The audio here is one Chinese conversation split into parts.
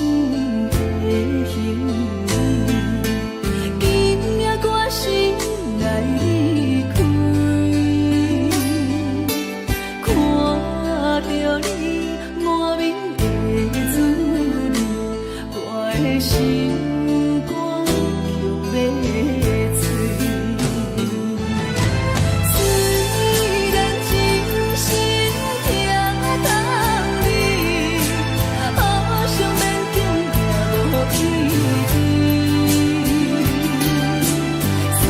心的形，今夜我心来离开，看着你满面的滋味，我的心肝却要碎。虽然真心疼痛你，好想勉强也无意义。送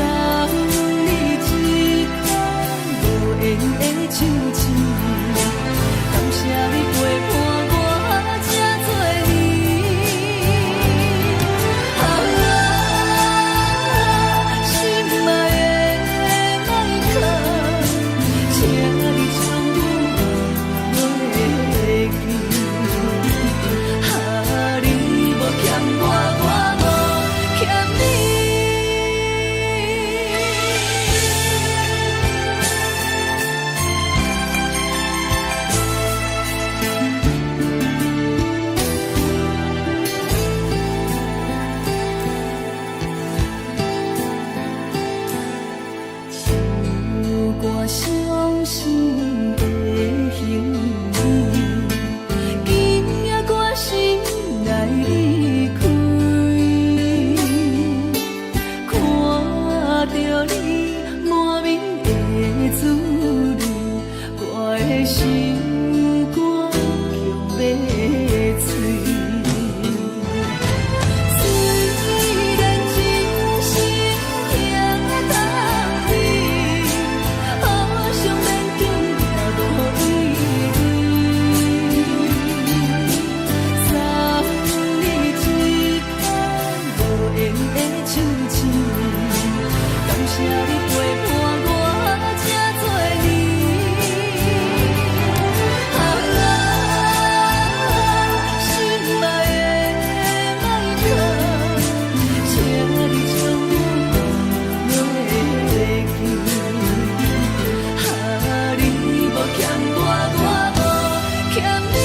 你一空无缘的手指，感谢你陪伴我这多年。啊，心爱的麦克，请你将我忘记。啊，你无欠我，我无欠你。我伤心的形，今夜我心来离开，看着你满面的滋味，我的心肝却要碎。虽然真心疼痛你，好想勉强也无意义。送你一空无缘的手指，感谢你陪伴我这多年。啊，心爱的麦克，请你将我忘记。啊，你无欠我，我无欠你。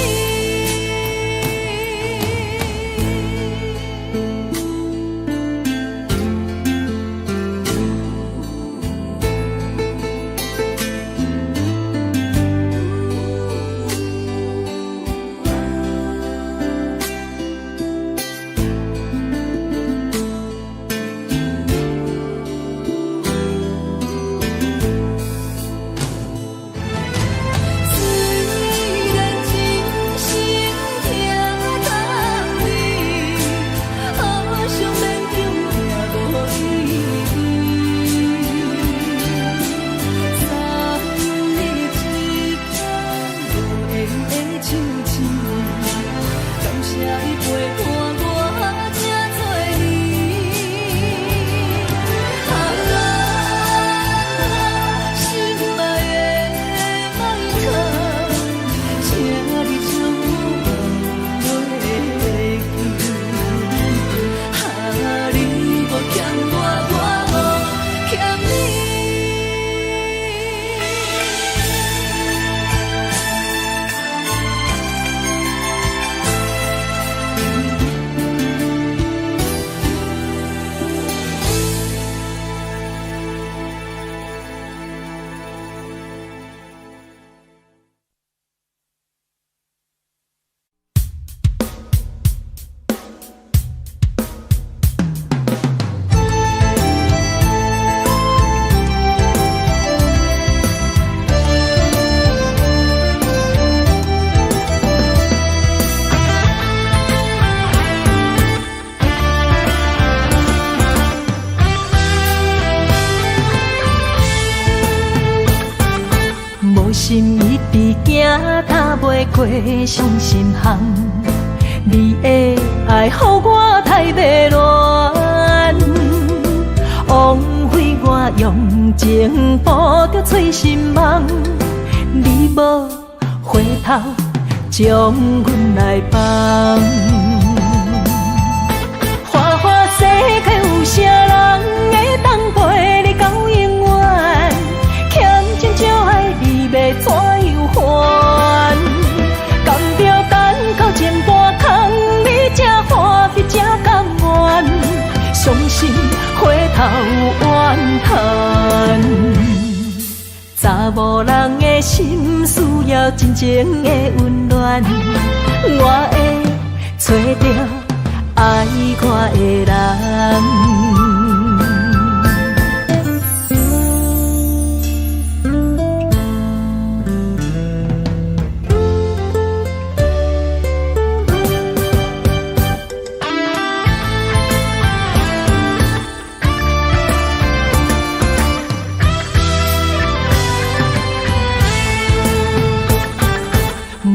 虽然真心疼痛你，好想勉强也无意义。送你一空无缘的手指，感谢你陪伴我这多年。啊，心爱的麦克，请你将我忘记。啊，你无欠我，我无欠你。无心一直行，踏袂过伤心巷。你的爱，予我太迷乱，枉费我用情捕着醉心梦。你无回头，将阮来放。花花世界有啥人会当陪你到永远？欠情就爱你要怎样还？甘着等到前半空，你才心需要真情的温暖，我会找到爱我的人。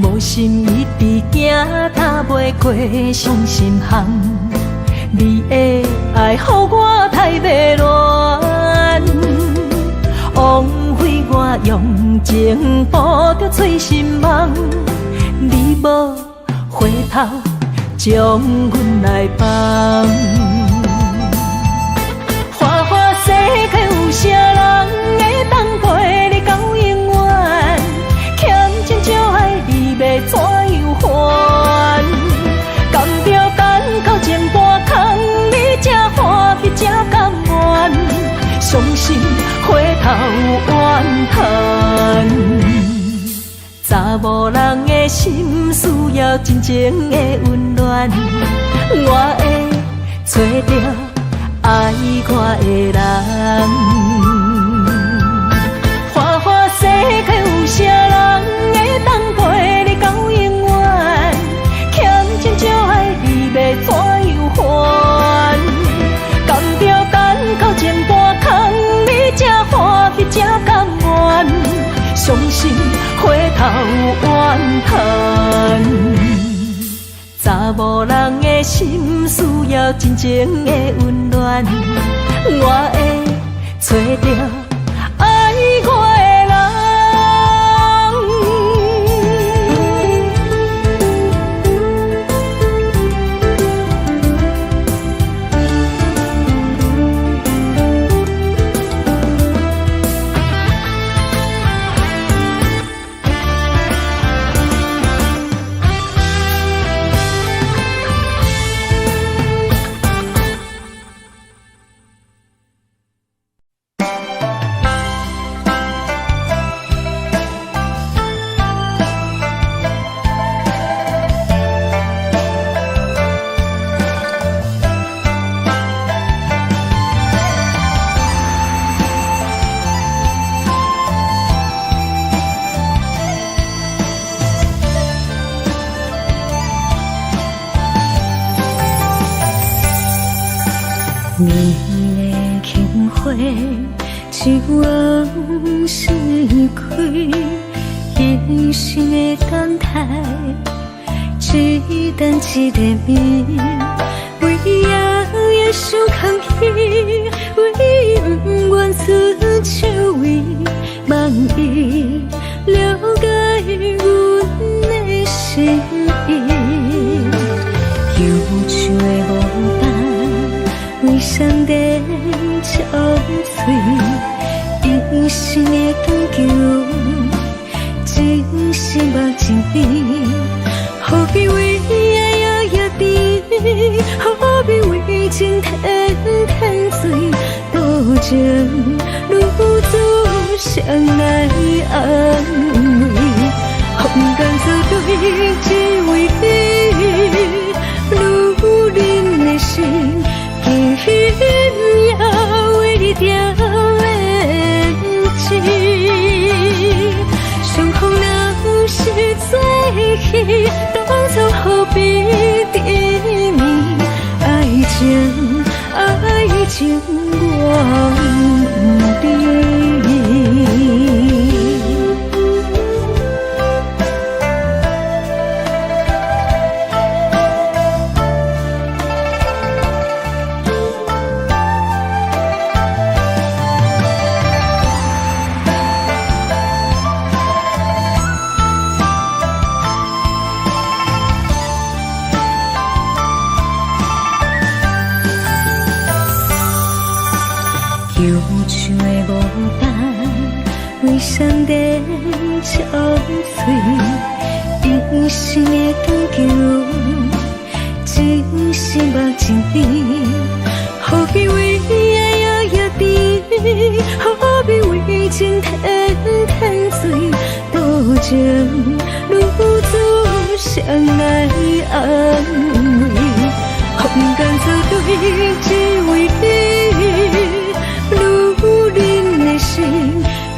无心一直行，踏袂过伤心巷。你的爱，予我太迷乱，枉费我用情捕着醉心梦。你无回头，将阮来放。花花世界有啥人会当陪你到永远？欠情就爱。要怎样还？甘着等到前半空，你才欢喜才甘愿，伤心回头怨叹。查某人的心需要真情的温暖，我会找到爱我的人。花花世界有啥人会当陪你到永远？欠情就爱你要怎样还？甘着等到前半空，你才欢喜才甘愿，伤心回头怨叹。查某人的心需要真情的温暖，我会找到爱我的人。你的轻花，一往事开，一生的等待，一等一个暝，为夜夜想空虚，为不愿出手为，望伊了解阮的心意，忧愁的无单。为上帝憔悴，一生的恳求，真心目真美，何必为爱摇摇滴，何必为情天天醉，多情如此相来安慰，风干作对，只为你，如人的心。也为你掉眼睛，相逢若是最喜，当初何必甜蜜？爱情忘记。忧愁的无单，为上帝憔悴，一生的恳求，真心目真美，何必为爱摇摇滴，何必为情天天醉。情愈做谁来安慰？空间作对，只为你，愈忍的心，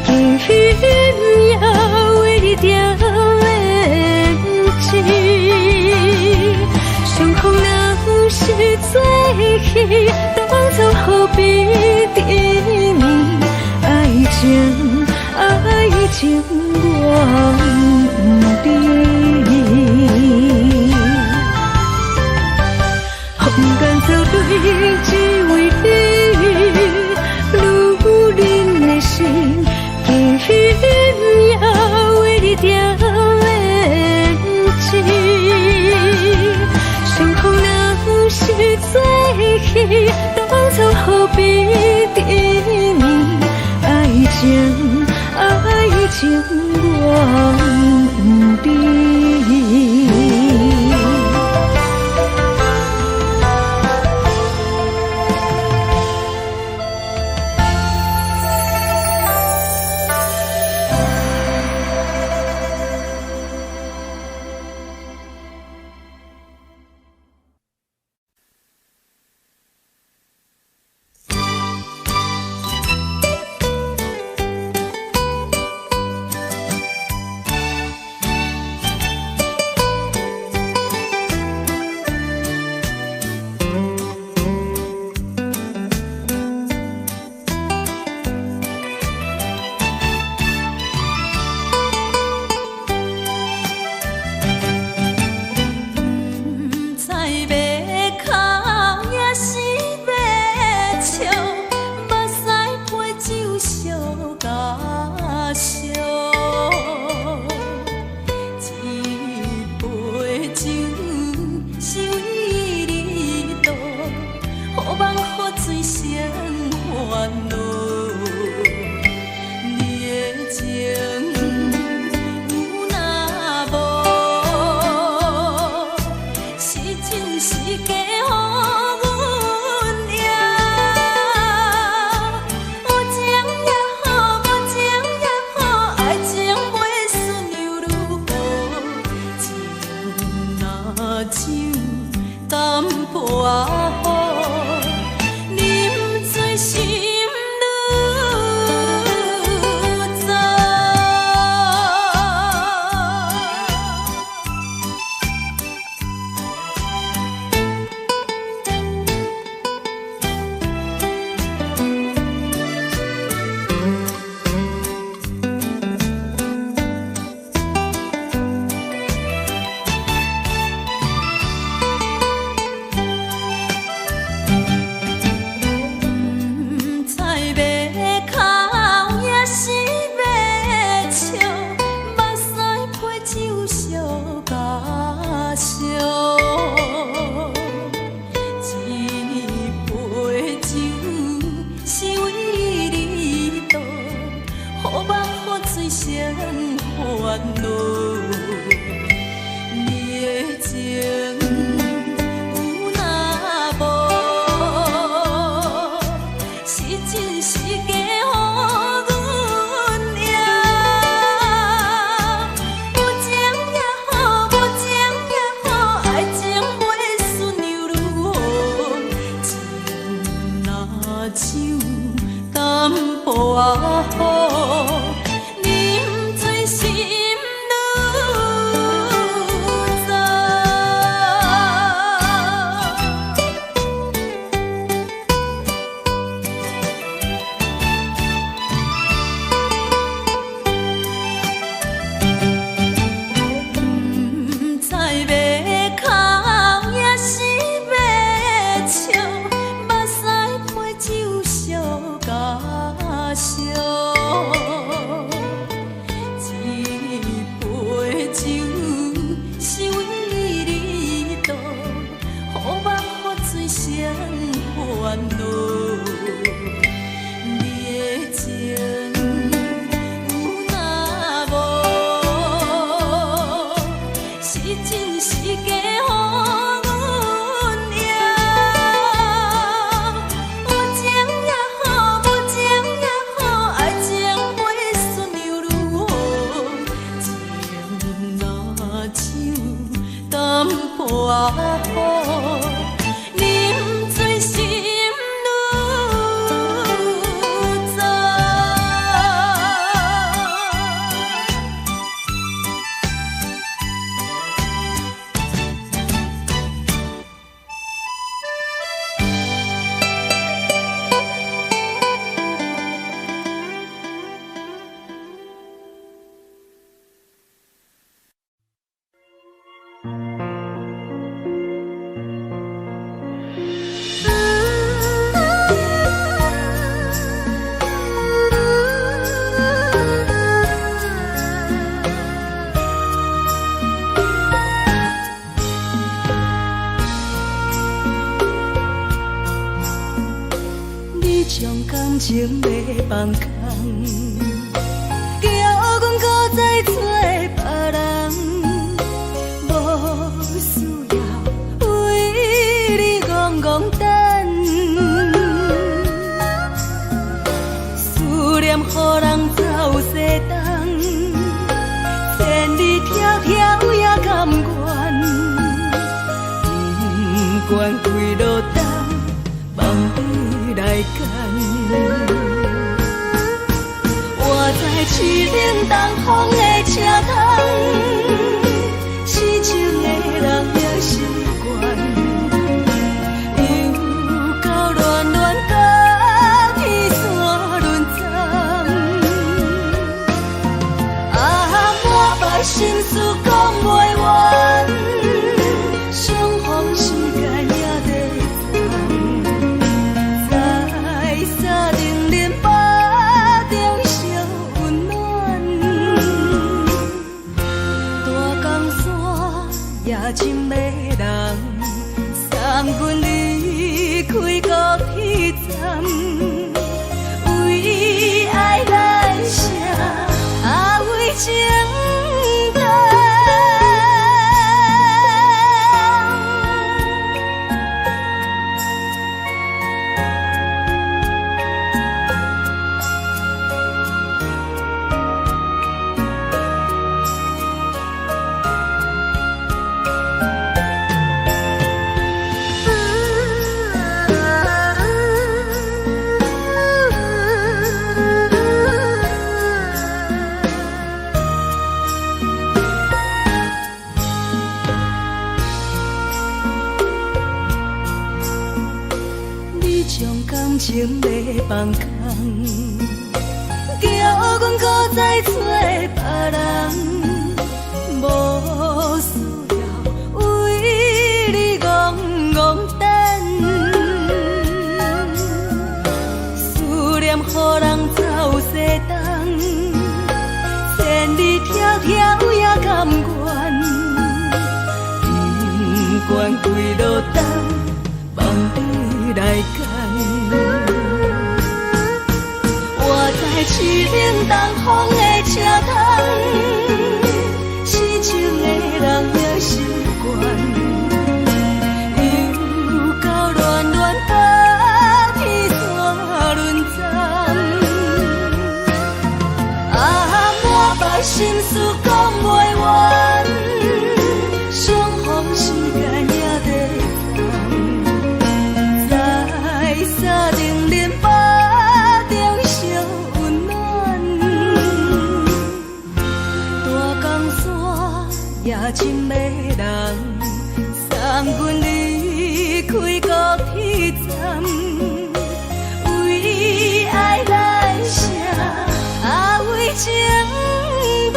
竟也为你定连情。相逢若是做戏，当作何必甜蜜？爱情，爱情我不知。空间作对，只为你，愈忍的心，竟也为你定连情。相逢若是做戏，当作何必甜蜜？爱情，爱情我不知。破雨，饮醉心愈糟。将感情要放空，叫阮搁再找别人，无需要为你戆戆等。思念予人走西东，千里迢迢也甘愿，不管几落冬，望你来干。我在去冷东风的车窗，痴情的人也习惯，又到恋恋甲天山沦陷。啊，满腹心事讲袂完，相逢时间也在长。真迷人，送阮离开高铁站，为爱来写啊为情长。情要放空，叫阮搁再找别人，无需要为你戆戆等。思念予人走西东，千里迢迢也甘愿，不管几落冬，望你来干。在去冷东风的车窗，痴情的人也习惯，又到恋恋甲天山沦陷。啊，满腹心事讲袂完，相逢时间也在长，在沙定林巴。也真迷人，送阮离开高铁站，为爱来写啊为情长。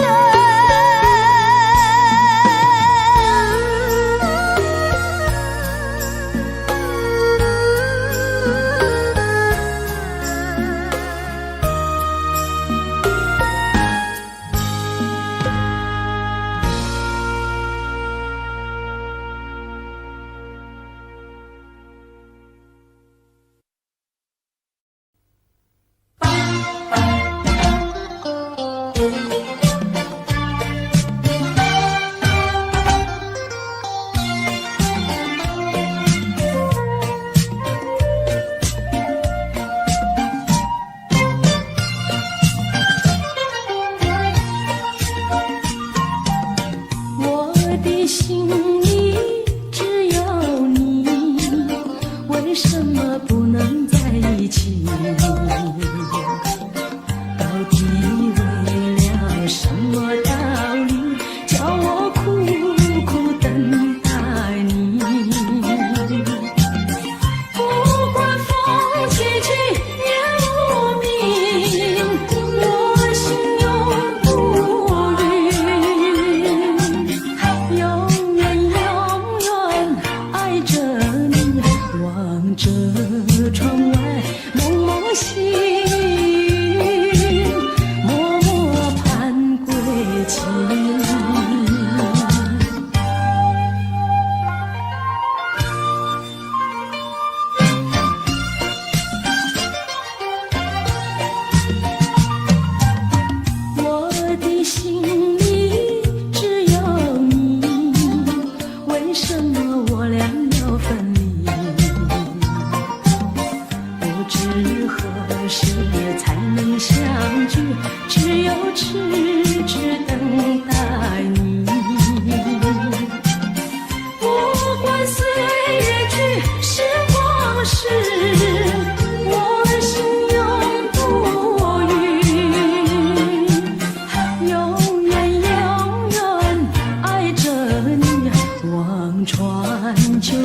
心里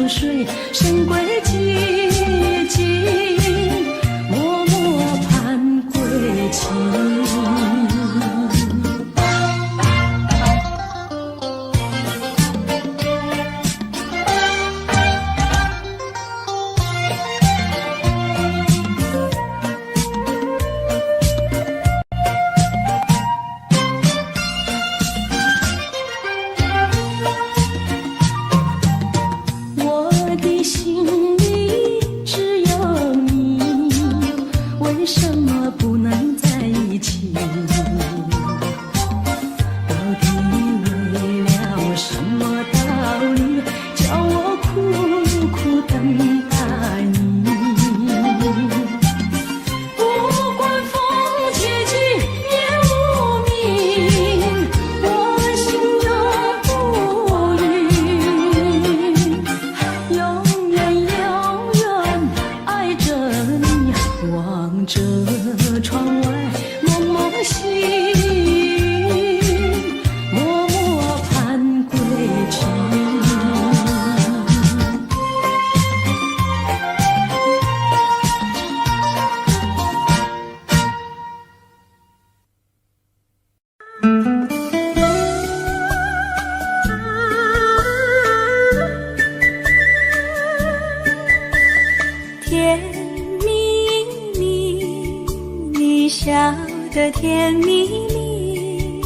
水，深归寂静，默默盼归期。甜蜜蜜，你笑得甜蜜蜜，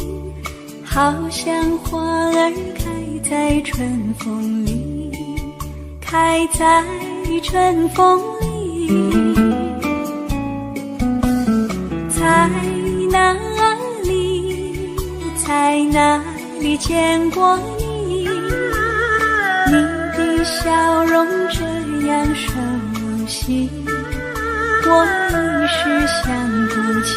好像花儿开在春风里，开在春风里。在哪里，在哪里见过你？你的笑容这样熟悉，我一时想不起。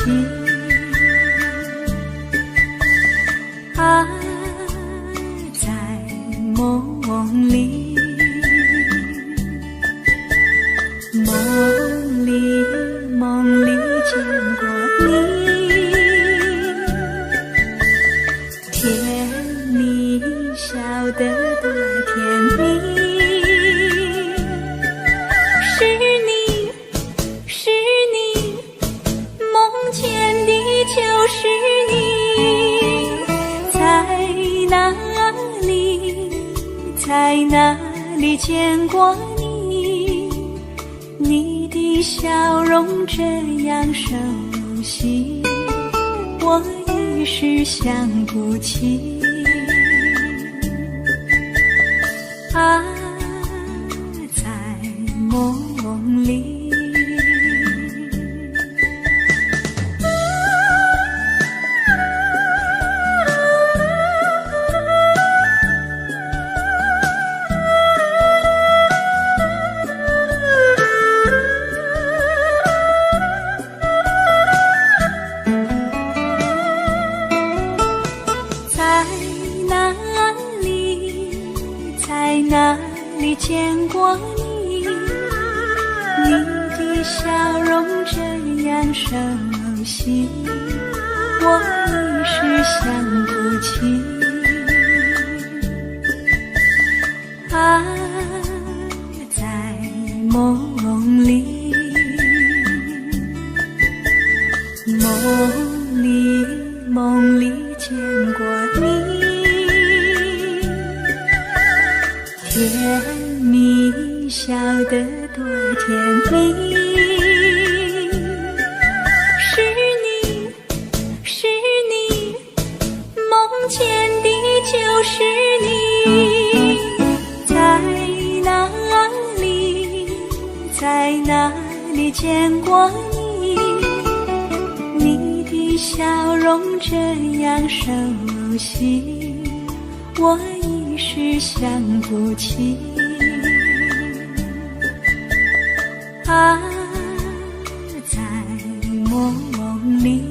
啊，在梦里，梦里见过你，甜蜜笑得多甜蜜。就是你，在哪里，在哪里见过你？你的笑容这样熟悉，我一时想不起。啊，在梦里。哪里见过你？你的笑容这样熟悉，我一时想不起。啊，在梦里，梦里见过你。甜蜜笑得多甜蜜，是你，梦见的就是你。在哪里，在哪里见过你？你的笑容这样熟悉，我一时想不起。啊，在梦里。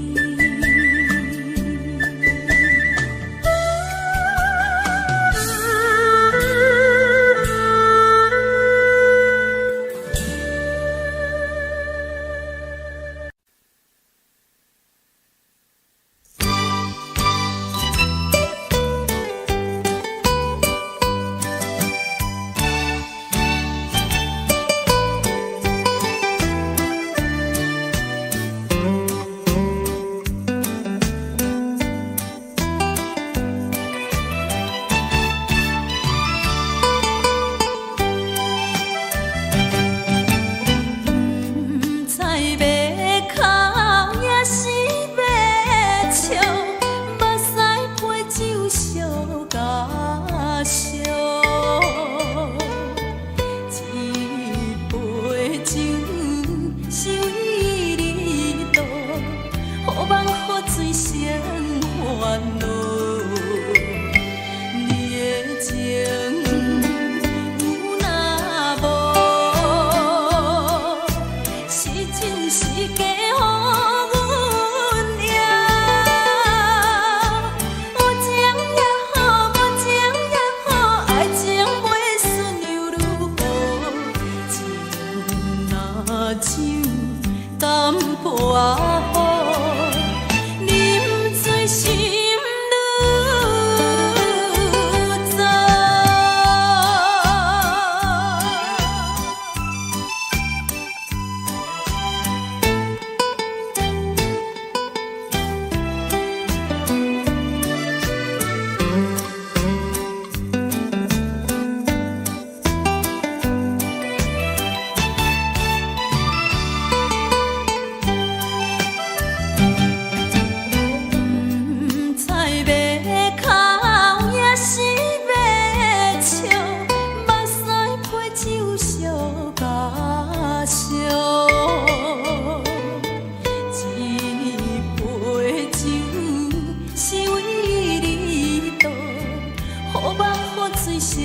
水声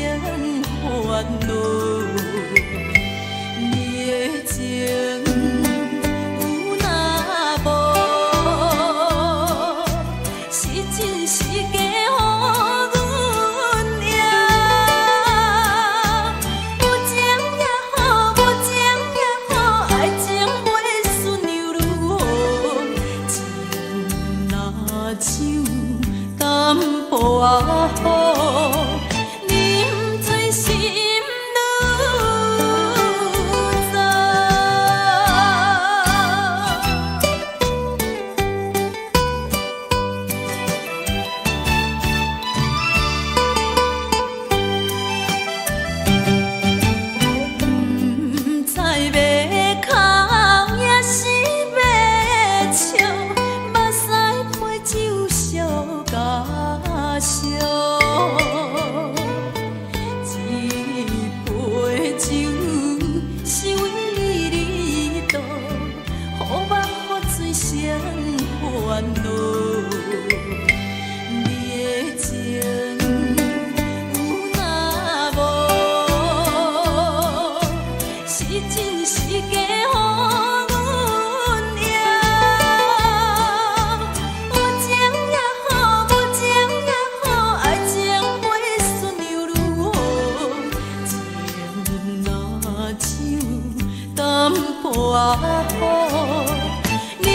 烦恼，你的情有若无，是真是假予阮赢。有情也好，无情也好，爱情袂顺又如何？情若像淡薄仔雨。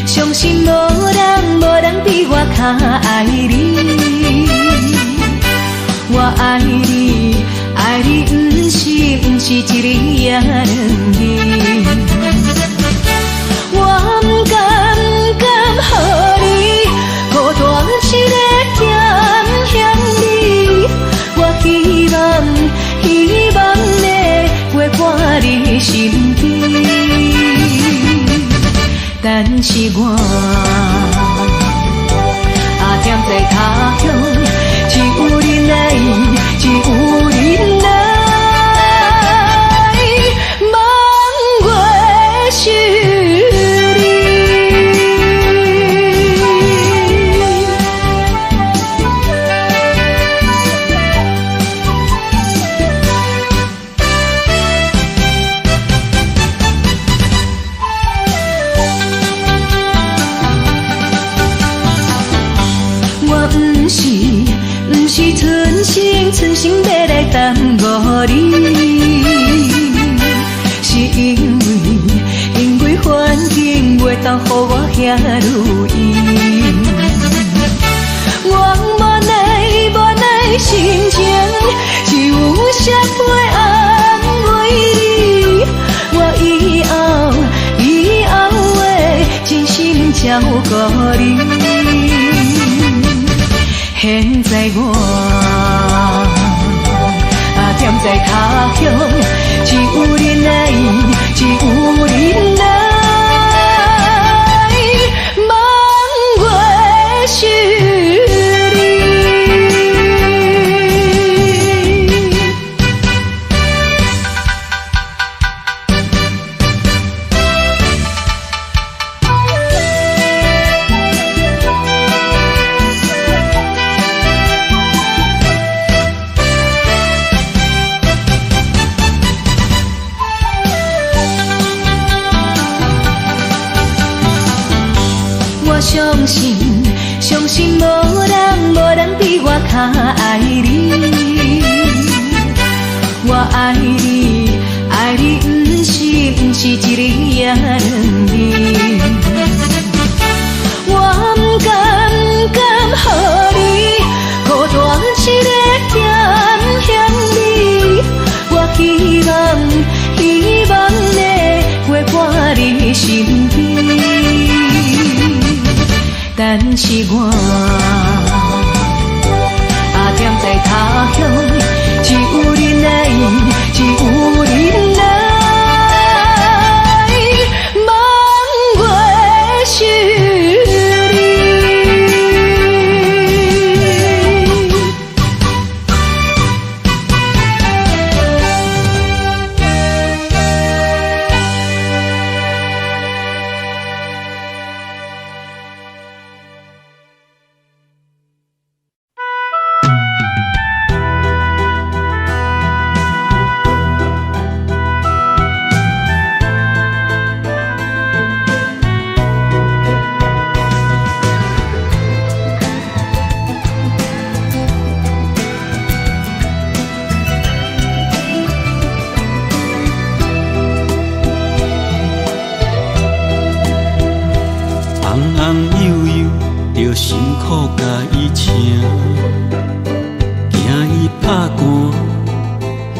相信无人比我较爱你。我爱你，爱你不是一日也两日。我不敢予你孤单一个咸咸你。我希望能陪伴你身边。但是我踮在他乡，只有你来，只有你来，望月是你。不是存心要来耽误你，是因为环境袂当予我遐如意。我无奈心情，只有写杯安慰你。我以后会真心照顾你。现在我踮在他乡，只有你来，只有你来，望月是你。爱你，爱你不是一日也两日。我不甘予你孤单一个咸咸味，我希望能陪伴你身边，但是我踮在他乡，只有你来，只有你来。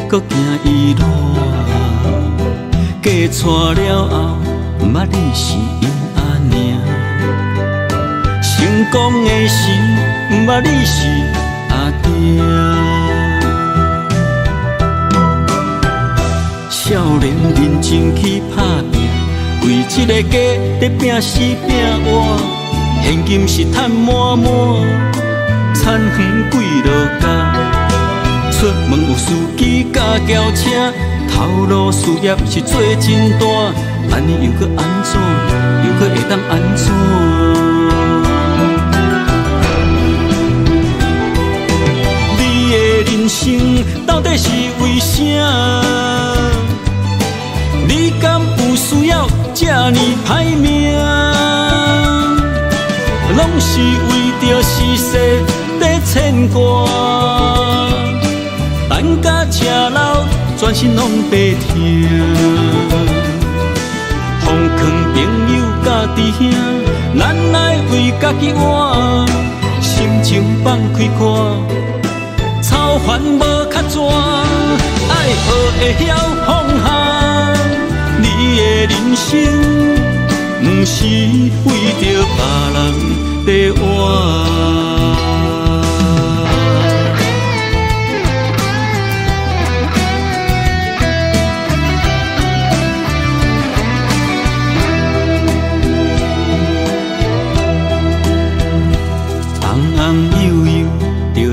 搁惊伊热，嫁娶了后，毋捌你是因阿娘。成功的时，毋捌你是阿爹。少年认真去打拼，为一个家在拼死拼活，现金是赚满满，田园几落家。出门有司机甲轿车，头路事业是做真大，安尼又搁安怎？又搁会当安怎？你的人生到底是为啥？你敢有需要这呢歹命？拢是为着世事在牵挂。咱甲车老，全身拢白疼。奉劝朋友甲弟兄，咱来为家己活，心情放开看，操烦无较绝，爱学会晓放下。你的人生，不是为着别人在活。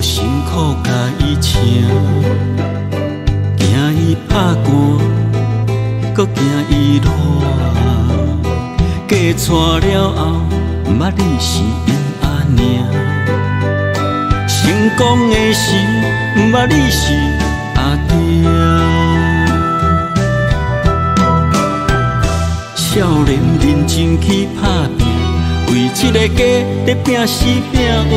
辛苦甲伊请，惊伊拍汗，搁惊伊热。嫁娶了后，毋捌你是因阿娘。成功的时，毋捌你是阿爹。少年认真去打拼，为一个家在拼死拼活。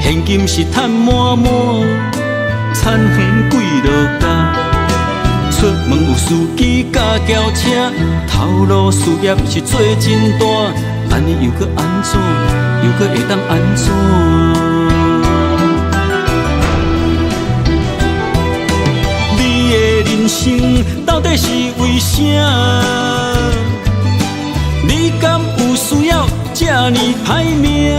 现金是赚满满，田园几落家。出门有司机甲轿车，头路事业是做真大，安尼又搁安怎？又搁会当安怎？你的人生到底是为啥？你敢有需要这呢歹命？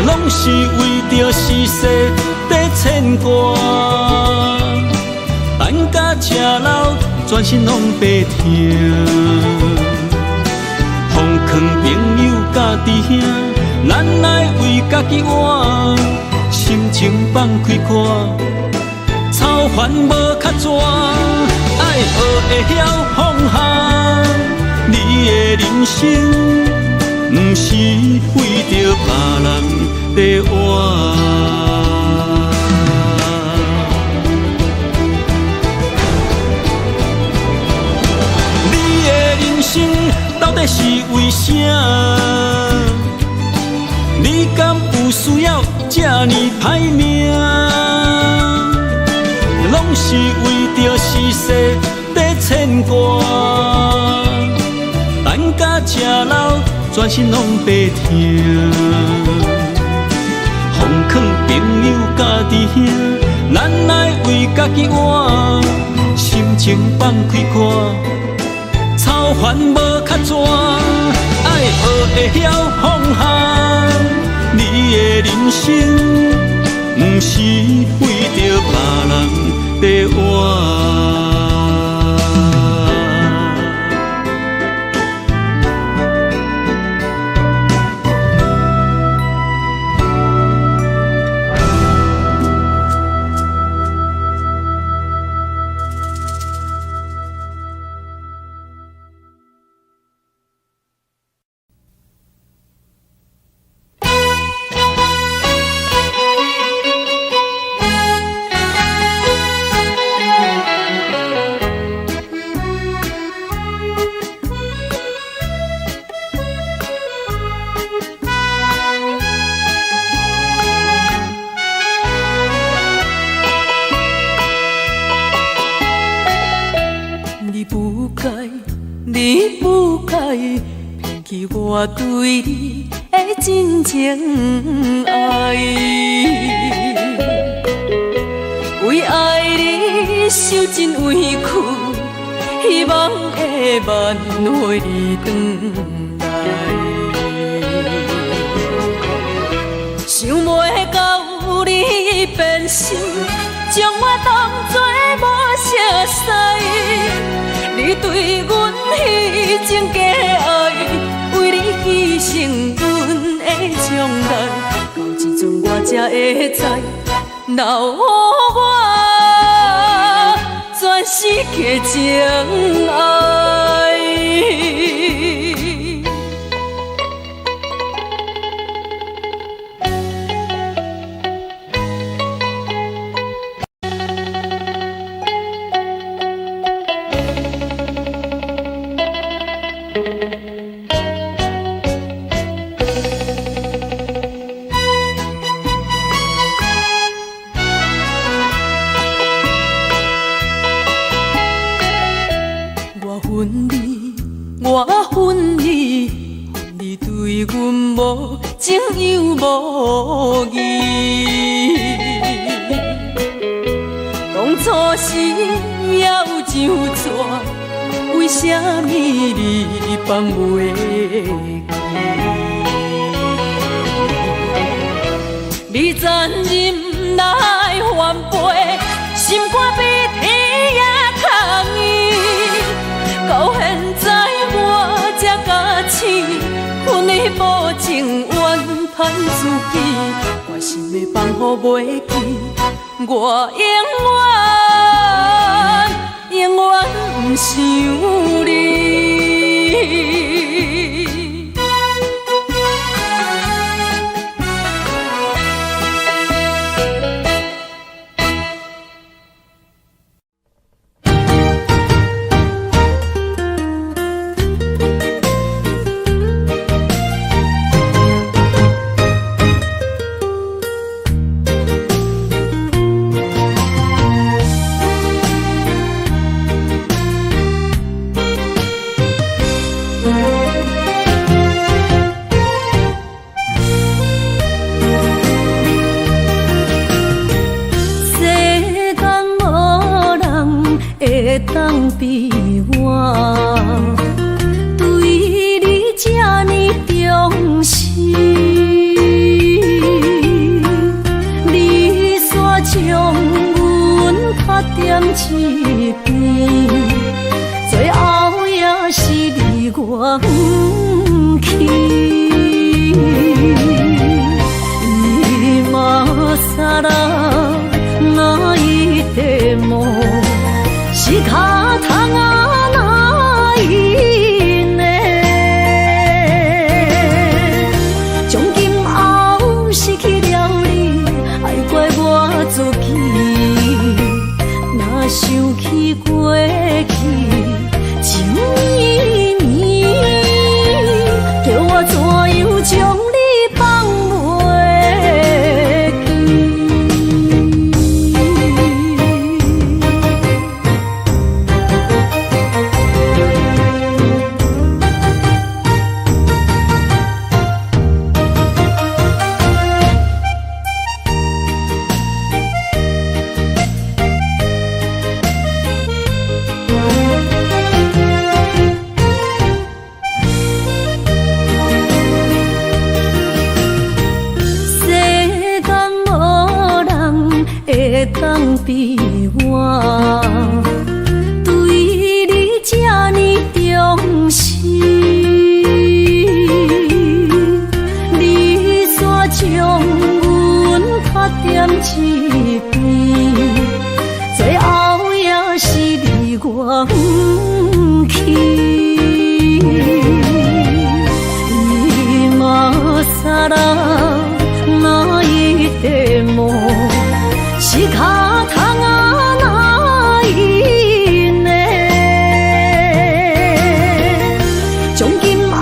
拢是为着世事在牵挂，咱甲车老，全身拢白疼。奉劝朋友甲弟兄，咱来为家己活，心情放开看，操烦无较绝，爱学会晓放下。你的人生，不是为着别人在活。你的人生到底是为啥？你敢有需要这呢歹命？是为着世事在牵挂，等甲吃老，全身拢白疼。放劝朋友家己兄，咱来为家己活，心情放开看，操烦无较绝，爱学会晓放下。你的人生，不是为着别人在活。你不该骗去我对你的真情爱，为爱你受尽委屈，希望会挽回你回来。想袂到你变心，将我当作无熟悉。你对阮迄种假爱，为你牺牲阮的将来，到这阵我才会知，留予我全世界情爱。我恨你，你对阮无情又无义。当初时要怎为什么你放袂记？你残忍来反背，心肝比天也空伊。到现在我才假醒，阮的无情怨叹自己，我心的放乎袂记，我永远不想你。当比我对你这呢重视，你煞将阮拍点一边，最后也是离我不去。今さら泣いても仕方がないね，从今后失去了你，爱怪我自己，若想起过去情意绵，叫我怎样将你放袂记？当比我对你这呢重视，你煞将阮拍点一边，最后也是你我不去。今さら泣いても仕方がないね。从今后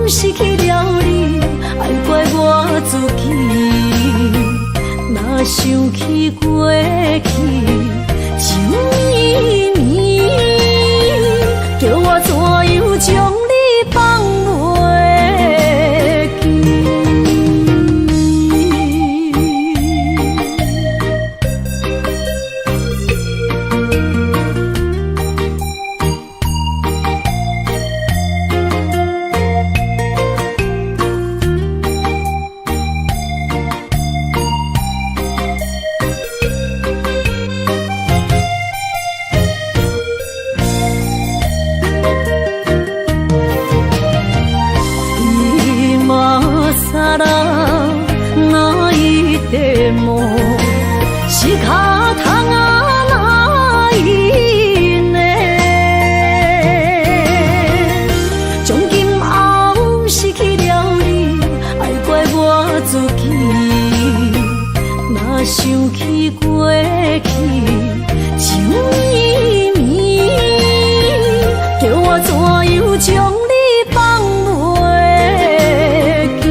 失去了你，爱怪我自己。若想起过去，情绵绵，叫我怎样将你放袂？でも仕方がないね。从今后失去了你，爱怪我自己。若想起过去，情绵绵，叫我怎样将你放袂记？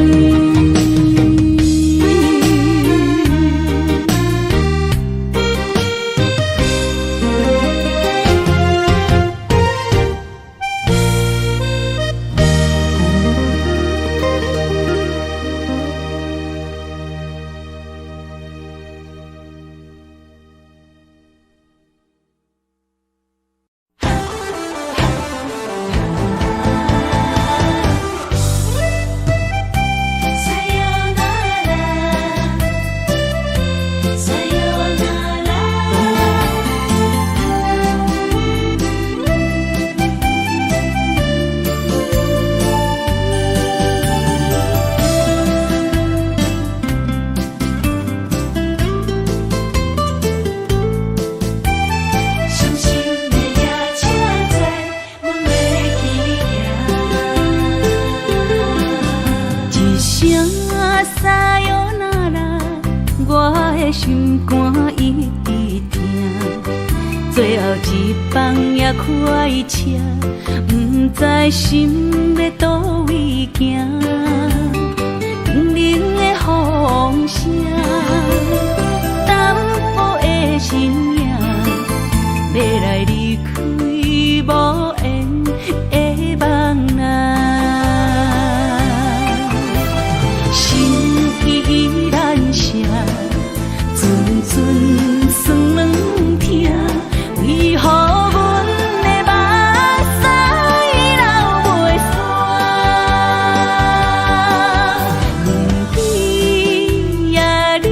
心肝一直疼，最后一放也开车，不知心要倒位行。冷冷的风声，淡薄的身影，要来离开无缘的梦啊，心依然舍。阵酸软痛，为何阮的目屎流袂煞？问你呀，你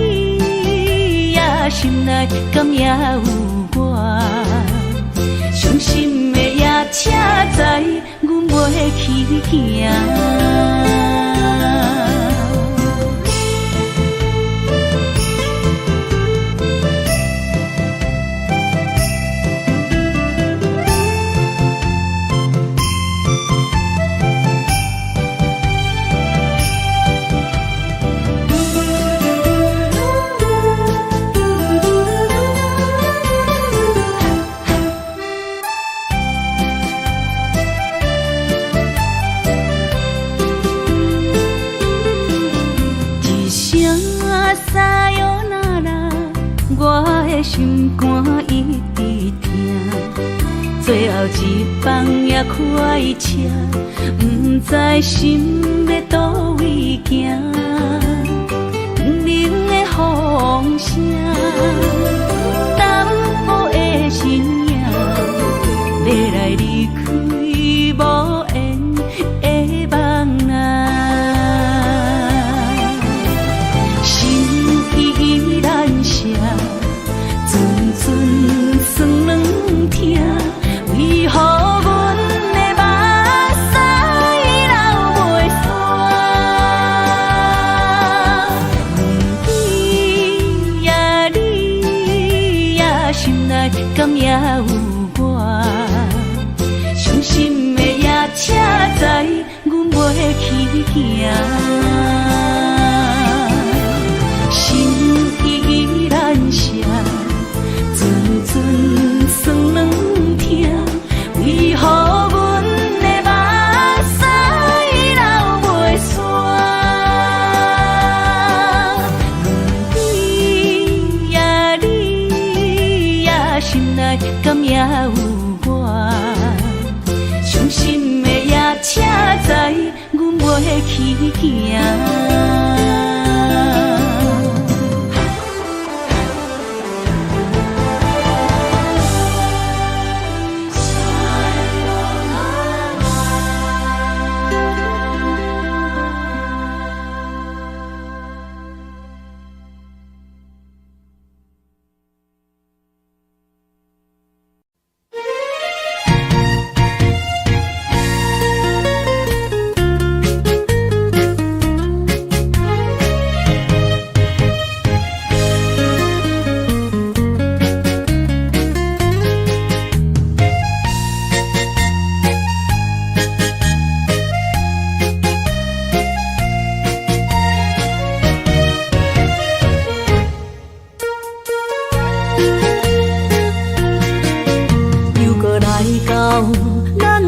呀，心内敢也有我？伤心的夜车载，阮袂去行。心肝一直疼，最后一放也开车，不知心要倒位行。冷冷的风声，淡薄的身影，要来离开无缘的梦啊，心依然舍。心内敢也有我？伤心的夜车载，阮袂去行。心依然舍，阵阵酸软痛，为何阮的目屎流袂煞？你呀你呀，心内敢也有我？伤心的夜车载，阮袂去行。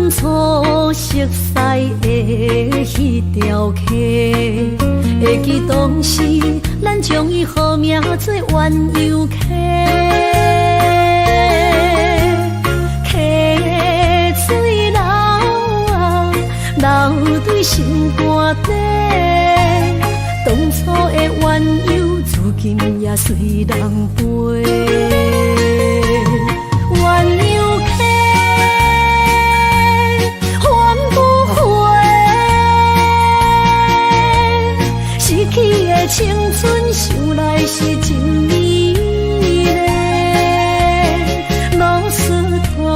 初熟悉的迄条溪，会记当时咱将伊号名做鸳鸯溪。溪水流啊，流对心肝底。当初的鸳鸯，如今也随人飞。鸳鸯溪。青春想来是真美丽，老师徒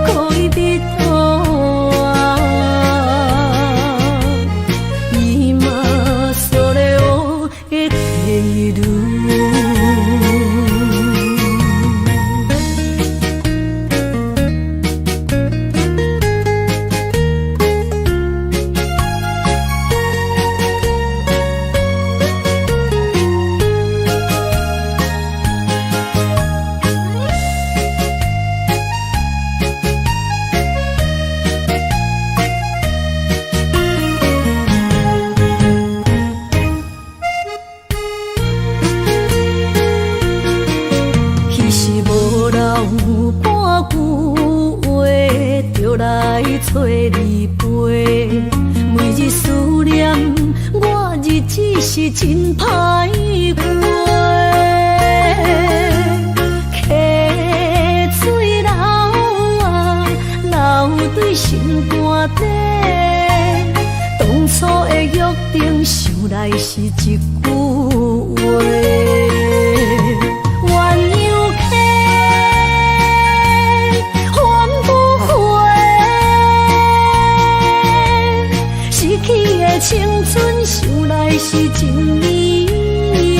可以比途啊，伊嘛所了的地路。找你陪，每日思念我，日子是真歹过。溪水流啊，流对心肝底。当初的约定，想来是一句话。青春想来是真美丽。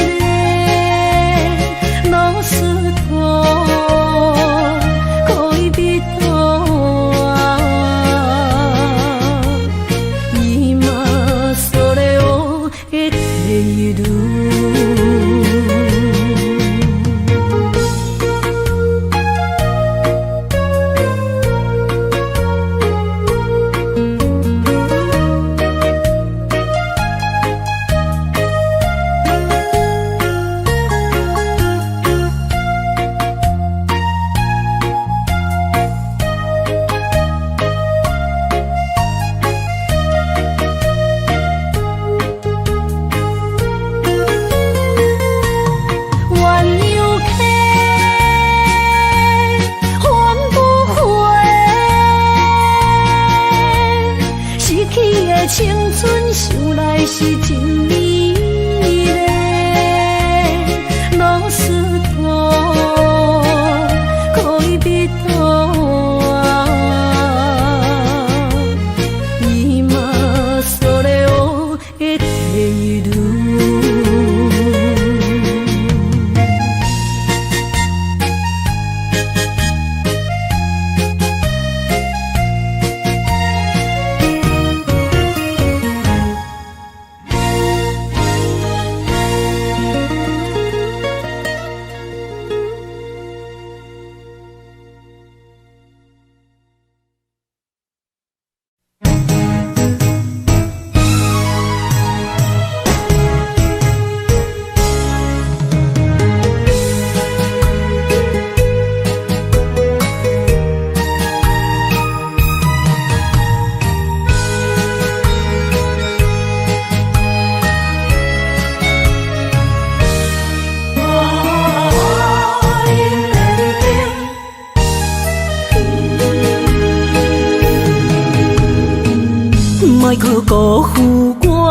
莫搁辜负我，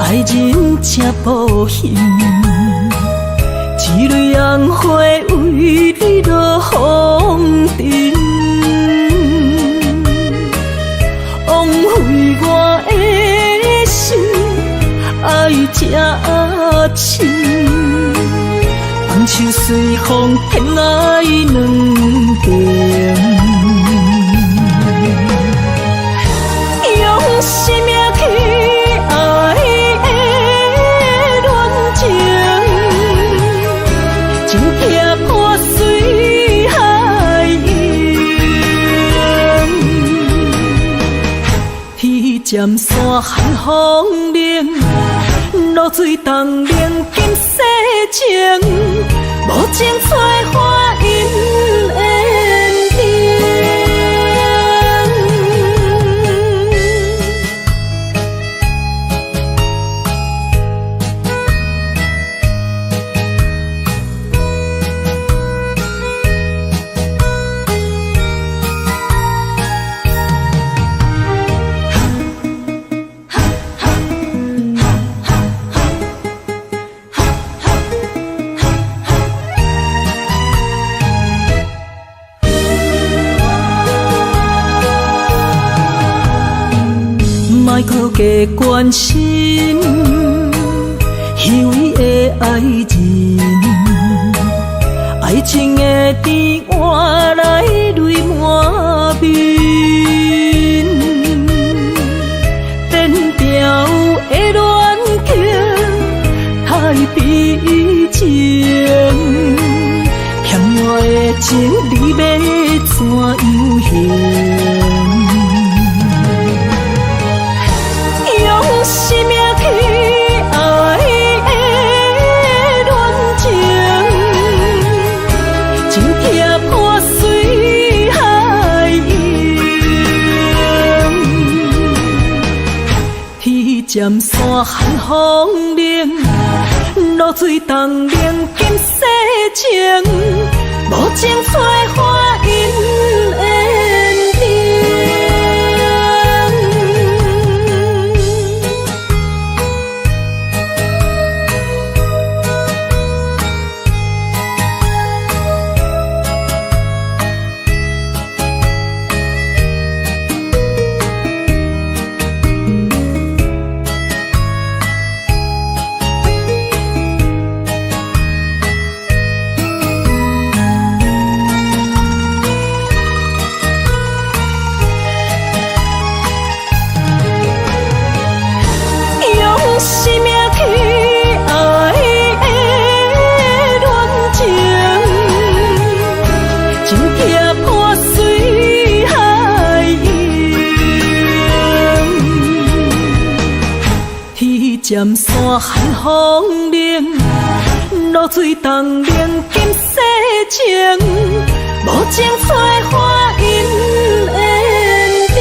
爱人正无幸，一蕊红花为你落风尘，枉费我的心爱这深，放手随风偏爱两边。生命去爱的恋情，真痛破碎海洋。天渐山寒风冷，露水冻冷今世情，无情催花因缘定。莫搁加关心虚伪的爱人，爱情的甜换来泪满面，颠调的恋情太悲情，欠我的情你要怎样还？生命去爱的恋情，真痛破碎海洋。天渐山寒风冷，露水冻冷今世情，无情催花因缘定。渐山寒风冷，露水冻冷今世情，无情催花因缘定。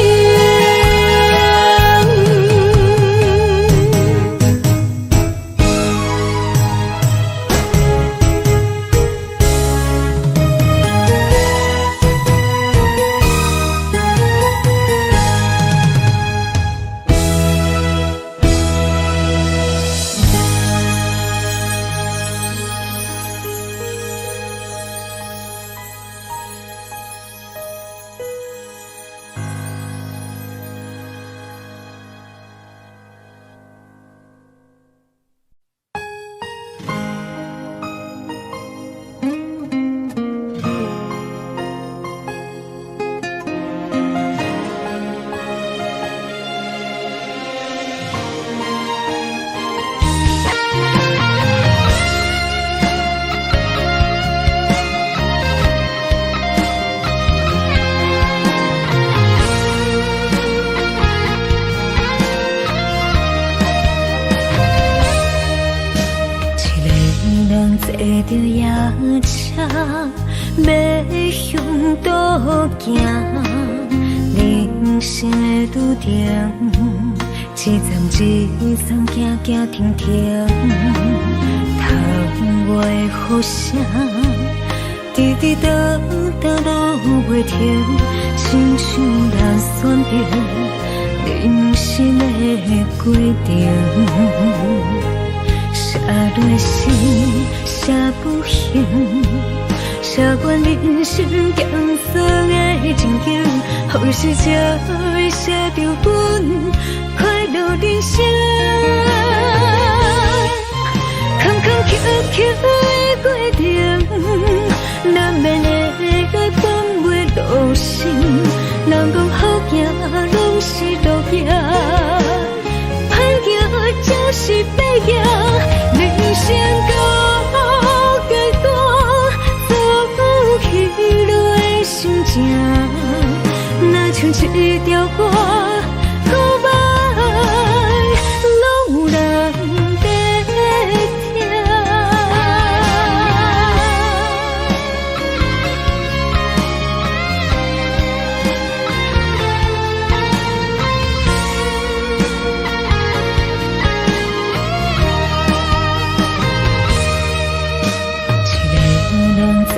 坐着夜车，要向倒行。人生的拄定，一站一站行行停停，窗外雨声，直直倒道路袂停，亲像人选择人生的规定。写落心，写不行，写完人生艰酸的情景，好时才会写着阮快乐人生。坎坎坷坷的过程，难免会放袂落心。人讲好行拢是路行，歹行就是白行。人生到阶段，走起落的心情，若像一条歌，古板拢有人在听。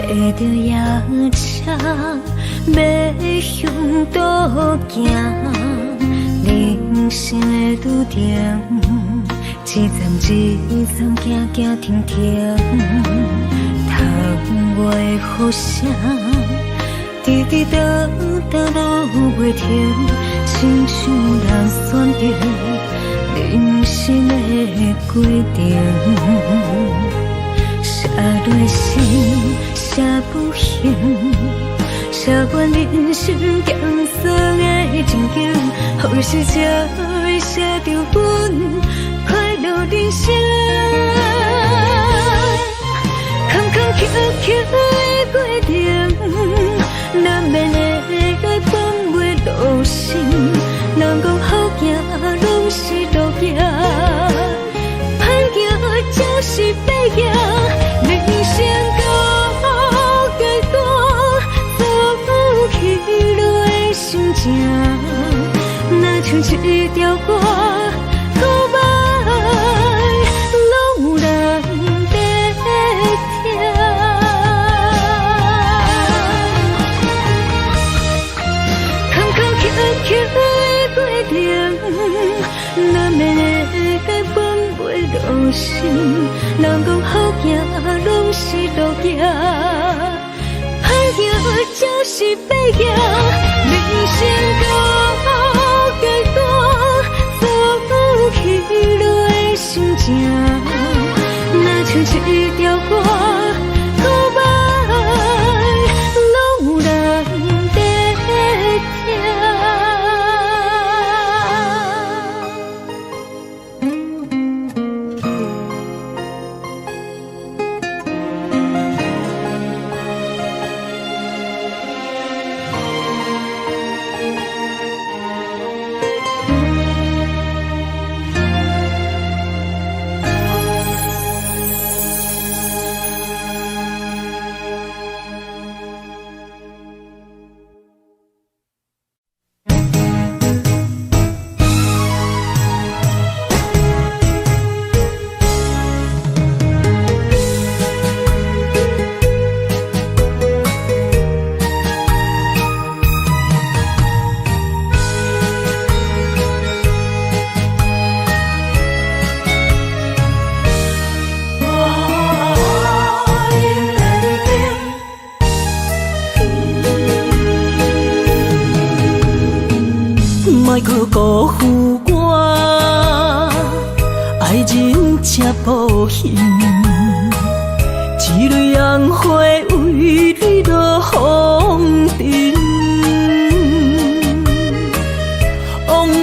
坐着夜车，要向倒行。人生的路程，一站一站行行停停。窗外的雨声，滴滴答答路袂停，亲像人选择人生的规定。写落心，写不行，写完人生艰酸的情景，好时才会写着阮快乐人生。坎坎坷坷的过程，难免会放袂落心。人讲好行拢是路行，歹行就是白行。人生到阶段，走起落的心情，若像一条歌，古板拢有人在听。坎坎坷坷的过程，难免会放袂落心。人讲好行拢是路行，歹行就是白行。人生到阶段，走起落的心情，若像一条歌，古板拢有人在听。莫去辜负我，爱人才无幸，一蕊红花为你落风尘，枉费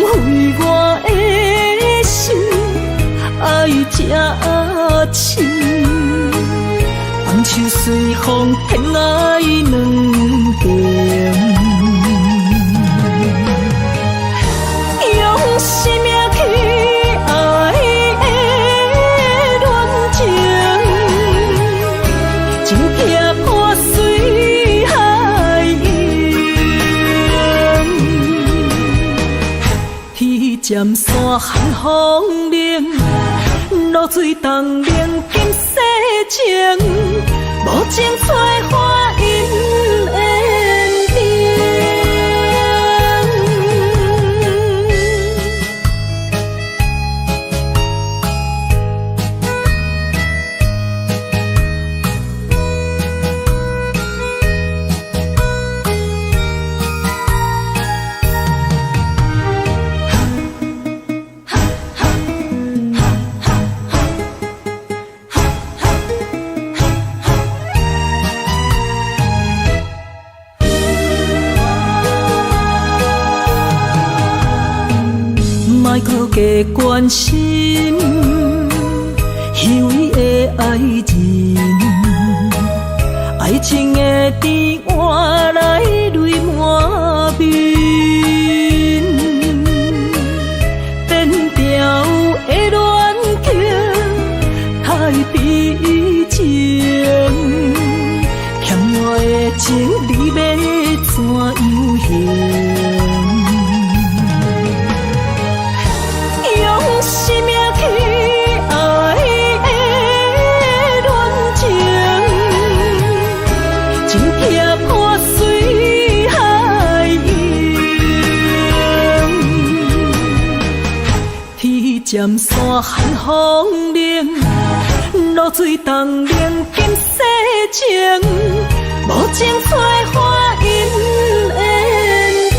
我的心，爱这深，红袖随风偏爱两边。生命去爱的恋情，情撇破随海涌，彼尖山含风冷，露水东冷今世情，无情催花因的。加关心，虚伪的爱人，爱情的甜换来泪满面，变调的恋情太悲情，欠我的情你要怎样还？用生命去爱的恋情，真痛破碎海洋。天渐山寒风冷，露水冻冷今世情，无情催花因缘定。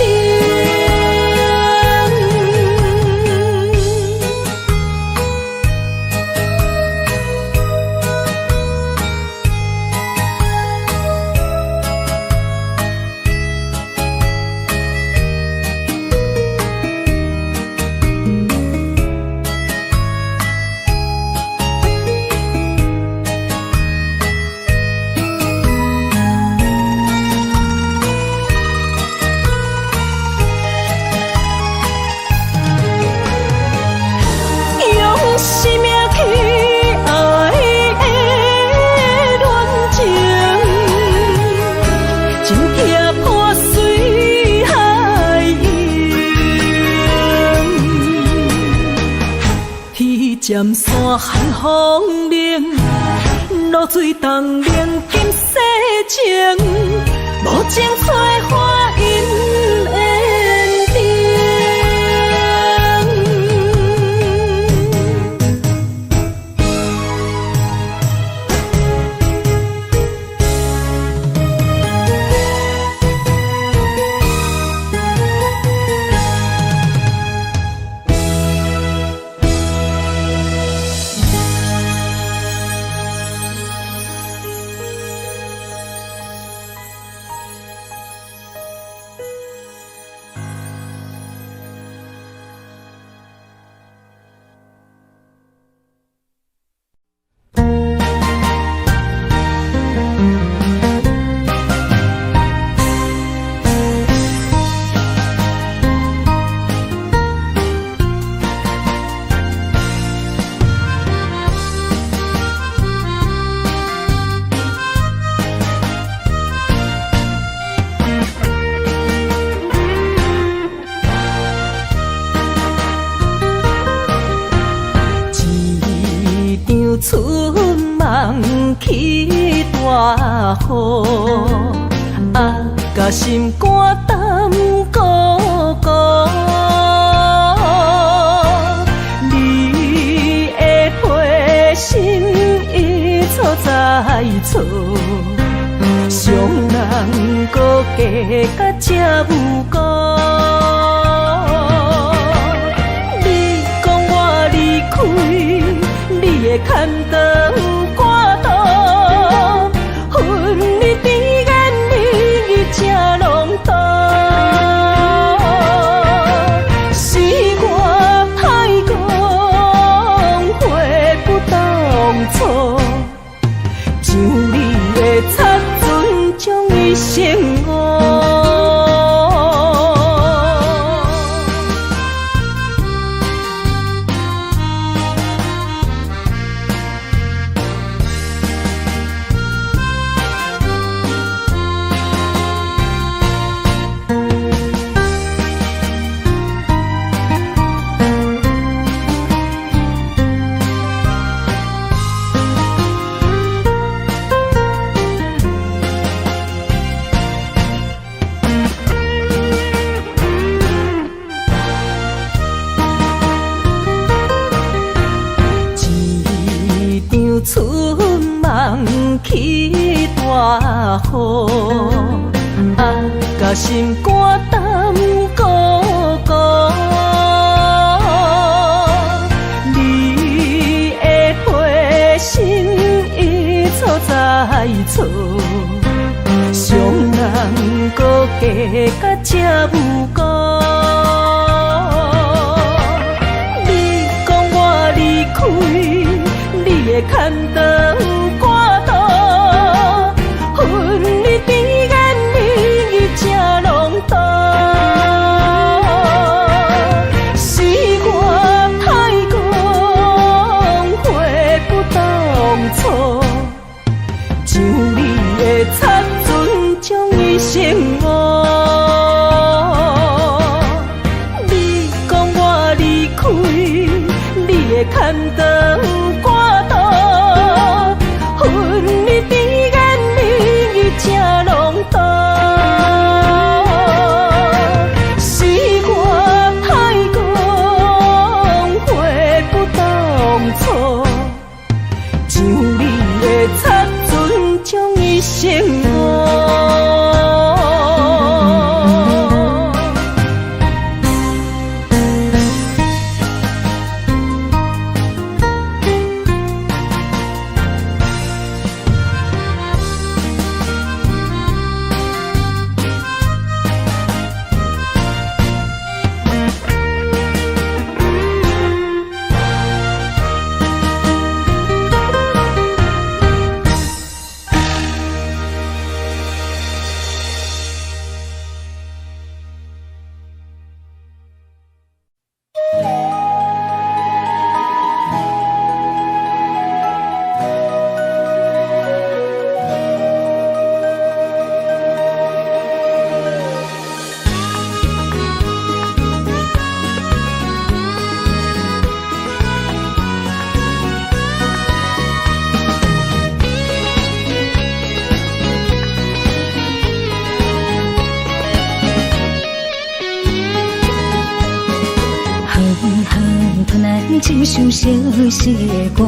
渐山寒风冷，露水冻冷今世情，无情催花因缘定。春梦起大雨，甲心肝胆孤孤。你的陪心已错在错，伤人搁加甲这无辜。你讲我离开，你的牵肠挂肚，恨你甜言蜜语这浓重，是我太讲话不当初，像你的擦唇将伊生误。春梦起大雨，甲心肝胆孤孤。你的陪心已错在错，伤人搁加甲这无辜。你的牵肠挂肚，恨你甜言蜜语这拢多，是我太戆，悔不当初，像你的插船将伊生误。你讲我离开，你的牵肠挂肚，恨你甜言蜜语这拢多，是我太戆，悔不当初，像你的插船将伊生误。一首小小的歌，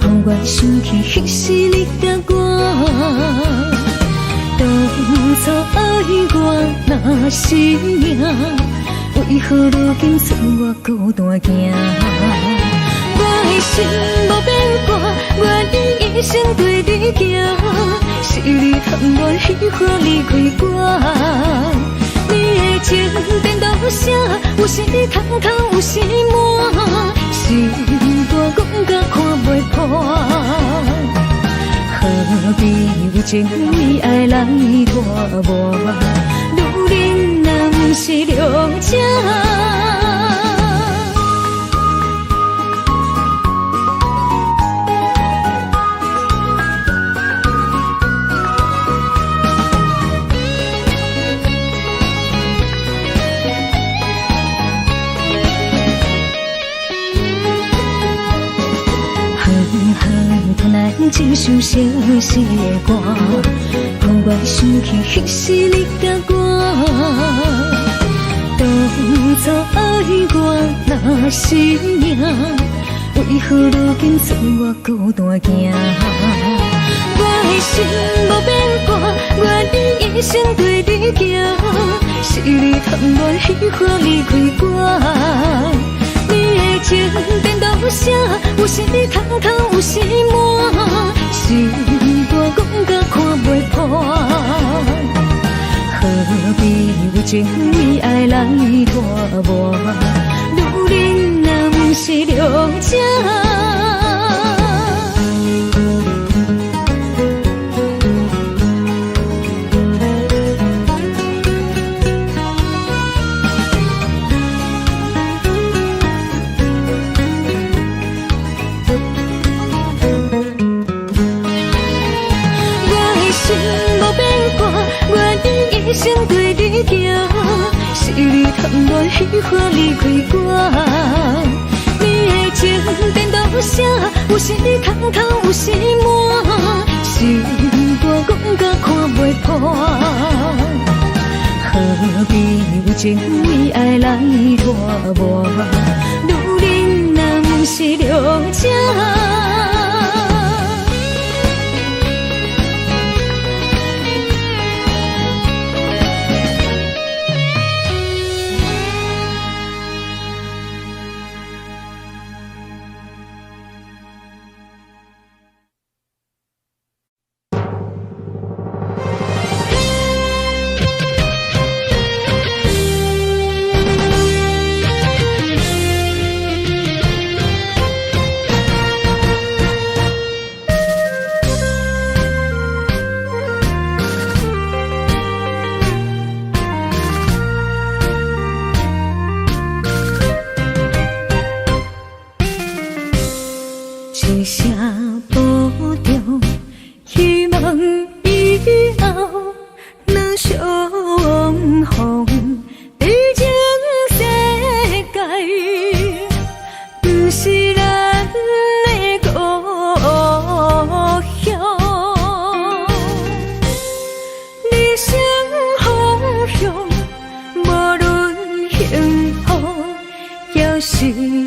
让我想起彼时你甲我。当初爱我若是命，为何如今剩我孤单行？我的心无变卦，我愿一生对你行。是你贪恋喜欢离开我。你的情颠倒啥？有时通通，有时满，心肝讲甲看袂破。何必为情为爱来拖磨？女人若不是良者。一首小小的歌，让我想起彼时你甲我。当初爱我若是命，为何如今剩我孤单行？我的心无变卦，我愿一生对你行。是你贪恋喜欢离开我。你的情颠倒啥？有时通通，有时满，心肝讲甲看袂破。何必为情为爱来拖磨？女人若不是良者。一生对你行，是你贪恋喜欢离开我。你的情颠倒啥？有时通通，有时满，心肝讲甲看袂破。何必为情为爱来拖磨？女人若不是良者。若相逢，毕竟世界不是咱的故乡。理想方向，无论幸福也是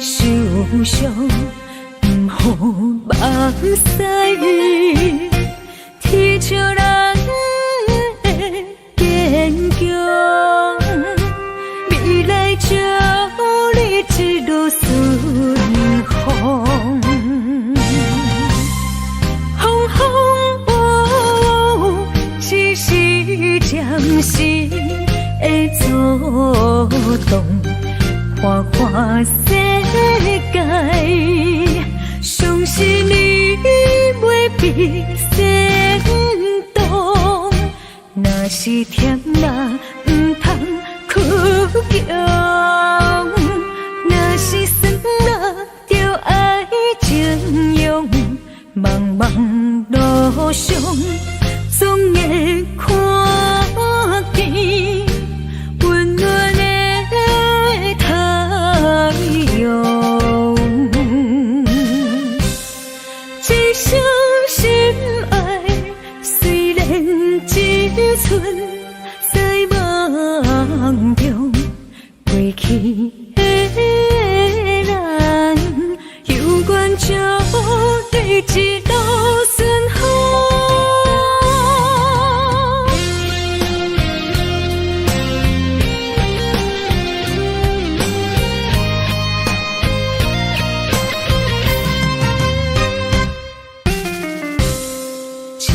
受伤，不好目屎。天笑人的坚强，未来祝你一路顺风。风风雨雨，只是暂时的阻挡，花花世界，相信你袂比先动。若是甜辣，唔通哭强；若是酸辣，就爱情用。茫茫路上，总会看见温暖的太阳。一生心爱，虽然只剩在梦中，过去的咱，有缘就对一路顺风。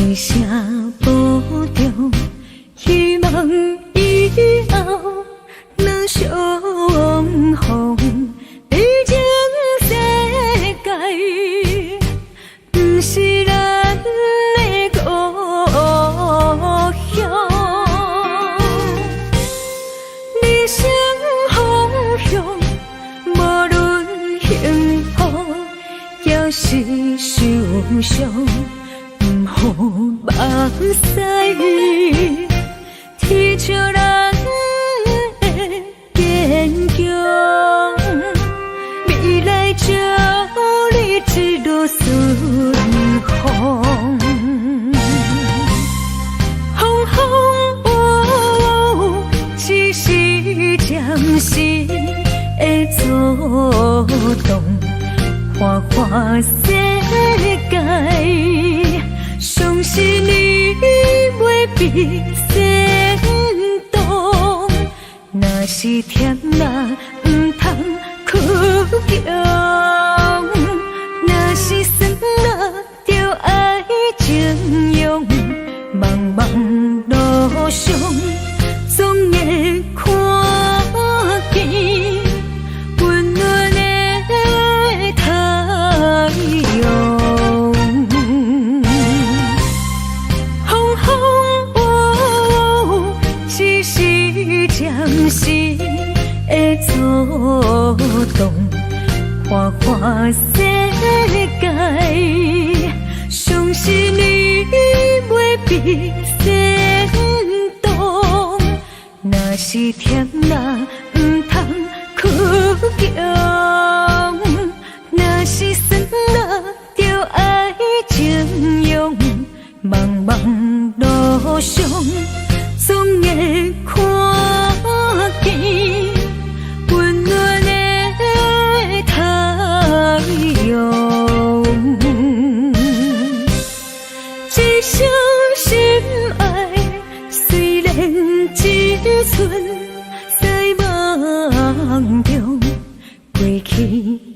一声保重，希望以后若相逢，毕竟世界不是咱的故乡。理想方向，无论幸福也是受伤。好目屎，天笑人的坚强，未来祝你一路顺风。风风雨雨，只是暂时的阻挡，花花世界。相信你袂比先动，若是甜辣，唔通哭强；若是酸辣，就爱情用。茫茫路上，总会看见温暖的太阳。暂时的阻挡，花花世界，相信你袂比先动。若是甜辣，唔通哭强；若是酸辣，就爱情用。茫茫路上，总会看见温暖的太阳。一生心爱，虽然只剩在梦中，过去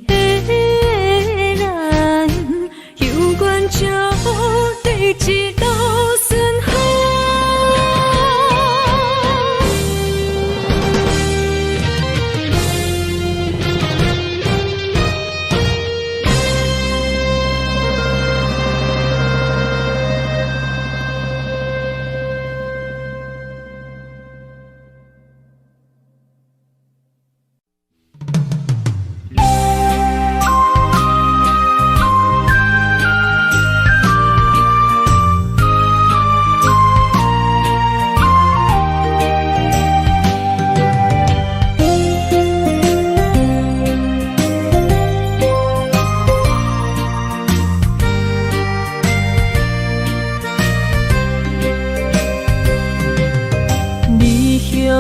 的咱，有缘就对一路顺风。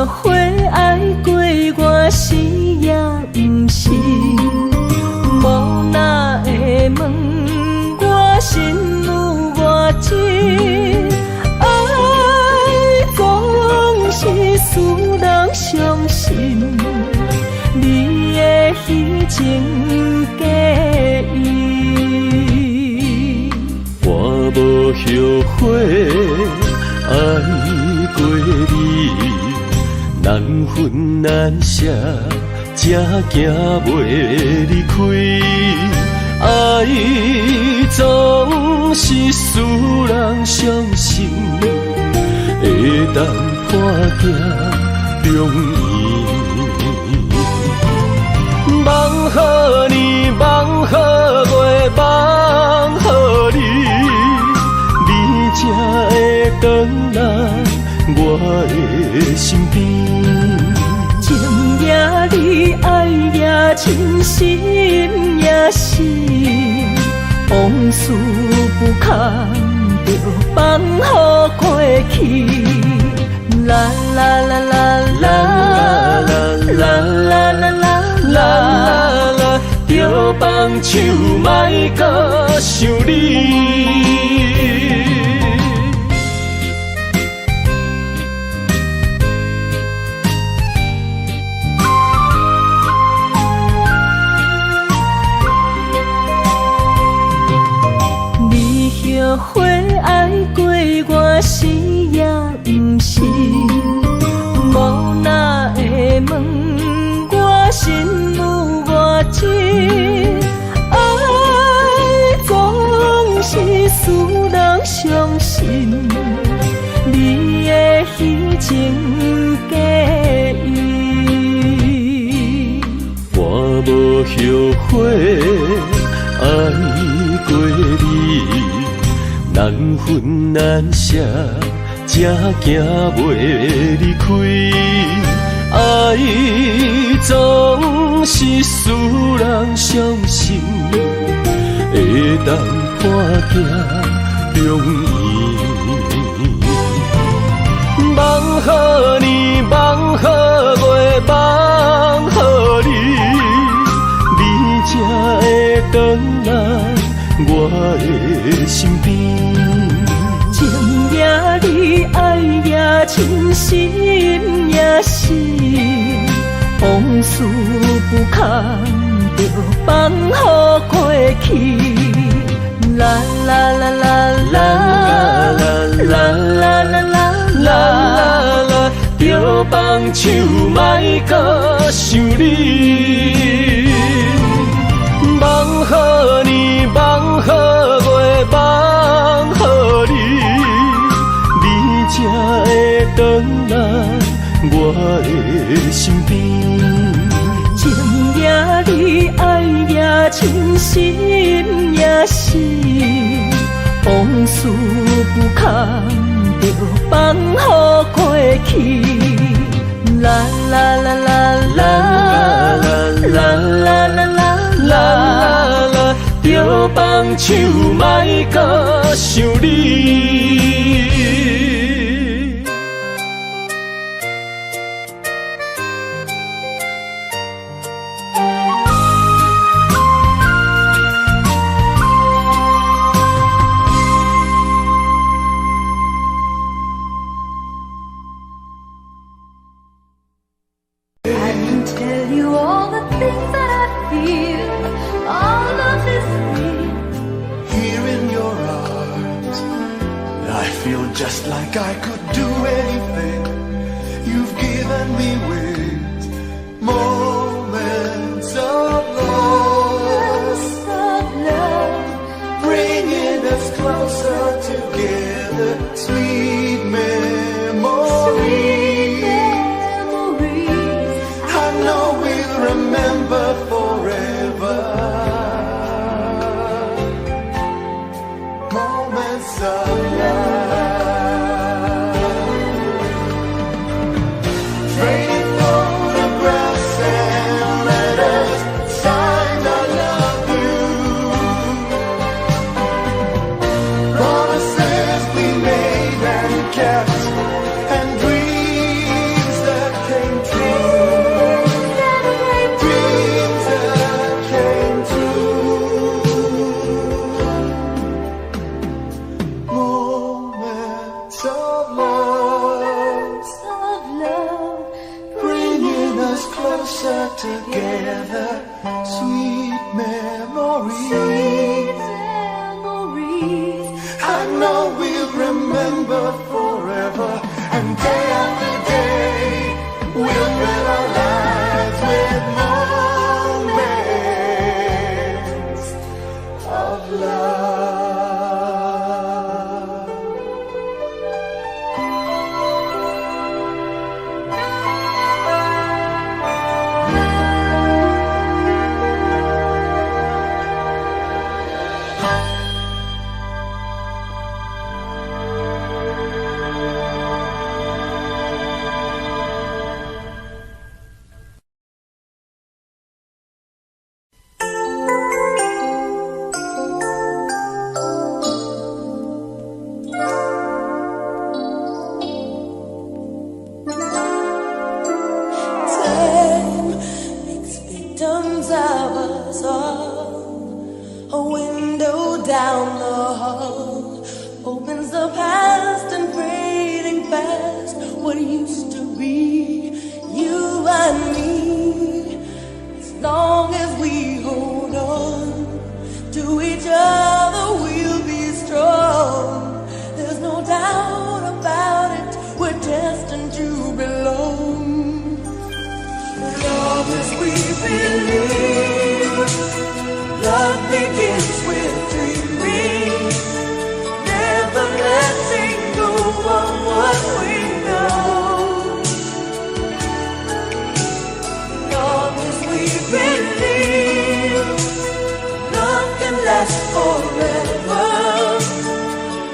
花爱过我死也不是，无哪会问我心有偌深？爱总是使人伤心，你的虚情假意，我无后悔爱过你，难分难舍，才行袂离开。爱总是使人伤心，会当破镜重圆。梦予你，梦予月，梦予你，你才会回来我的身边。情也你，爱也真，心也是，往事不堪就放乎过去。啦啦啦啦啦啦啦啦啦啦，着放手莫搁想你。后悔爱过我死也不是，无哪会问我心有偌深？爱总是使人伤心，你的虚情假意，我无后悔爱过你。难分难舍，才行袂离开。爱总是使人伤心，会当破镜重圆。梦予你，梦予月，梦予你，你才会回来我的身边。情也你，爱也真，心也是，往事不堪就放乎过去。啦啦啦啦啦啦啦啦啦啦，着放手莫搁想你。梦予你，梦予月，梦予你，你才会回来我的身边。情也你，爱也真，心也是，往事不堪就放乎过去。啦啦啦啦啦啦啦啦啦啦，着放手莫搁想你。Just like I could do anything, you've given me wings, moments of love, bringing us closer together, sweet memories. I know we'll remember forever, moments of love. Promises we made and of love, bringing us closer together. Sweet memories. memories. I know we'll remember forever, and day after day we'll fill our lives with moments of love. Victims of us all. A window down the hall opens the past and fading fast. What used to be you and me. As long as we hold on to each other, we'll be strong. There's no doubt about it. We're destined to belong. Love as we believe. Love begins with dreaming, never letting go of what we know. Love as we believe. Love can last forever,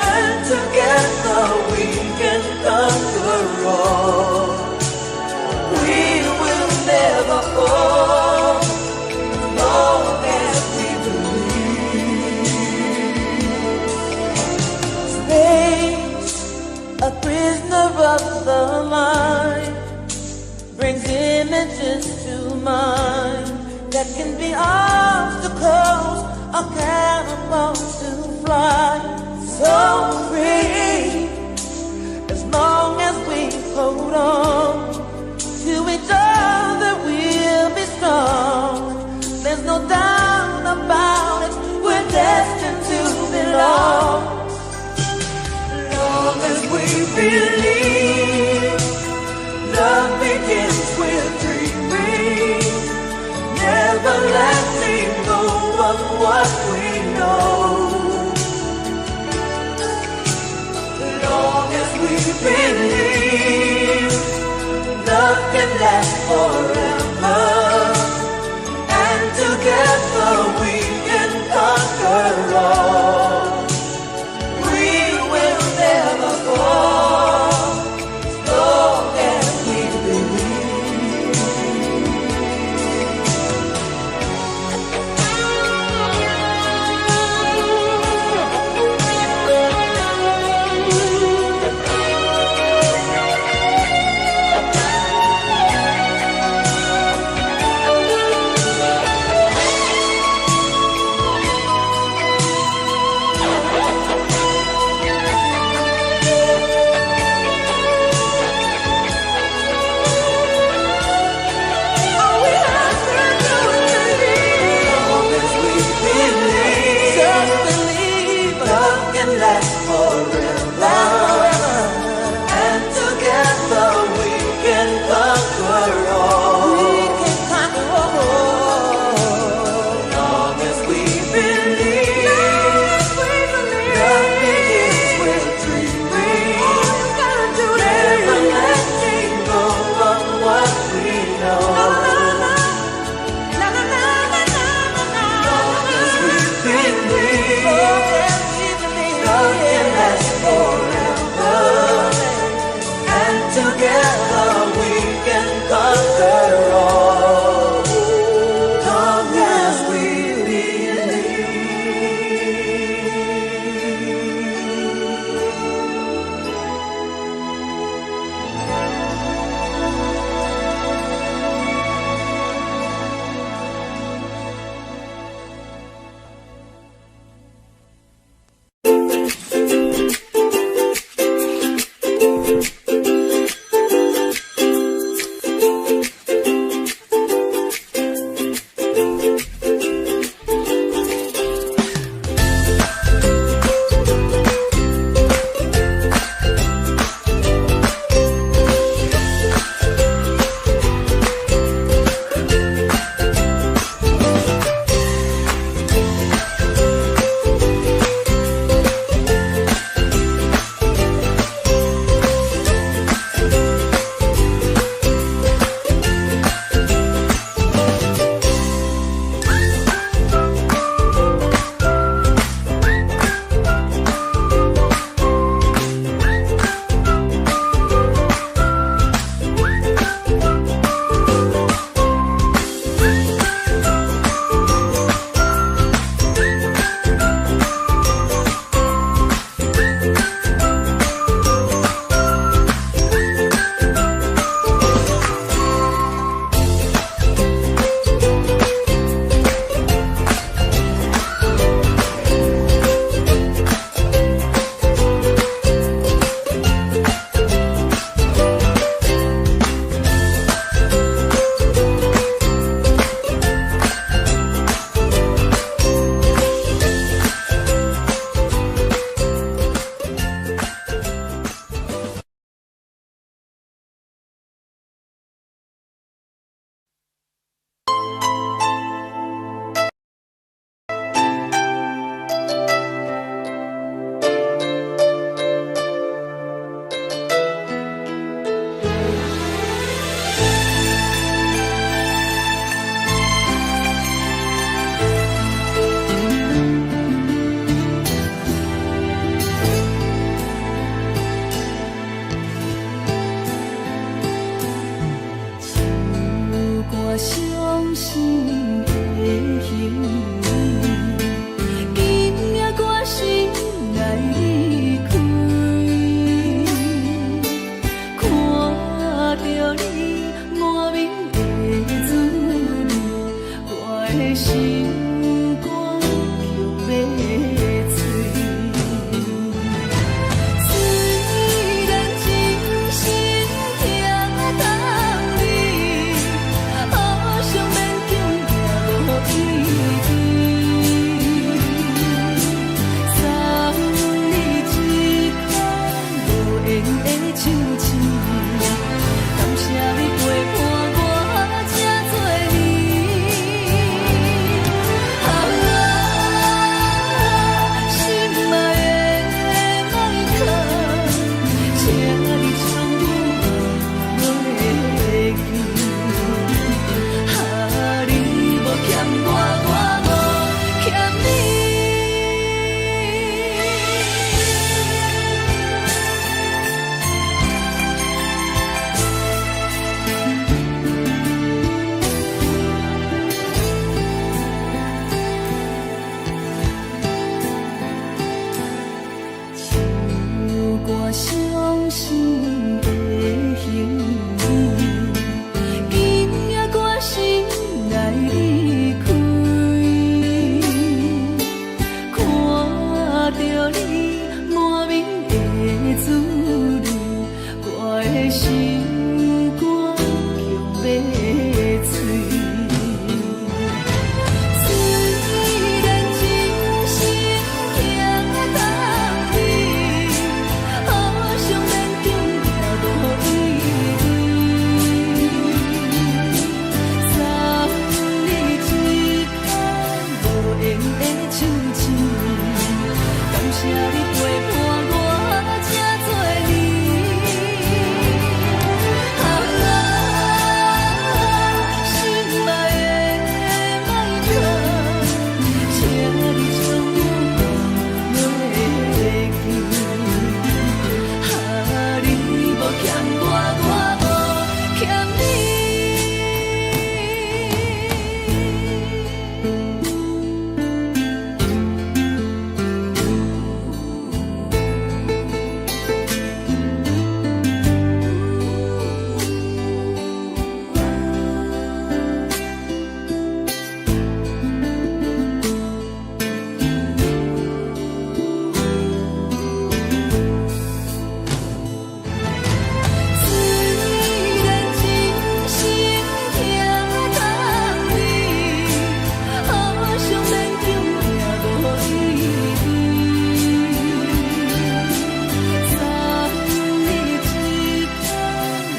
and together we can conquer all. We will never fall, as long as we believe. Space, a prisoner of the mind, brings images to mind that can be obstacles or catapults to fly. So free, as long as we hold on to each other, we'll be strong. There's no doubt about it. We're destined to belong. Long as we believe, love begins with dreaming, never letting go of what we know. Long as we believe, love can last forever, and together we can conquer all. We will never fall, as long as we believe. 缘的手指，感谢你陪伴我这多年。啊，心爱的莫客，请你将我袂记。啊，你无欠我，我无欠你。我伤心的行李，今夜我心爱离开，看着你满面的滋味，我的心肝强要碎。虽然真心行到底。好想免中也无意义，送你一空无缘的手指，感谢你陪伴我这多年。啊，心爱的莫客，请你将我袂记。啊，你无欠我，我无欠你。虽然真心行到底，好想免中也无意义，送你一空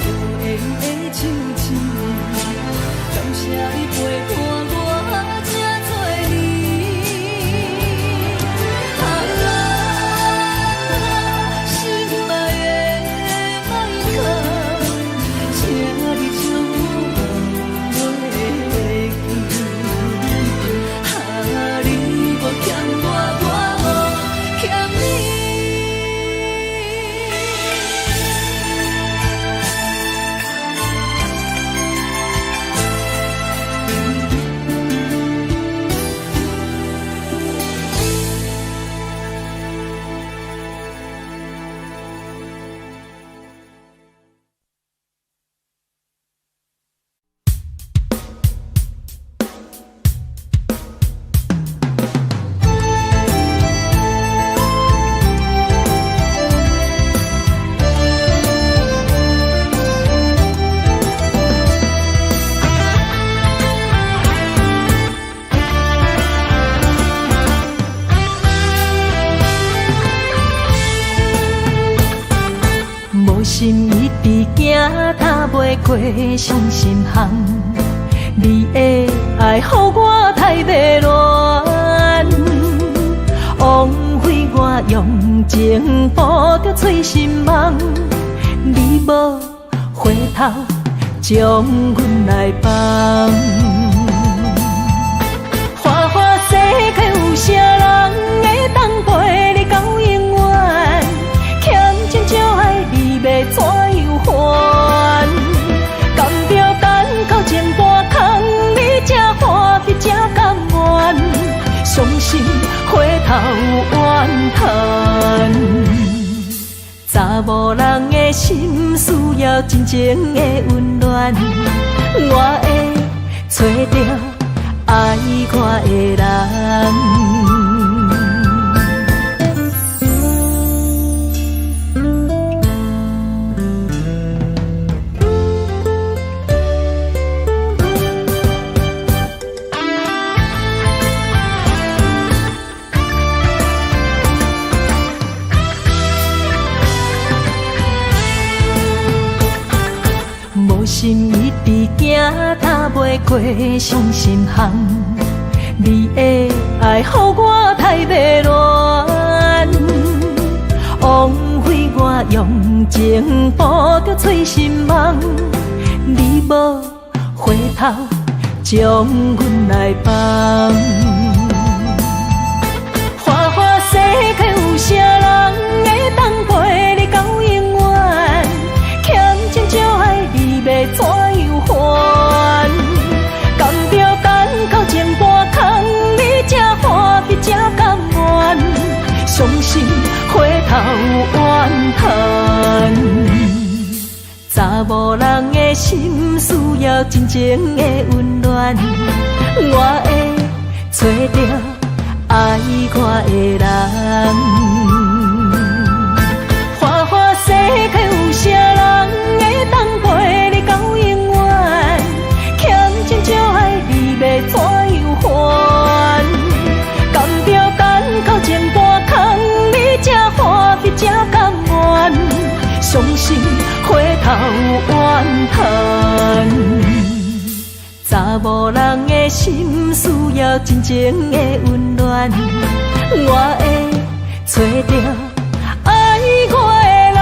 无缘的手指，感谢你陪伴我这多年。啊，心爱的莫客，请你将我袂记。啊，你无欠我，我无欠你。无心一直行，踏袂过伤心巷。你的爱，予我太迷乱，枉费我用情捕着醉心梦。你无回头，将阮来放。花花世界有啥人会当陪你到永远？欠情少爱你要怎样还？甘着等到前半空，你才欢喜才甘愿，伤心回头怨叹。查某人的心需要真情的温暖，我会找着爱我的人。袂过伤心项，你的爱，予我太迷乱，枉费我用情捕着醉心梦，你无回头将阮来放。花花世界有啥人会当陪你到永远？欠情少爱你要怎样还？甘着等到前半空，你才欢喜才甘愿，伤心回头怨叹。查某人的心需要真情的温暖，我会找到爱我的人。花花世界有啥人会当陪你到永远？欠情少爱你要怎样还？甘着等到前半空，你才欢喜才甘愿，伤心回头怨叹。查某人的心需要真情的温暖，我会找到爱我的人。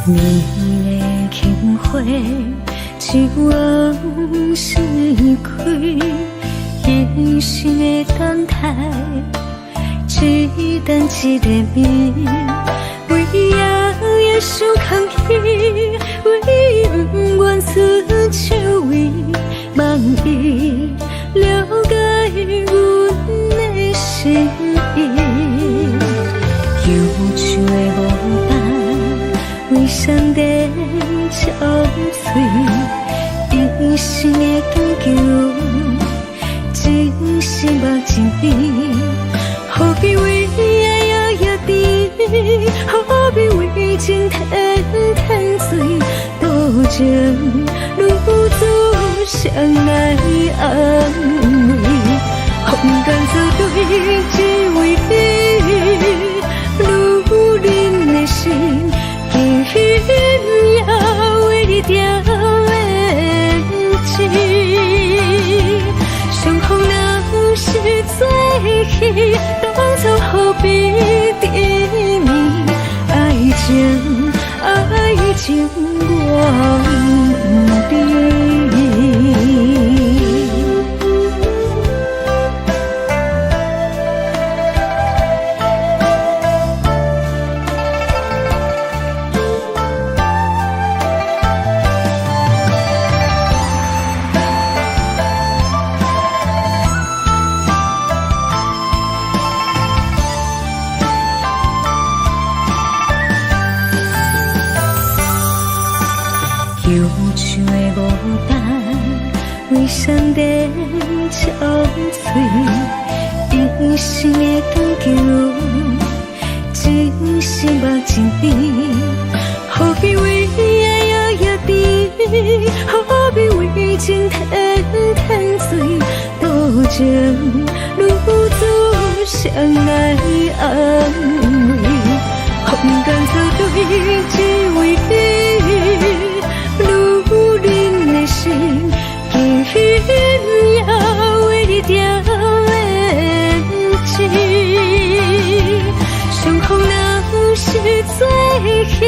你的轻花，一往事开，一生的等待，一等一个暝，为夜夜想空虚，为永远思手为梦伊了解阮的心意，忧愁的无胆。为上帝憔悴，一生的长久，真心目真美。何必为爱摇摇滴，何必为情天天醉？多情如足相爱安慰，风干草对，只为你，如人的心。今夜为你掉眼睛，相逢若是最喜，当初何必甜蜜？爱情忘记。忧愁的无胆，为上帝憔悴，一生的长久，真心目真美。何必为爱摇摇滴，何必为情天天醉？多情如足相爱安慰，风干草对，只为你。如人的心，今夜为你掉眼睛。相逢若是最喜，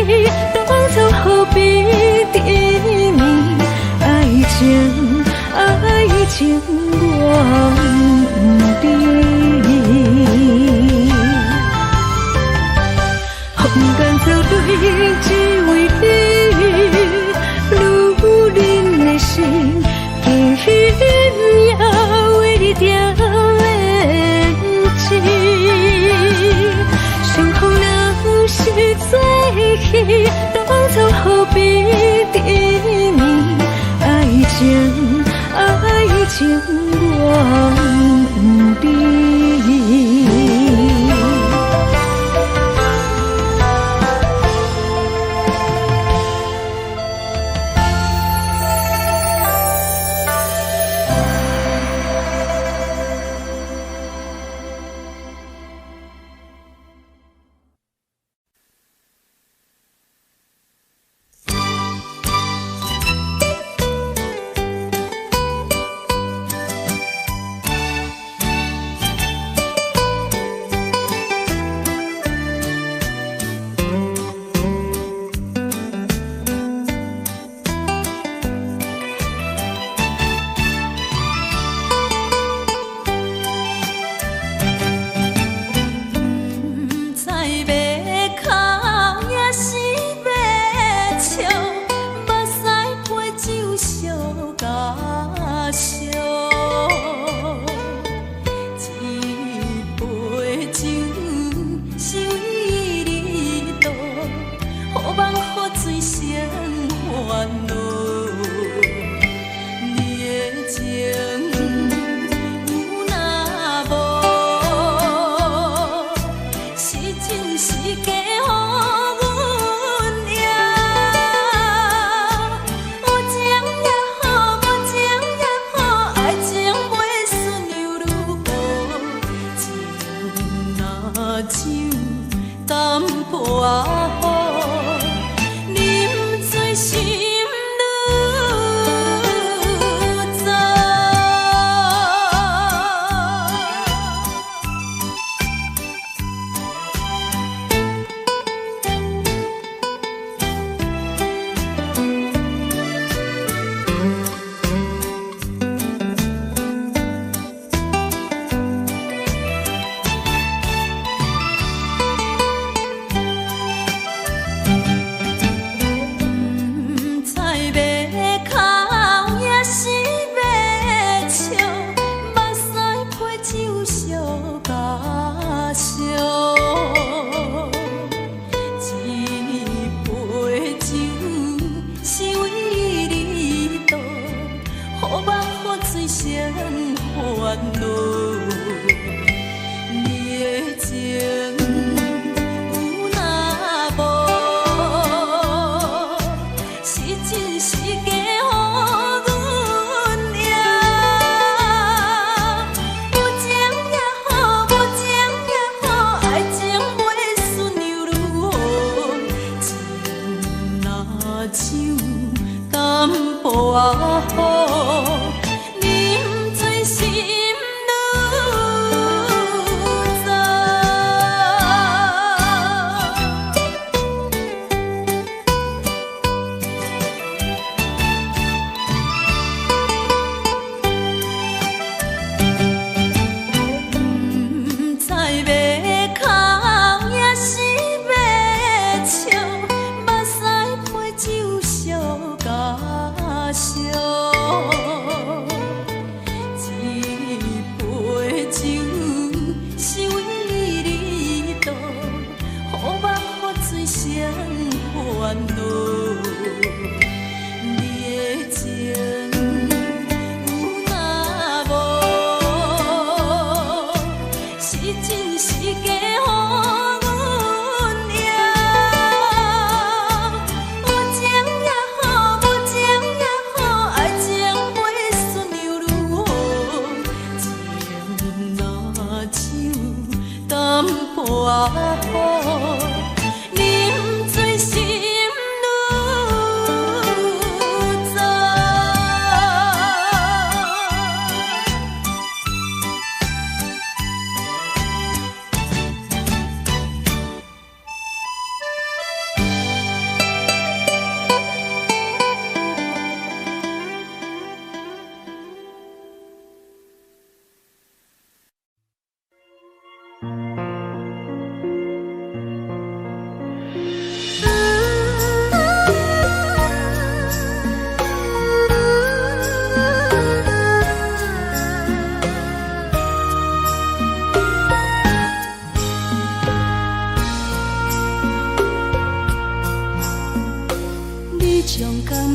当初何必甜蜜？爱情忘记。对，只为你，如恁的心，竟也为你定连情。相逢若是做戏，当作何必甜蜜？爱情，爱情，我不知。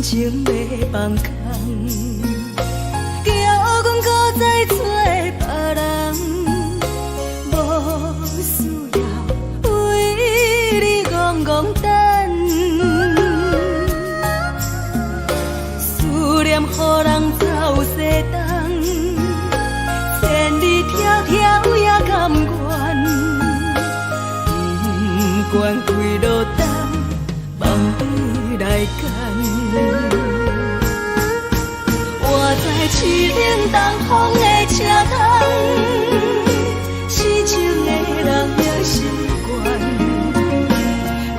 情要放空，叫阮搁再做别人，无需要为你戆戆等，思念予人走西东，千里迢迢也甘愿，不管几路灯，梦你来牵。我在凄冷东风的车窗，痴情的人也习惯，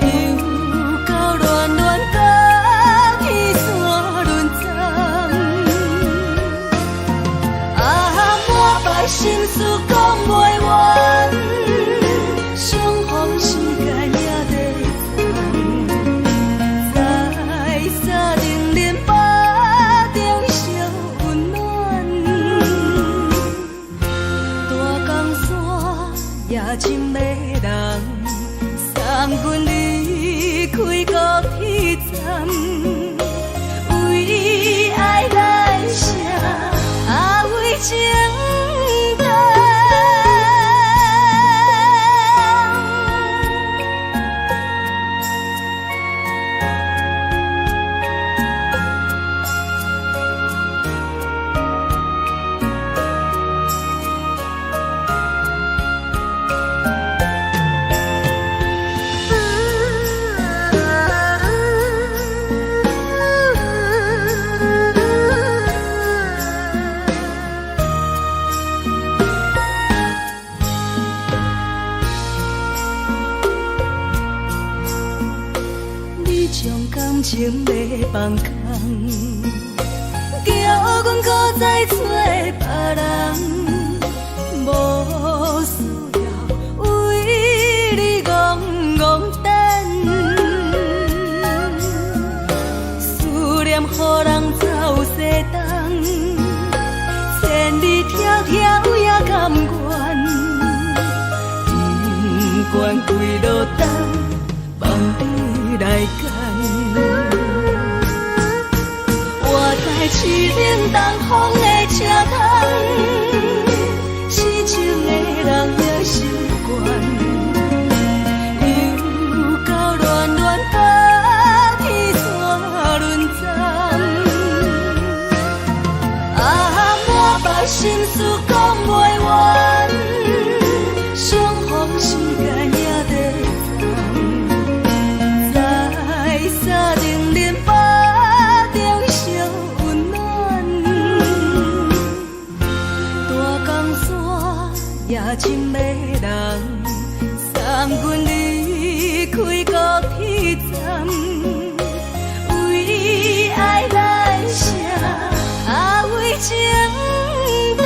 又到乱乱甲彼山论丛。满腹心事讲袂完，相逢时间也在藏，在沙定连巴中烧温暖。大江山也真迷人，送阮离开高铁站，为爱来写为情。感情要放空，叫阮搁再做别人，无需要为你戆戆等，思念予人走西东，千里迢迢也甘愿，不管几路灯，梦你来牵。我在凄冷东风的车窗，痴情的人也习惯，又到乱乱甲彼山论丛。满腹心事讲袂完，相逢时间也在藏，在沙定连巴中烧温暖。大江山也真迷人，送阮离开高铁站，为爱来写为情等。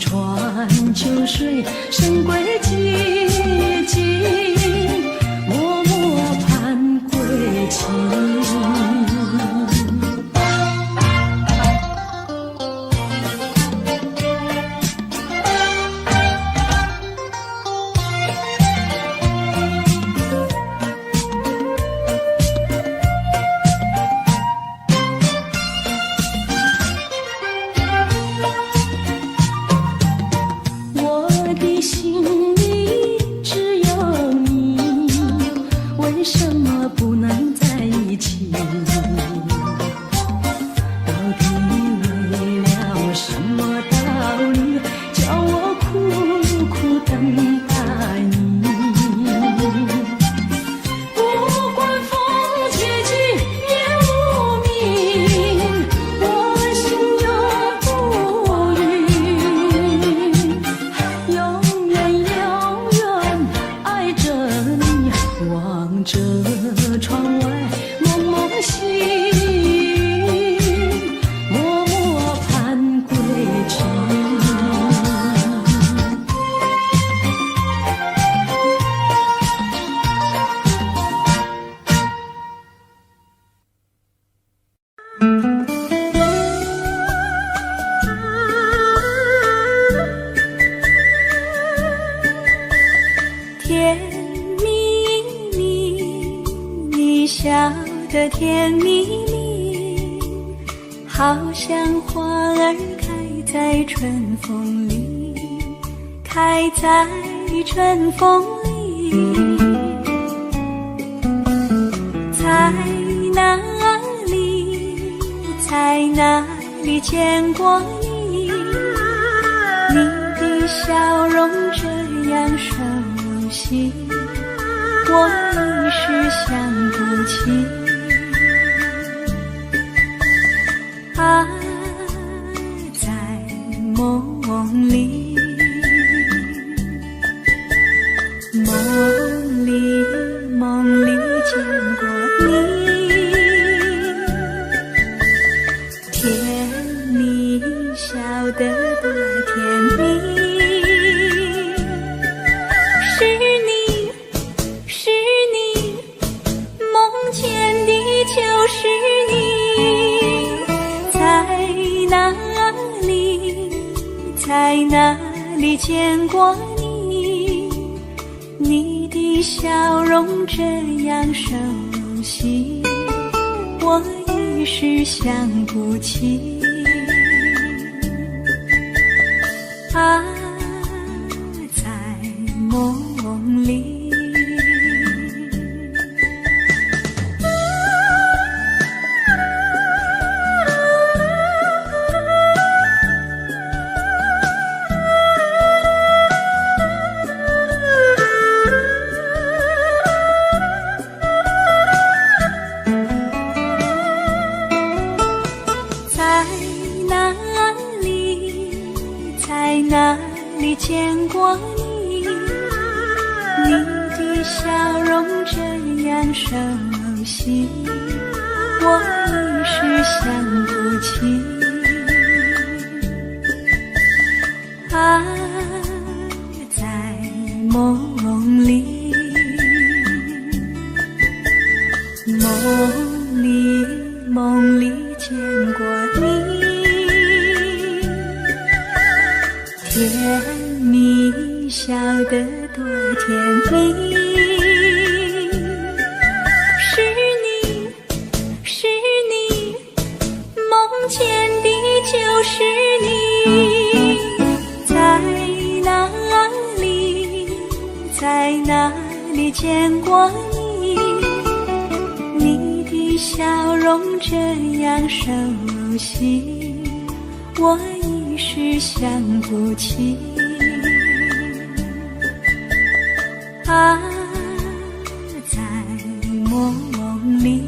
川秋水深归寂静，默默盼归期。甜蜜蜜，你笑得甜蜜蜜，好像花儿开在春风里，开在春风里。在哪里，在哪里见过你？你的笑容这样熟悉，我一时想不起。啊，在梦里，梦里见过你，甜蜜笑得多甜蜜。就是你，在哪里，在哪里见过你？你的笑容这样熟悉，我一时想不起。啊，在梦里。哪里见过你？你的笑容这样熟悉，我一时想不起。啊，在梦里，梦里见过你。甜蜜笑得多甜蜜，是你，梦见的就是你。在哪里，在哪里见过你？你的笑容这样熟悉，我一时想不起。啊，在梦里。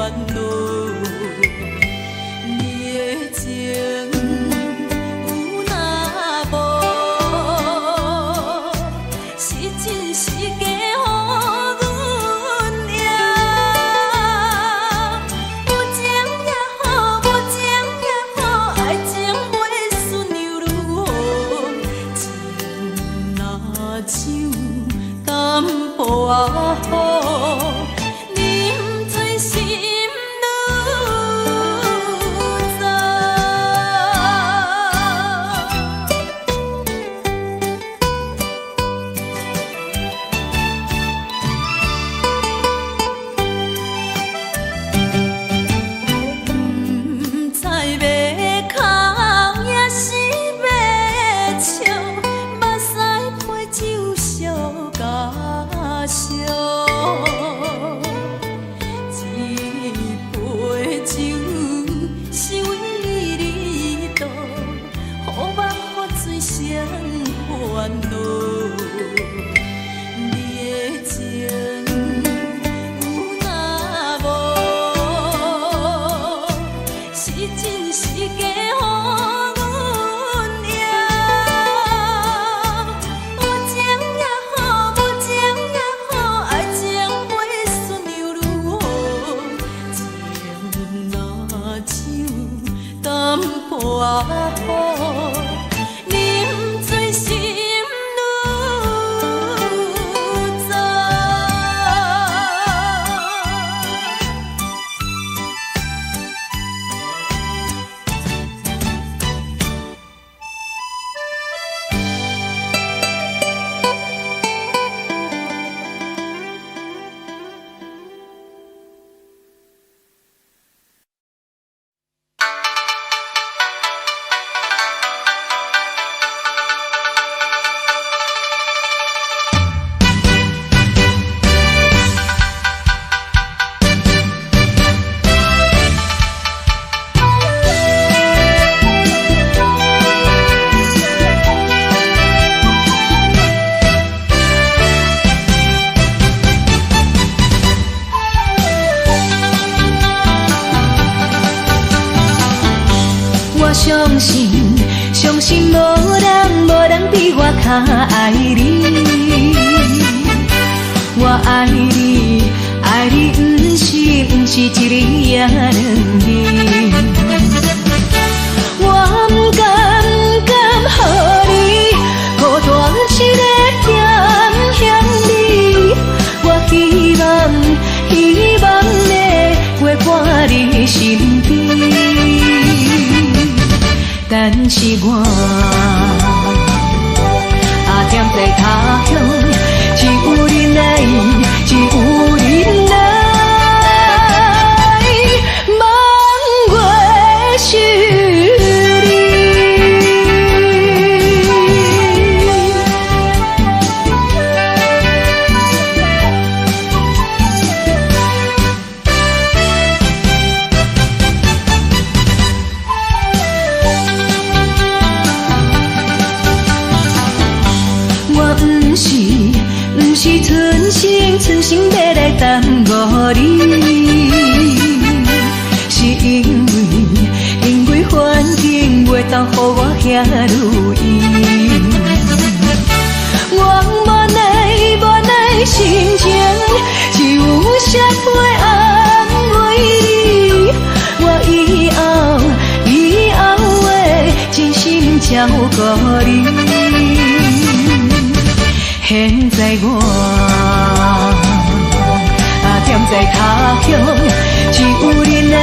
恼。你的情有若无，是真是假予阮赢。有情也好，无情也好，爱情袂顺又如何？情若像淡薄仔雨，啉醉心愈糟。不知要哭也是要笑，目屎配酒烧甲烧。一杯酒是为你倒，予目予嘴双烦恼。你的情有若无，是真是假予阮赢。有情也好，无情也好，爱情袂顺又如何？情若像淡薄仔雨，啉醉心愈糟。我相信，相信无人比我较爱你。我爱你，爱你不是一日也两日。我不甘予你孤单一个嫌你。我希望能陪伴你身边。但是我踮在他乡，只有你来，只有你来，望月是你。不是存心要来耽误你，是因为环境袂当予我遐如意。我无奈心情，只有写批安慰你。我以后会真心照顾你。现在我踮在他乡，只有你来，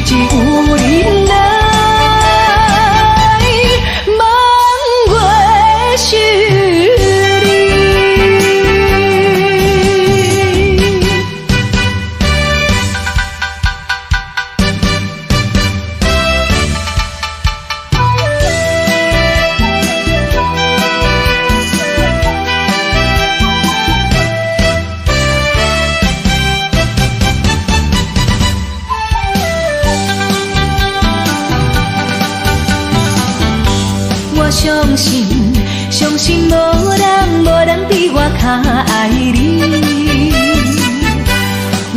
只有你来，望月是你。我相信无人比我较爱你。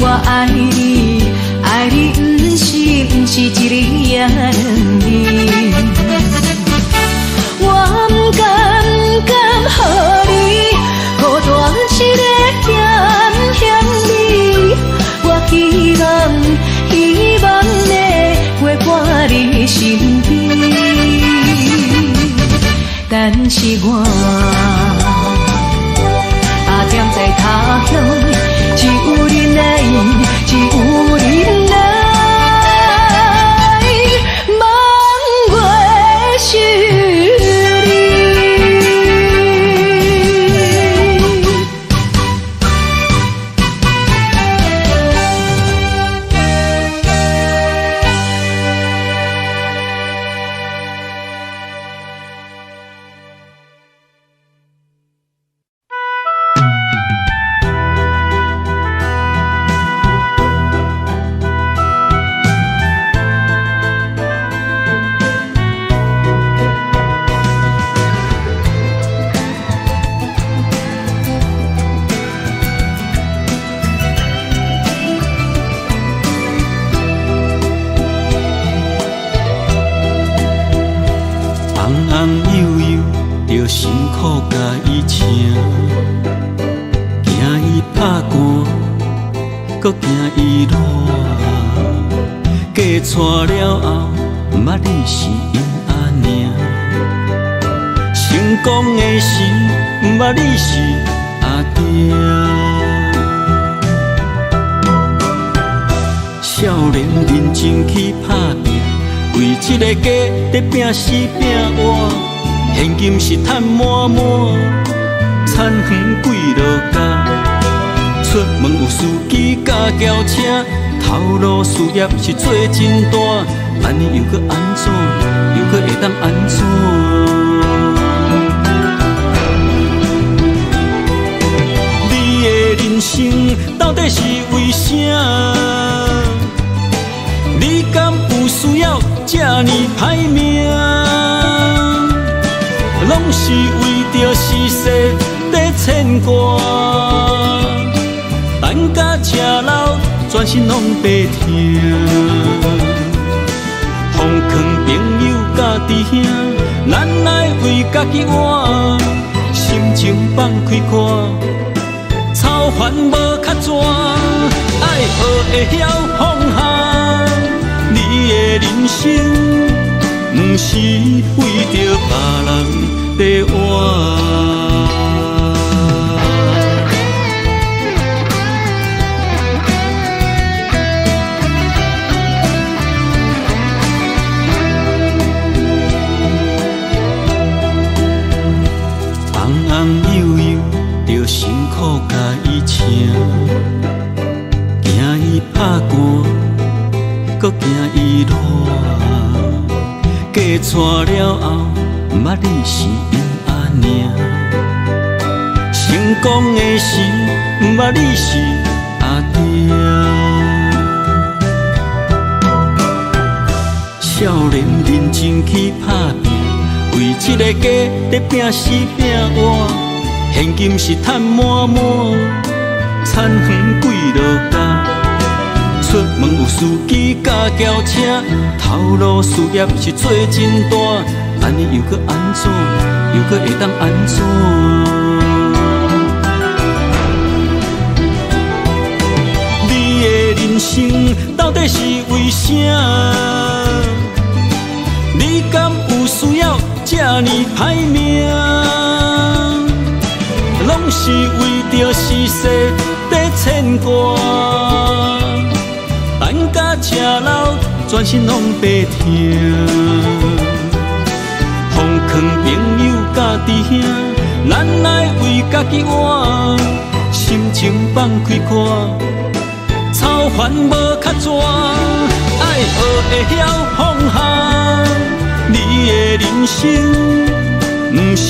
我爱你，爱是一日也两日。我不甘予你孤单一个嫌嫌你，我希望的陪伴你身边，但是我踮在他乡，只有你来，只有你来，望月是你。辛苦甲伊请，惊伊拍汗，搁惊伊热。嫁娶了后，毋捌你是因阿娘。成功的时，毋捌你是阿爹。少年认真去打拼，为这个家在拼死拼活。现金是赚满满，田园几落家。出门有司机甲轿车，头路事业是做真大。安尼又搁安怎？又搁会当安怎？你的人生到底是为啥？你敢有需要这呢歹命？拢是为着世事在牵挂，等甲车老，全身拢白疼。风劝朋友甲弟兄，咱来为家己活，心情放开看，操烦无较绝，爱学会晓放下。你的人生，不是为着别人在活。红红悠悠，着辛苦甲伊请，惊伊拍汗，搁惊伊热。嫁娶了后，毋捌你是因阿娘。成功的时，毋捌你是阿爹。少年认真去打拼，为这个家在拼死拼活。现金是赚满满，田园几落家。出门有司机甲轿车，头路事业是做真大。安尼又搁安怎？又搁会当安怎？你的人生到底是为啥？你敢有需要这呢歹命？拢是为着世事在牵挂。等甲车老，全身拢白疼。奉劝朋友甲弟兄，咱来为家己活，心情放开看，操烦无较绝，爱学会晓放下。你的人生，不是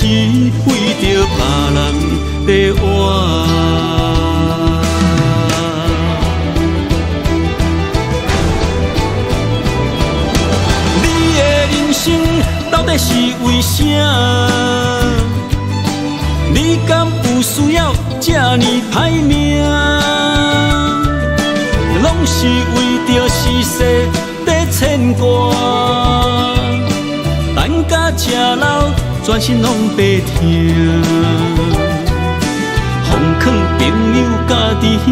为着别人在活。到底是为啥？你敢有需要这呢歹命？拢是为着世事在牵牵挂，等甲吃老，全身拢白疼。放劝朋友家己兄，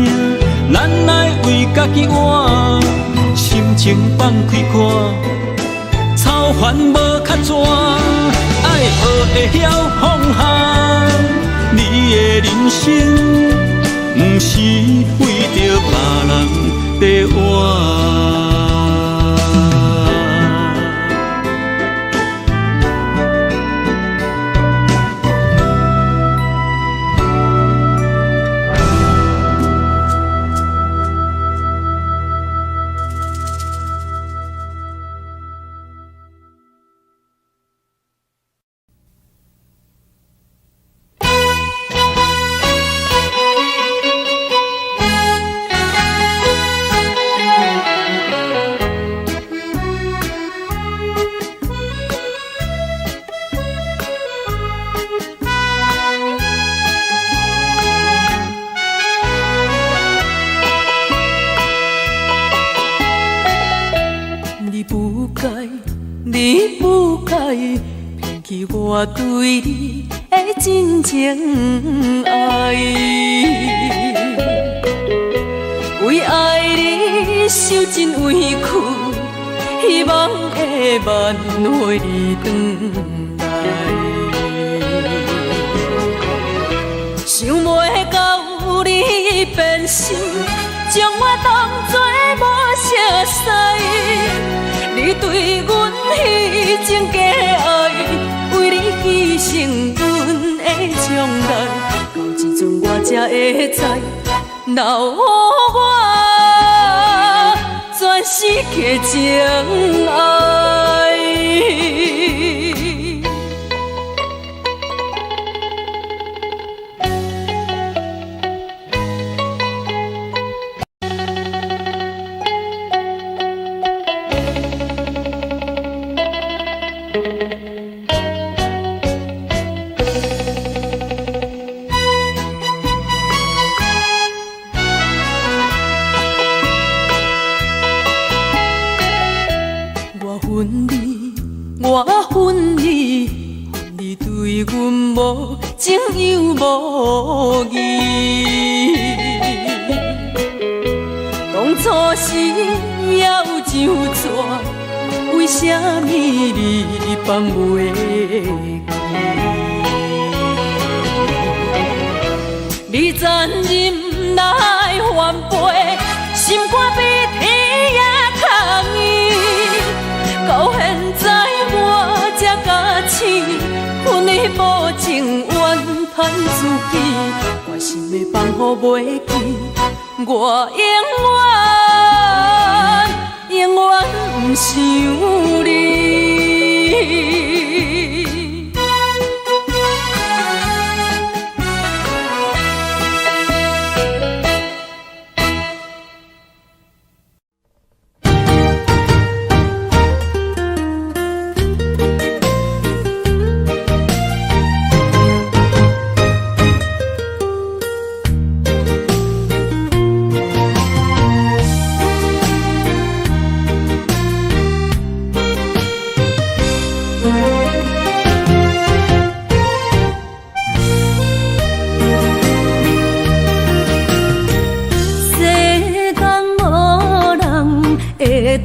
咱来为家己活，心情放开看，操烦无较绝，爱学会晓放下。你的人生，不是为着别人在活。你不该骗去我对你的真情爱，为爱你受尽委屈，希望会挽回你回来。想袂到你变心，将我当作无熟悉。你对阮迄种假爱，为你牺牲阮的将来，到这阵我才会知，留予我全世界情爱。我恨你，恨你对阮无情又无义。当初时要怎么，为什么你放袂记？你残忍来反背，心肝比天也空伊。到现在我才假醒，阮的无情怨叹自己，我心的放乎袂记，我永远不想你。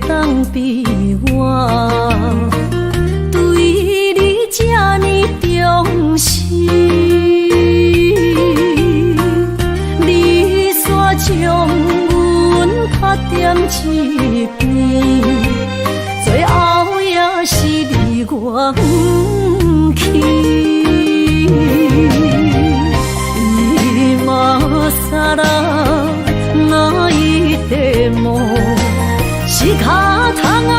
当比我对你这呢重视，你煞将阮拍点一边，最后也是你我不去。今さら泣いても仕方が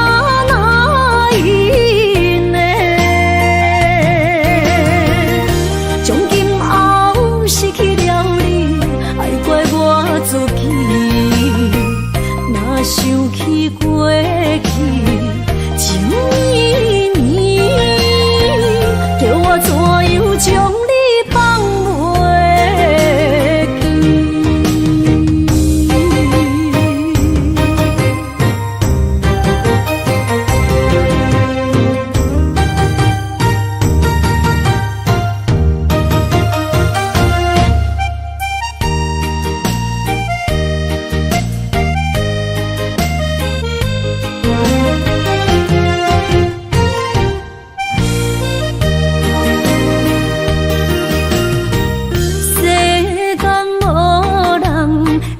ないね。从今后失去了你，爱怪我自己。若想起过去情意绵。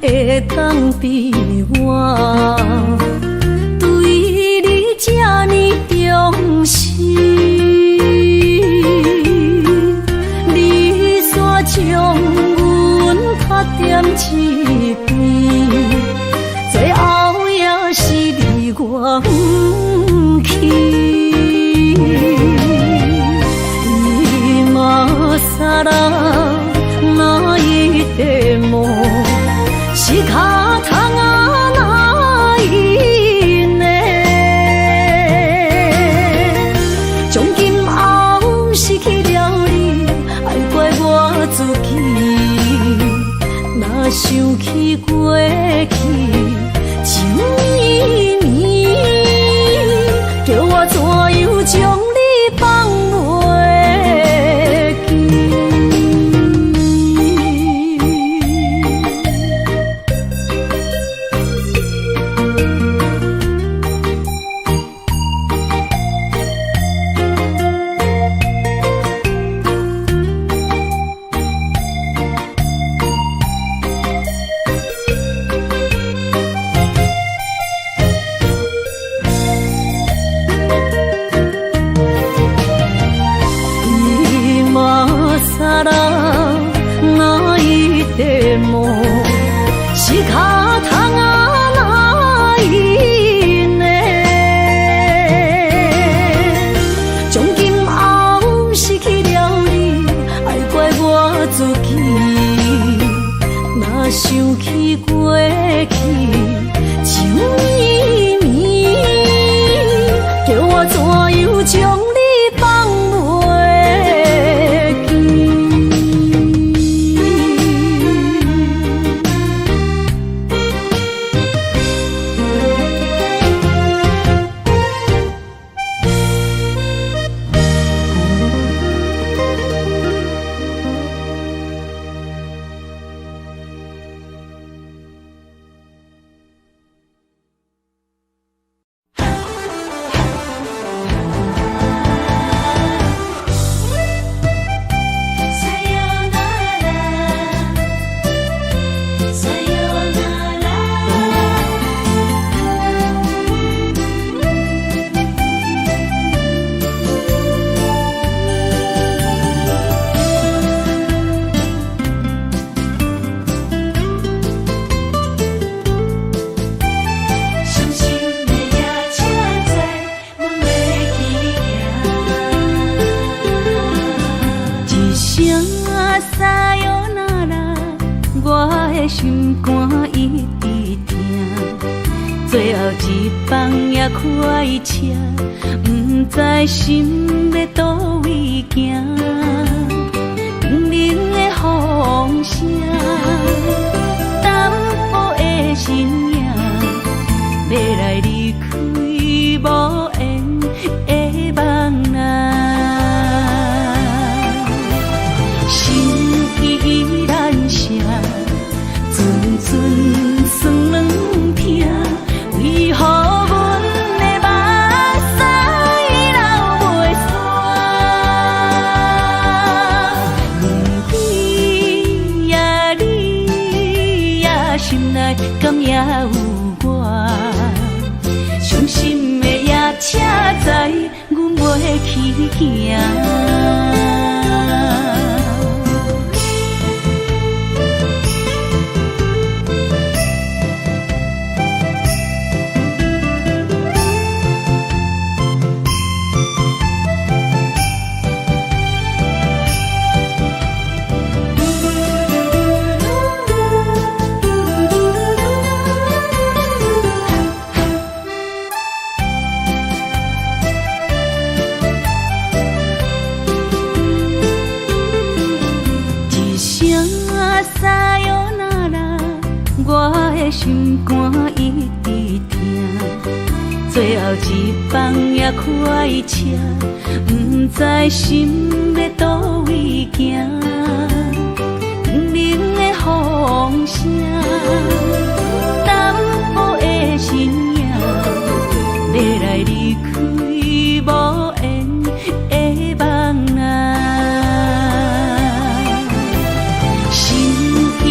会当比我对你这呢重视？你煞将阮拍点一边，最后也是离我不去。你嘛傻啦，哪一个梦？是脚痛啊，哪一呢？从今后失去了你，爱怪我自己。若想起过去，情绵绵，叫我怎样将你放袂记？哪一个梦是脚痛啊，哪一呢？从今后失去了你，爱怪我自己。若想起过去，情绵绵，叫我怎样将你放袂记？心肝一直疼，最后一放也开车，不知心要倒位行。冷冷的风声，淡薄的身影，要来离开无缘的梦啊，心依然舍。阵酸软痛，为何阮的目屎流袂煞？问天呀，你呀，心内敢也有我？伤心的夜车载，阮袂去行。心肝一直疼，最后一放也开车，不知心要倒位行。冷冷的风声，淡薄的身影，要来离开无缘的梦啊，心依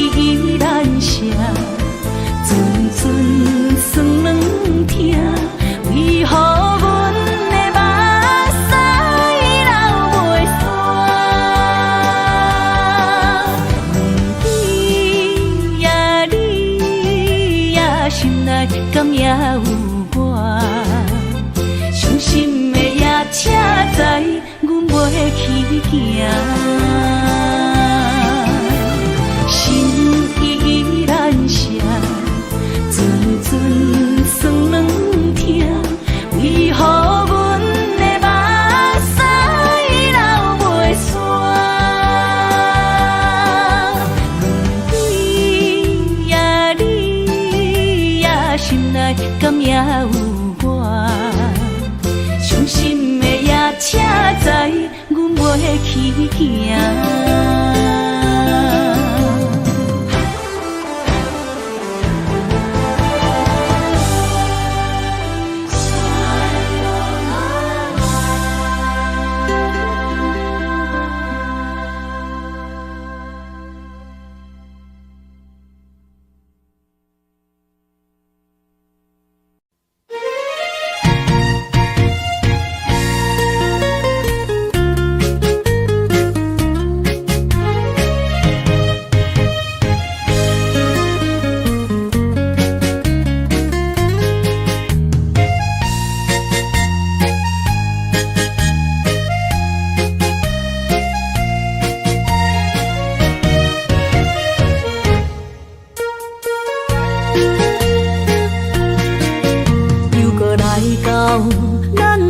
然舍。心内敢也有我？伤心的夜车载，阮袂去行。心依然伤，阵阵酸软痛，为何阮的目屎流袂煞？阮对你也心内敢也有我？伤心的夜车载，阮袂去行。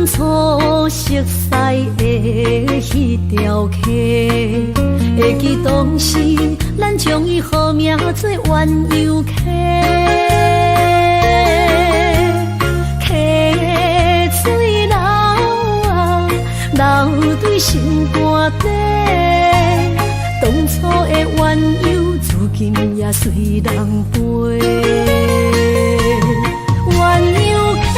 初熟悉的迄条溪，会记当时咱将伊号名做鸳鸯溪。溪水流啊，流对心肝底。当初的鸳鸯，至今也随人陪。鸳鸯溪。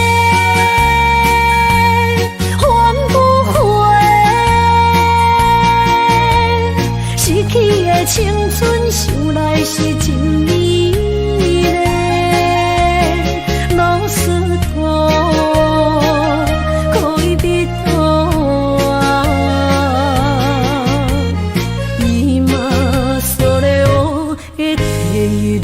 青春想来是真美丽，老师徒可以比多啊，今それを得ている。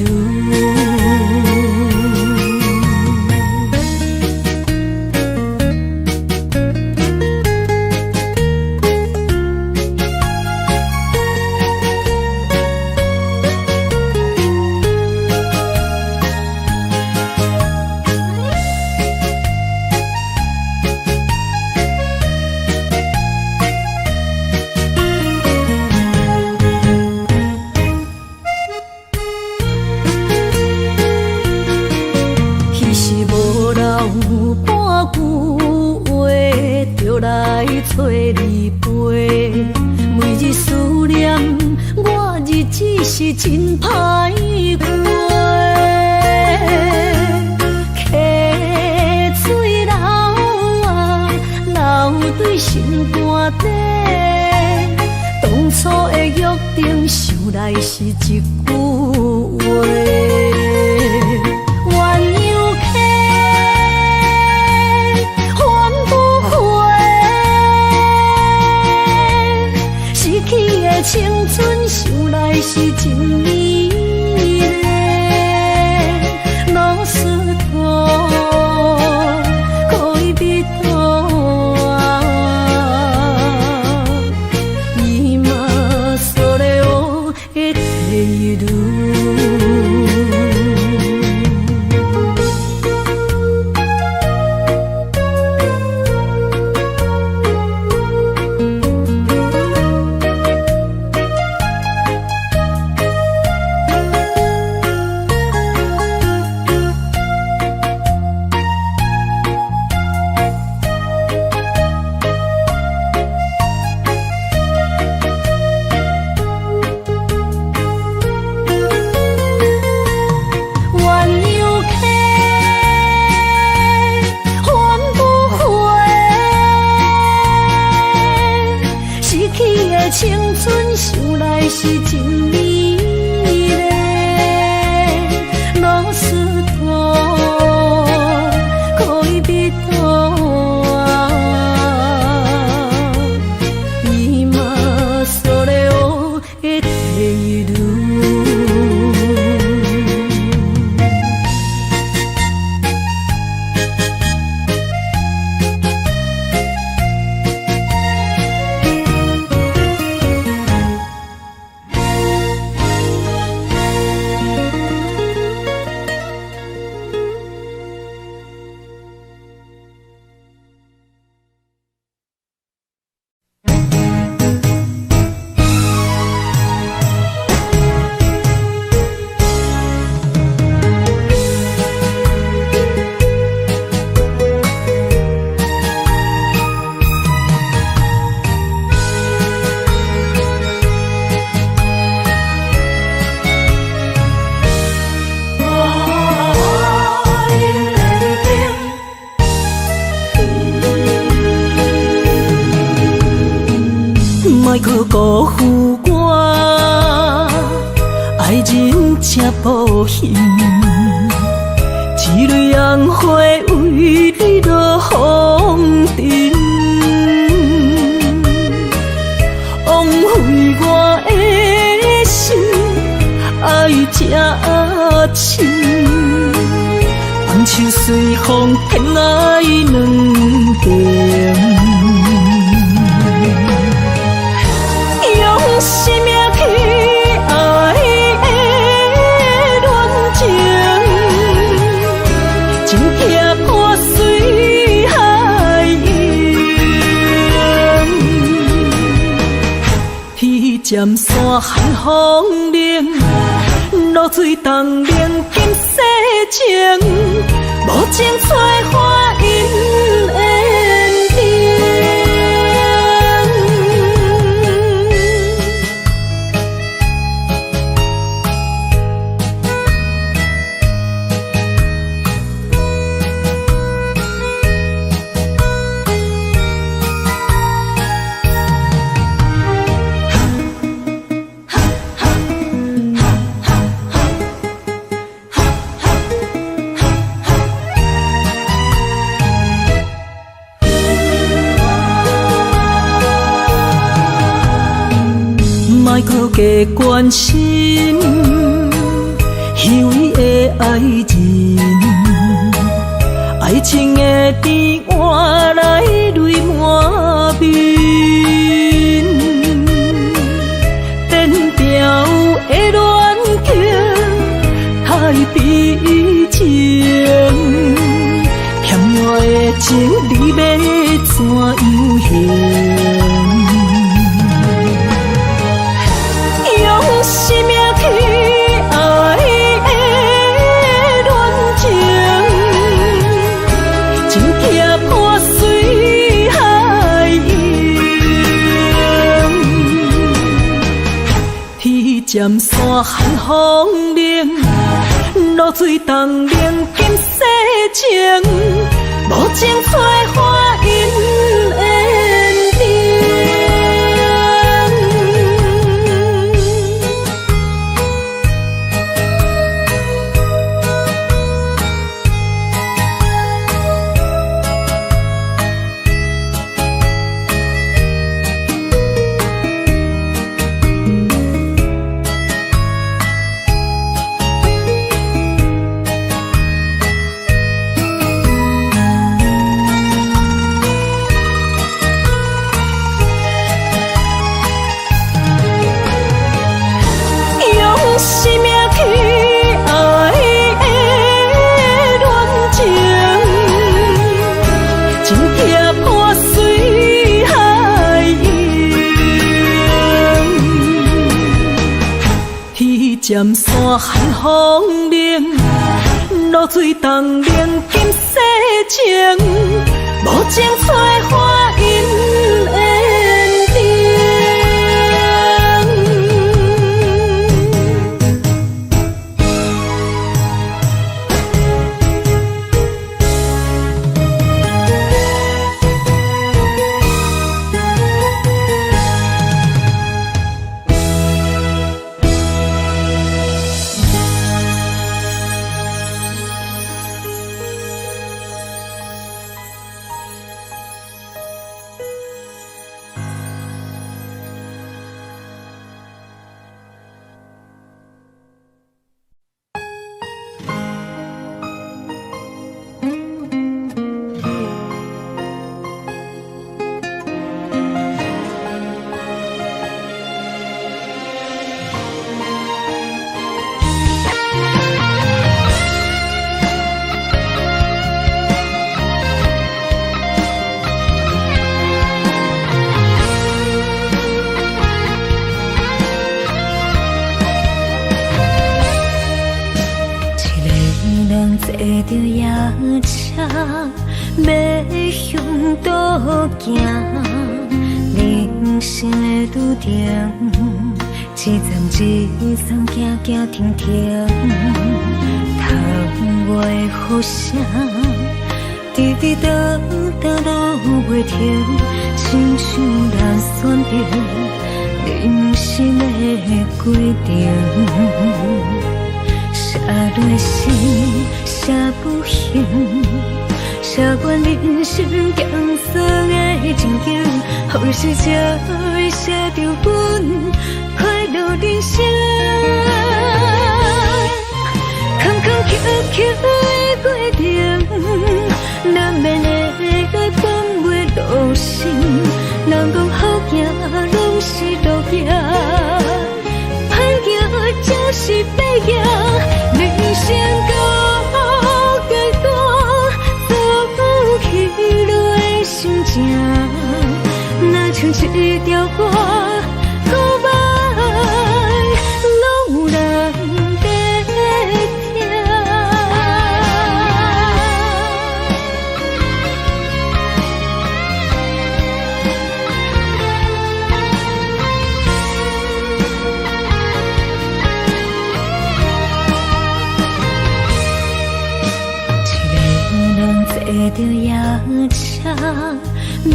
找你陪，每日思念，我日子是真歹过。溪水流啊，流对心肝底。当初的约定，想来是一句话。青春想来是真美丽，老师徒恋人啊，今それを得て去辜负我，爱人正无幸，一蕊红花为你落风尘，枉费我的心，爱这深，放手随风偏爱两边。用生命去爱的恋情，真痛破碎海洋。天渐山寒风冷，露水冻凝今世情，无情催花因缘定。莫去加关心虚伪的爱人，爱情的甜换来泪满面，颠调的恋情太悲情，欠我的情你要怎样还？用生命去爱的恋情，真痛破碎海洋。天渐山寒风冷，露水冻凝今世情，无情催花因缘定。生命去爱的恋情，真痛破碎海洋。天渐山寒风冷，露水冻凝今世情，无情催花因缘定。坐着夜车，要向倒行。人生的拄定，一站一站行行停停，窗外的雨声，滴滴答答落袂停，亲像咱选择人生的规定，写落心，写不行，写完人生艰酸的情景，好时才会写着阮快乐人生。坎坎坷坷的过程，难免会放袂落心。人讲好行，拢是路行，歹行就是白行。人生到阶段，走起落的心情，若像一条歌，古板拢有人在听。坐着夜车，要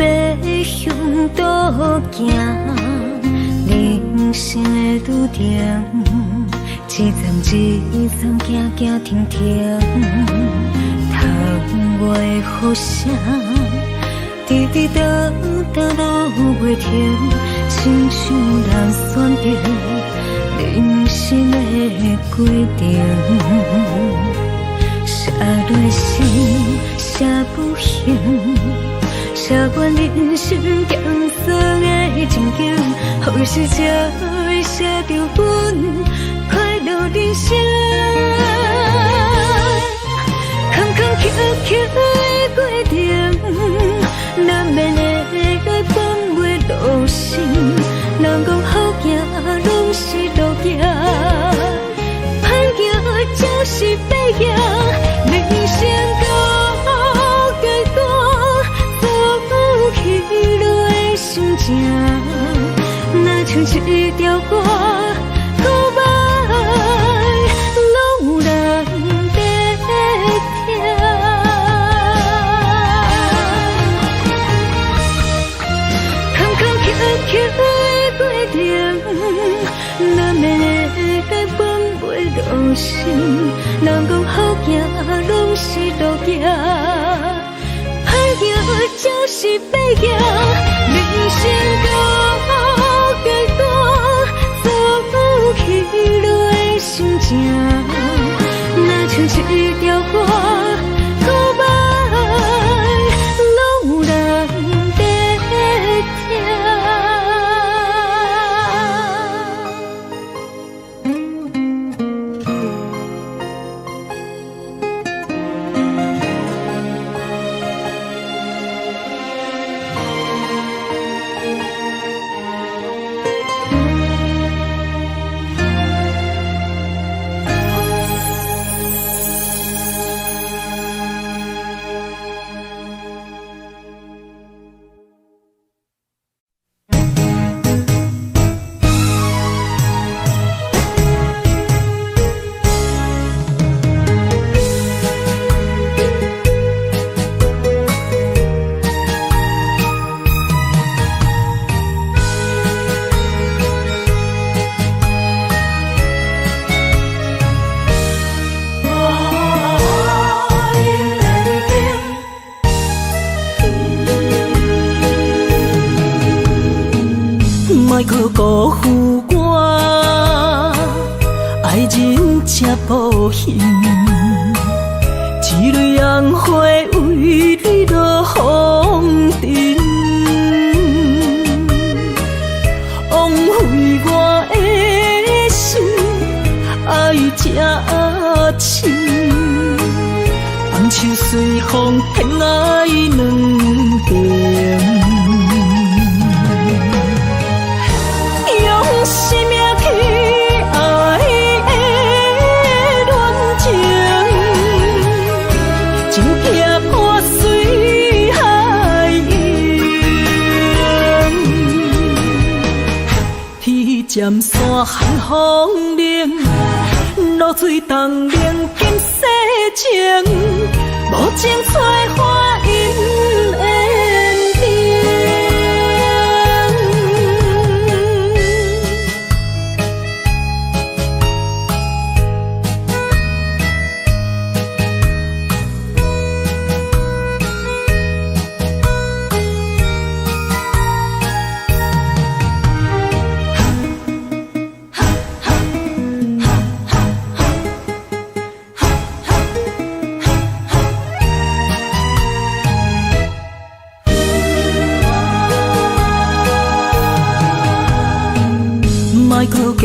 向倒行。人生的路程，一站一站，行行停停。窗外的雨声，滴滴答答落袂停，亲像人选择人生的规定。写落心，写不行，写完人生艰酸的情景，好时才会写着阮快乐人生。坎坎坷坷的过程，难免会放袂落心。人讲好行，拢是路行，歹行就是白行。人生到阶段，走起落的心情，若像一条歌，古板拢有人在听。坎坎坷坷的过程，难免会放袂落心。人讲好行，拢是路行，歹行就是白行。人生到阶段，走起落的心情，若像一条歌，古板拢有人在听。莫去辜负我，爱人才无幸，一蕊红花为你落风尘，枉费我的心，爱这深，放手随风偏爱两边。生命去爱的恋情，真痛看随海涌，天渐山寒风冷，露水冻冷见世情，无情采花因缘定。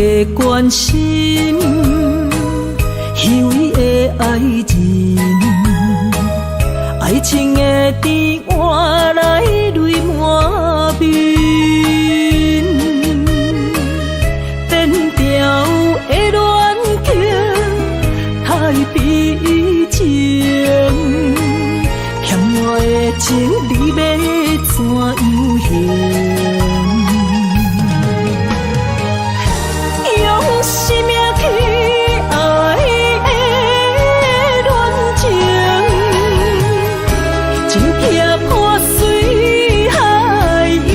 加关心，虚伪的爱人，爱情的甜换来泪满面，变调的恋情太悲情，欠我的情你要怎样还？用生命去爱的恋情，真怕破碎海洋。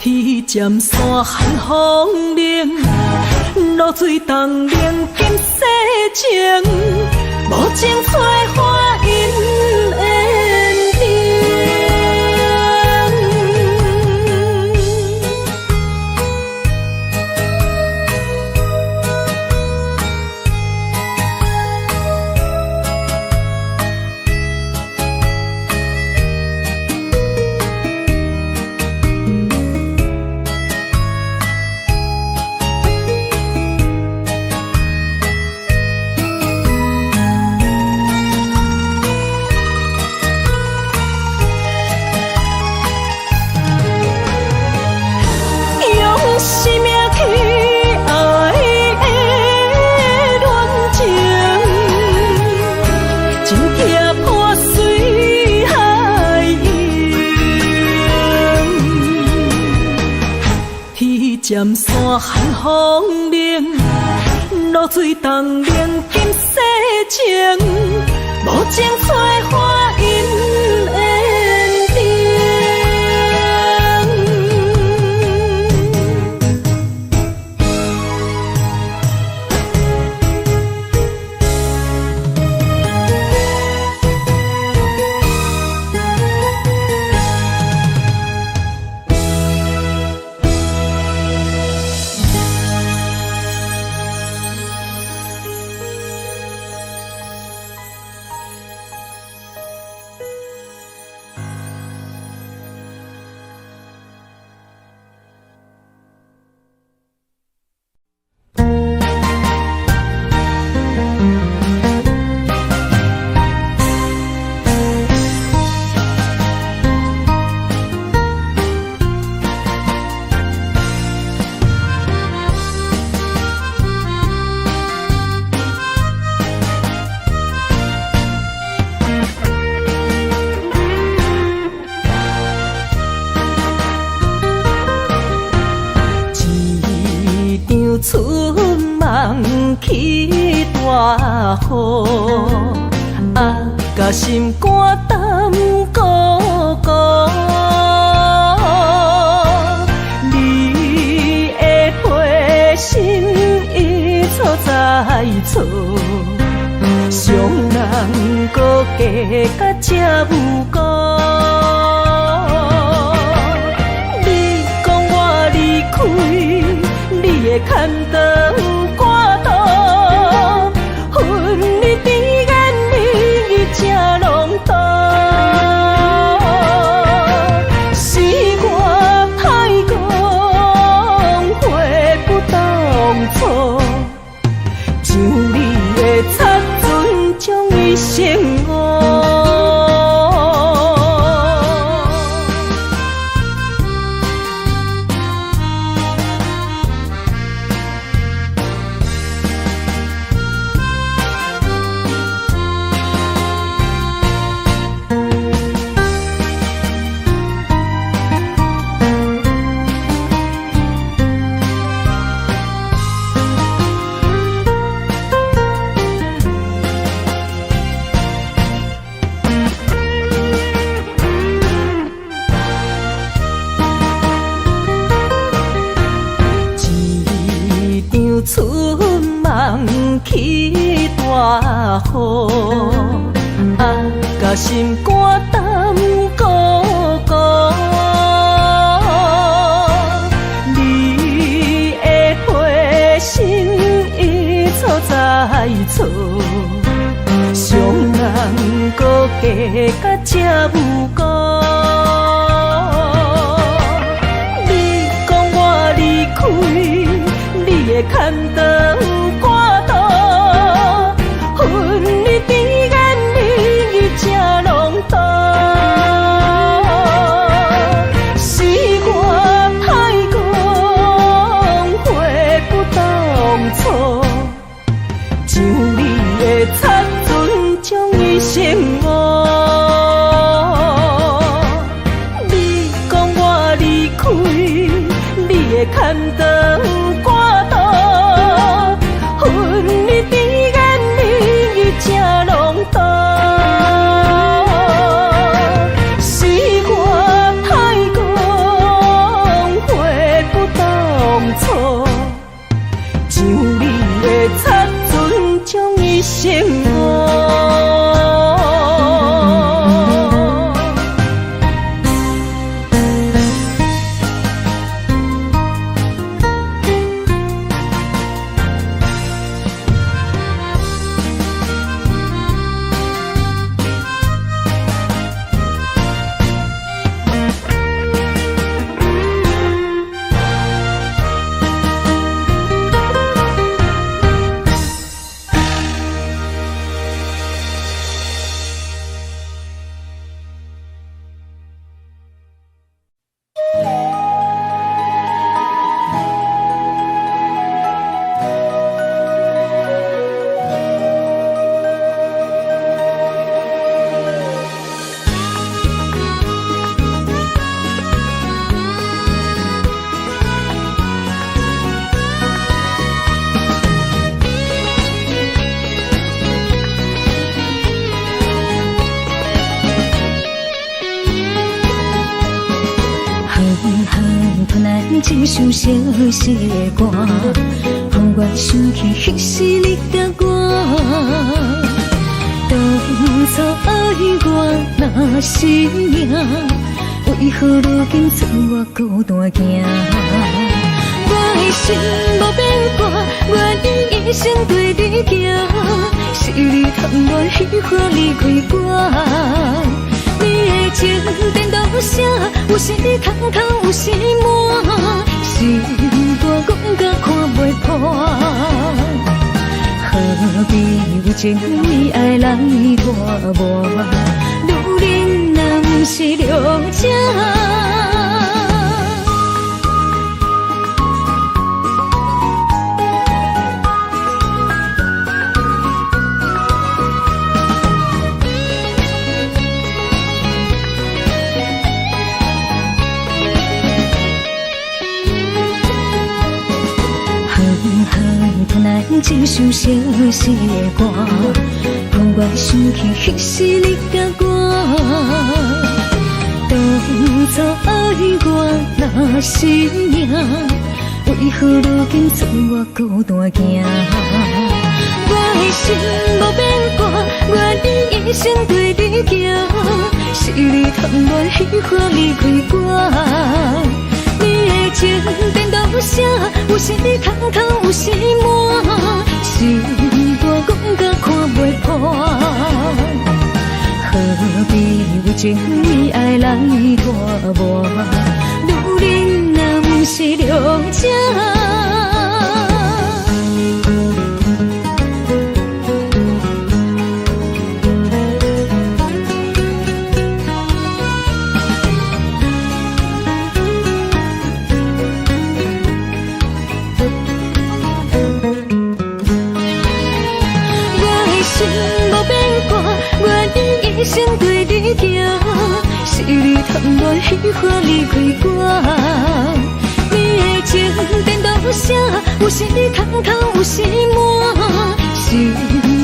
天渐山寒风冷，露水冻冷金世情，无情催花因缘定。渐山寒风冷，露水冻冷金世情，无情催花因缘定。春梦起大雨，甲心肝胆孤孤。你的陪心已错在错，伤人搁加甲这无辜。你讲我离开，你的牵肠挂肚，恨你甜言蜜语这浓度，是我太讲悔不当初，像你的擦唇将伊生误。春梦起大雨，甲心肝胆孤孤。你的陪心已错在错，伤人搁加甲这无辜。你的牵肠挂肚，恨你甜言蜜语这浓重，是我太讲话不当初，像你的擦唇将伊生误。你讲我离开，你的牵肠挂肚，恨你甜言蜜语这浓重，是我太讲话不当初，像你的擦唇将伊生误。一首小小的歌，让我想起彼时你甲我。当初爱我若是命，为何如今剩我孤单行？我的心无变卦，愿意一生对你行。是你贪恋喜欢离开我。你的情颠倒啥？有时通通，有时满，心肝讲甲看袂破。何必有情为爱来拖磨？女人若不是了解。一首小小的歌，让我想起彼时你甲我。当初爱我若是命，为何如今剩我孤单行？我的心无变卦，愿意一生对你行。是你贪恋喜欢离开我。你的情颠倒啥？有时通通，有时满，心肝讲甲看袂破。何必有情为爱来拖磨？女人若不是了解。一生对你行，是你贪恋喜欢离开我。你的情颠倒啥？有时通通，有时满，心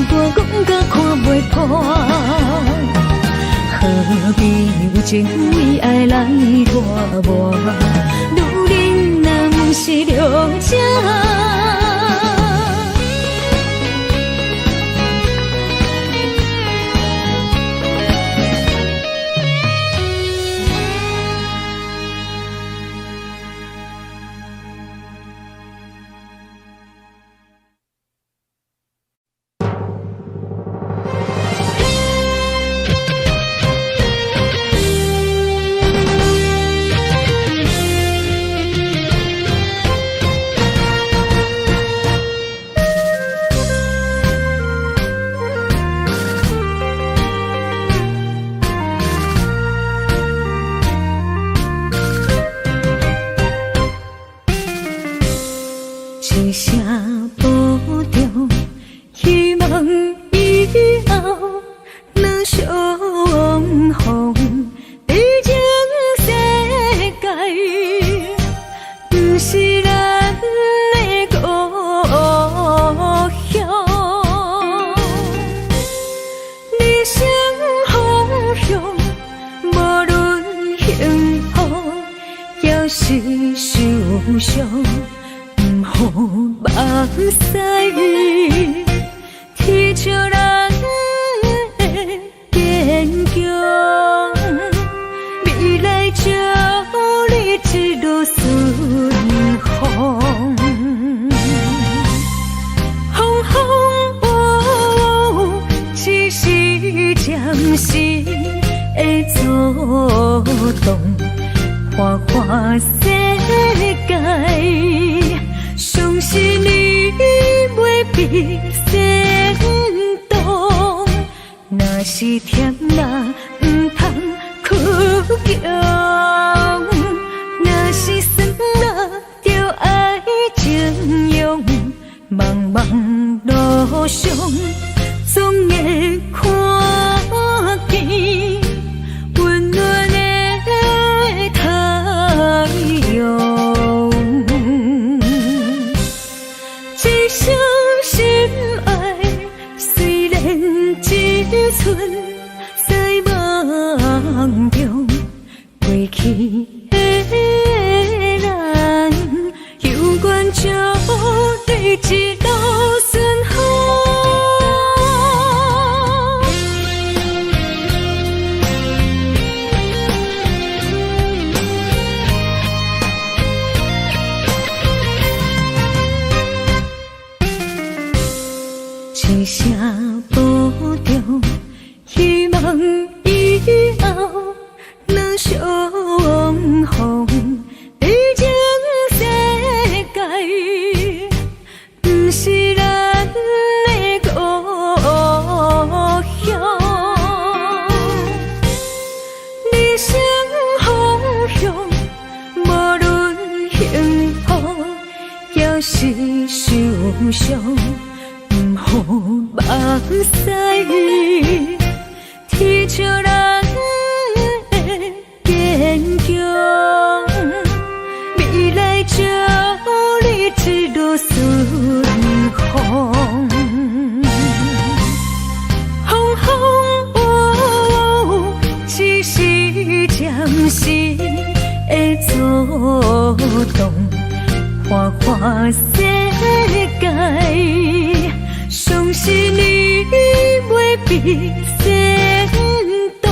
肝讲甲看袂破。何必有情为爱来拖磨？女人若不是了解。使，天照人的坚强，未来祝你一路顺风。风风雨雨，只是暂时的阻挡，花花世界，相信你袂比先动。若是甜啦，毋通哭强；若是酸啦，就爱情用。茫茫路上，总会看见温暖的太阳。一生心爱，虽然一寸在梦中，过去的人，有缘就对一路顺风。一声保重，希望以后能相逢。毕竟世界不是咱的故乡，人生方向，无论幸福也是受伤。唔好目屎，天照人的坚强，未来祝你一路顺风。风风雨雨，只是暂时的阻挡，花花世界。相信你袂比先动，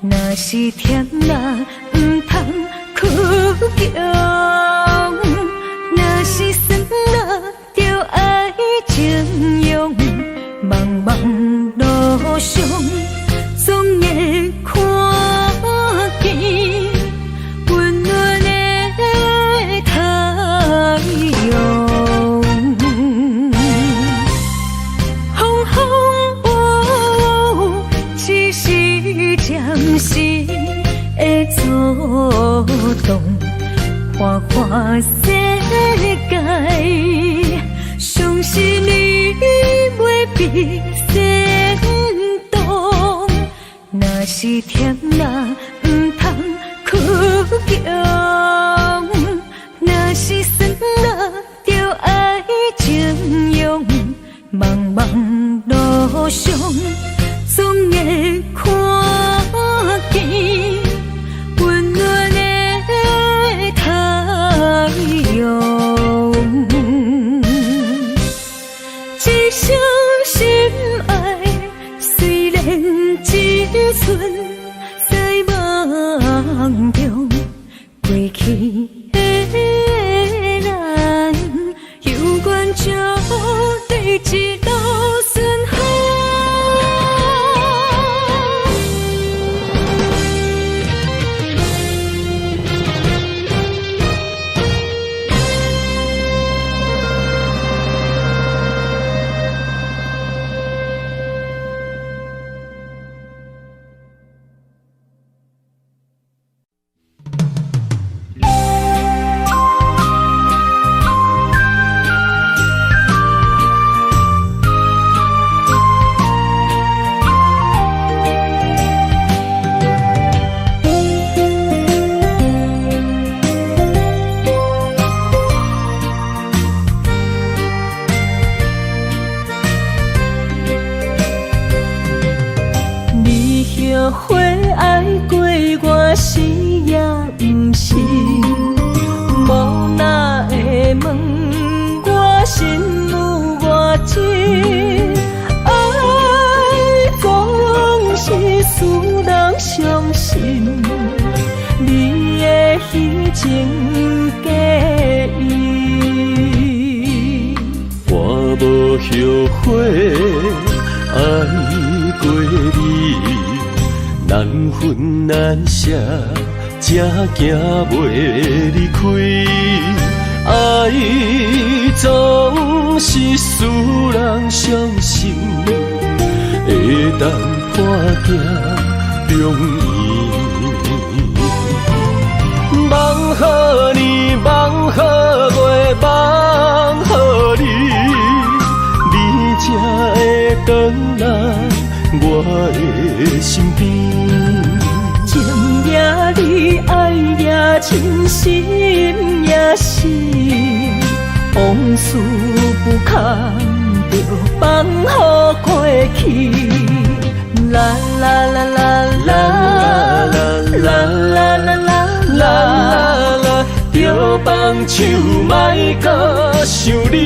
若是甜啦，毋通哭强；若是酸啦，就爱情用。茫茫路上，总会看见温暖的太阳。暂时的阻挡，花花世界，相信你袂比先动。若是甜啦，毋通哭强；若是酸啦，就爱情用。茫茫路上，总会看见温暖的太阳。一生心爱，虽然一寸在梦中，过去的人，有缘就对一路顺风。花爱过我是也不是，无奈的问我心情假意。我无后悔爱过你，难分难舍，才行袂离开。爱总是使人伤心，会当破镜重圆。梦予你，梦予月，梦予你，你才会回来我的身边。情也你，爱也真，心也是，往事不堪着放予过去。啦啦啦啦啦啦啦啦啦啦，着放手莫搁想你。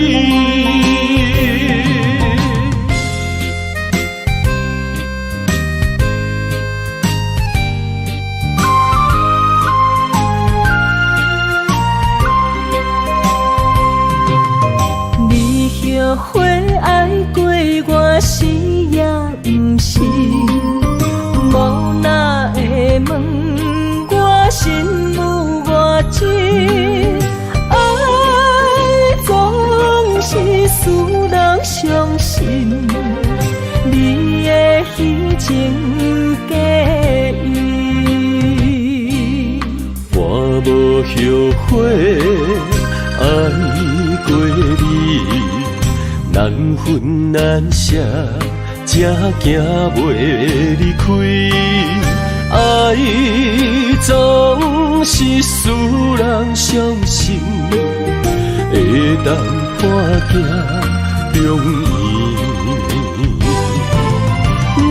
后悔爱过我是也不是，无奈的问我心有偌深，爱总是使人伤心，你的虚情假意。我无后悔爱过你，难分难舍，才行袂离开。爱总是使人伤心，会当破镜重圆。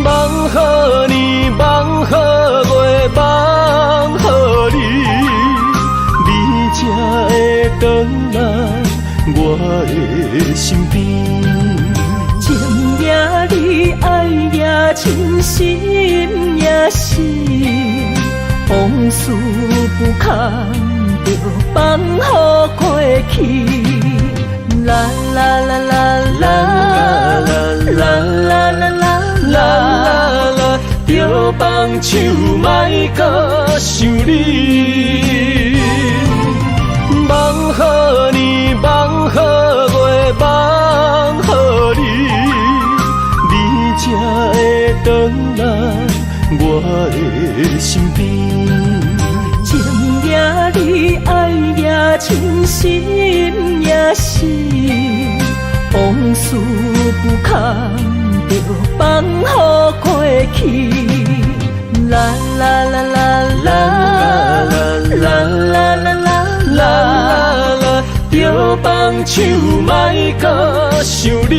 梦予你，梦予月，梦予你，你才会回来我的身边。情也你，爱也真，心也是，往事不堪着放予过去。啦啦啦啦啦啦啦啦啦，着放手莫搁想你。梦予你，梦予月，梦予你，你才会回来我的身边。情也你，爱也真，心也是，往事不堪着放予过去。啦啦啦啦啦啦啦啦啦，着放手莫搁想你。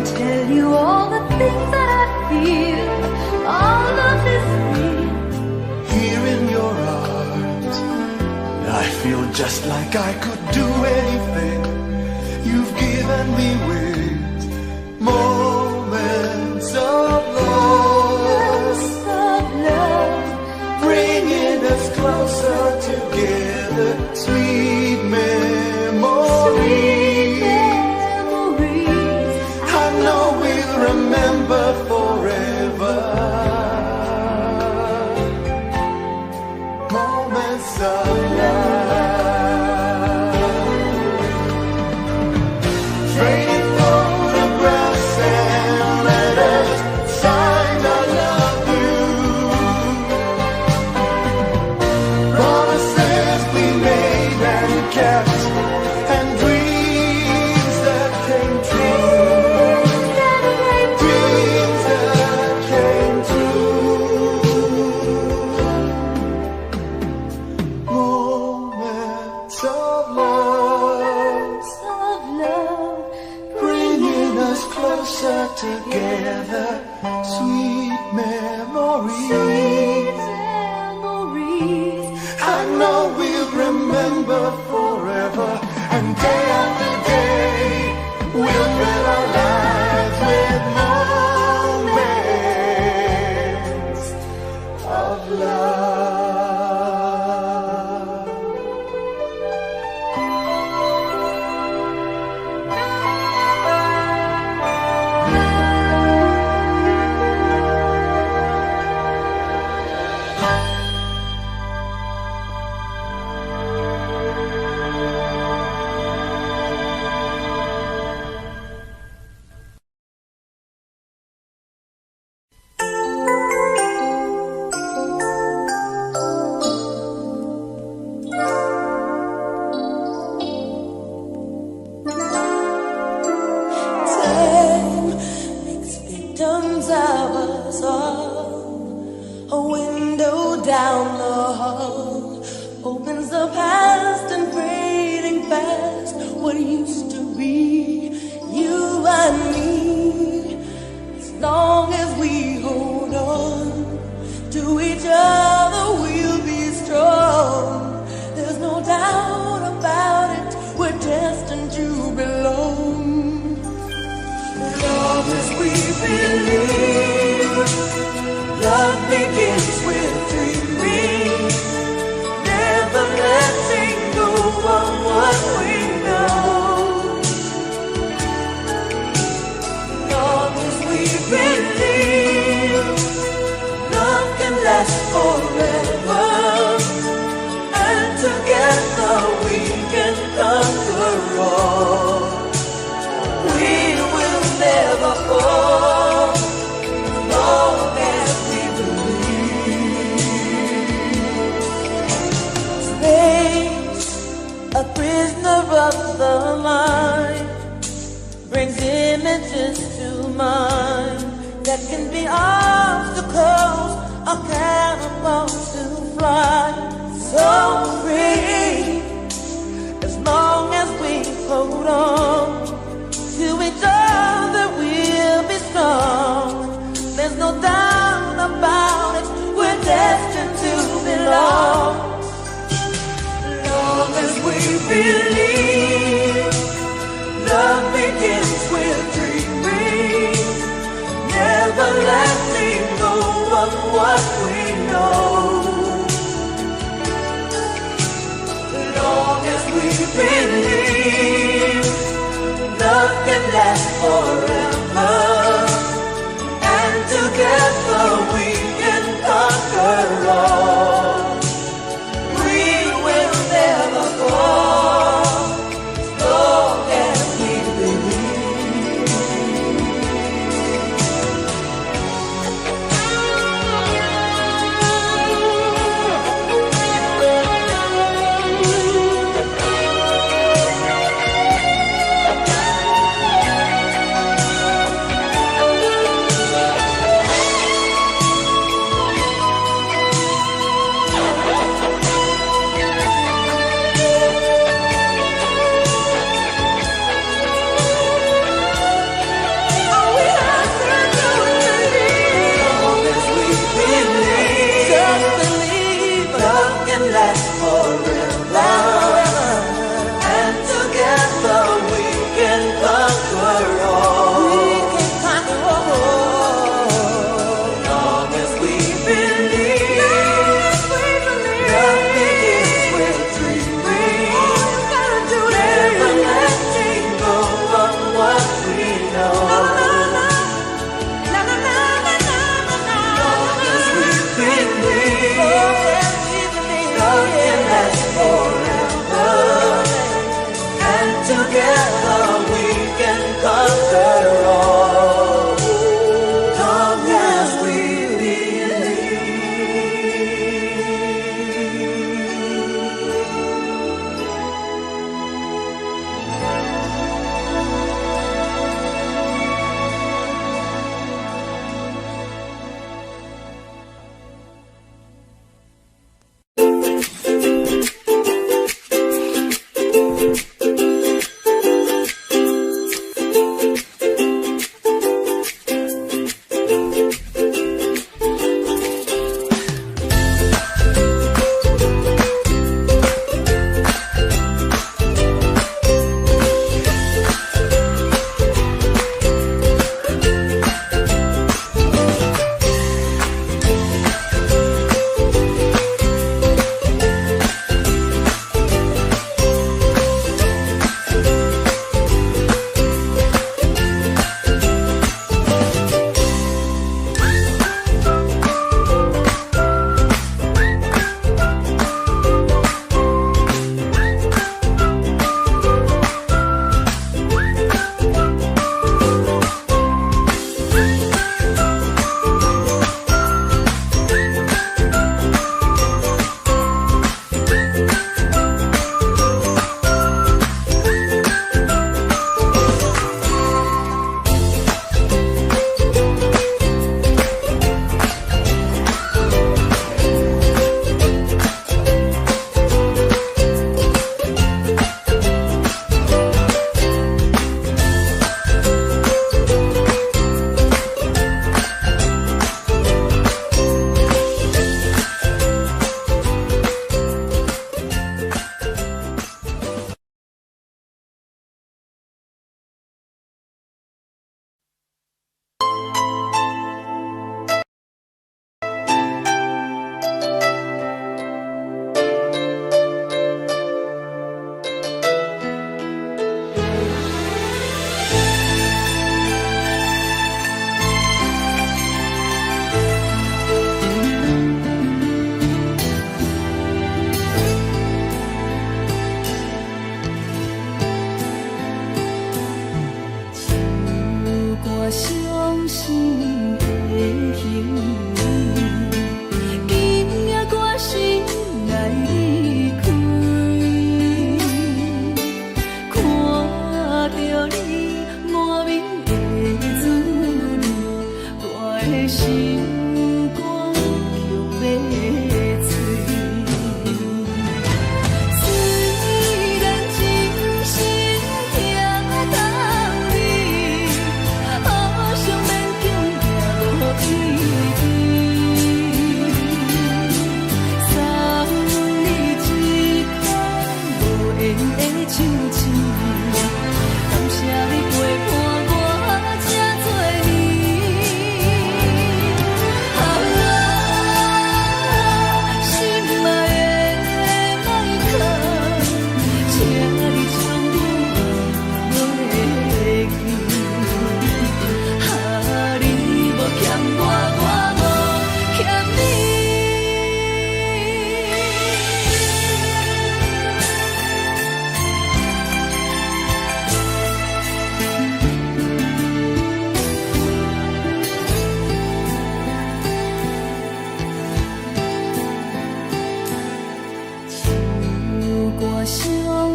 Tell you all the things that I feel. All love is real. Here in your arms, I feel just like I could do anything. You've given me wings, moments of love, bringing us closer together. Sweet memories, I know we'll remember forever. Moments of love, trading photographs and letters, signed I love you. Promises we made and kept, and dreams that came true. Dreams that came true. Moments of love, bringing us closer together. sweet memories. I know we'll remember forever, and day after day we'll fill our lives with moments of love. Time makes victims of us all. A window down the hall opens the past and fading fast. What used to be you and me. As long as we hold on to each other, we'll be strong. There's no doubt about it, we're destined to belong. Long as we believe, love begins with dreaming, never letting go of what we know. Long as we believe, love can last forever, and together we can conquer all. We will never fall, long as we believe. Space, a prisoner of the mind, brings images to mind that can be obstacles or catapults to fly. So free, as long as we hold on to each other, we'll be strong. There's no doubt about it, we're destined to belong. Long as we believe, love begins with dreaming, never letting go of what we know. Long as we believe, love can last forever, and together we can conquer all. We will never fall, as long as we believe.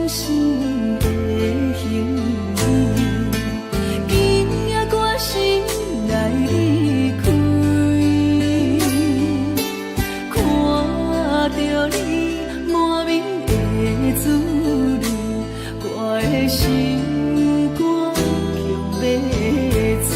生的形，今夜我心来离开，看着你满面的滋味，我的心肝强要碎。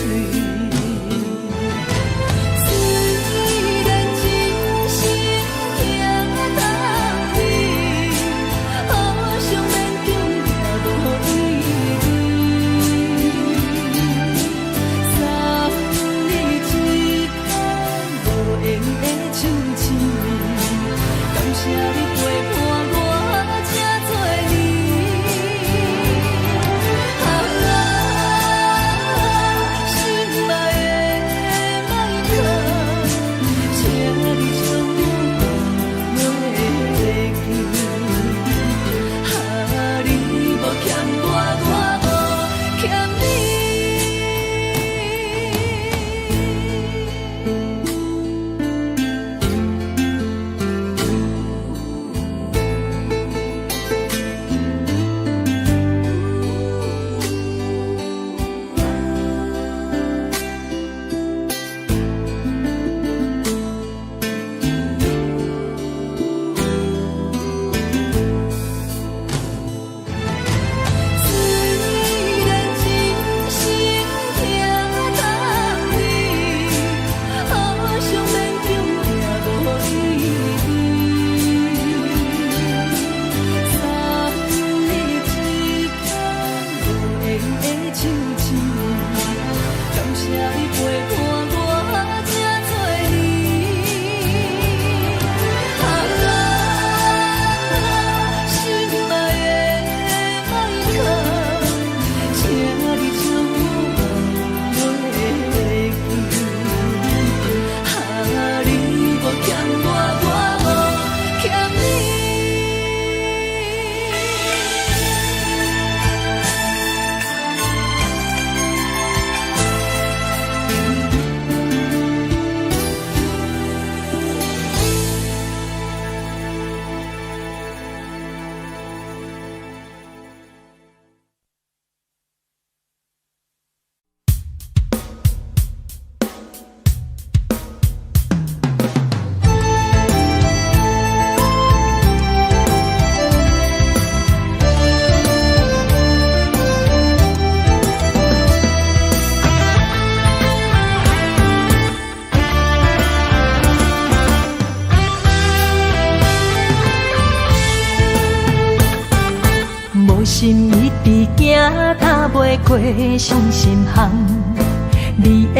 心一直行，踏袂过伤心巷。你的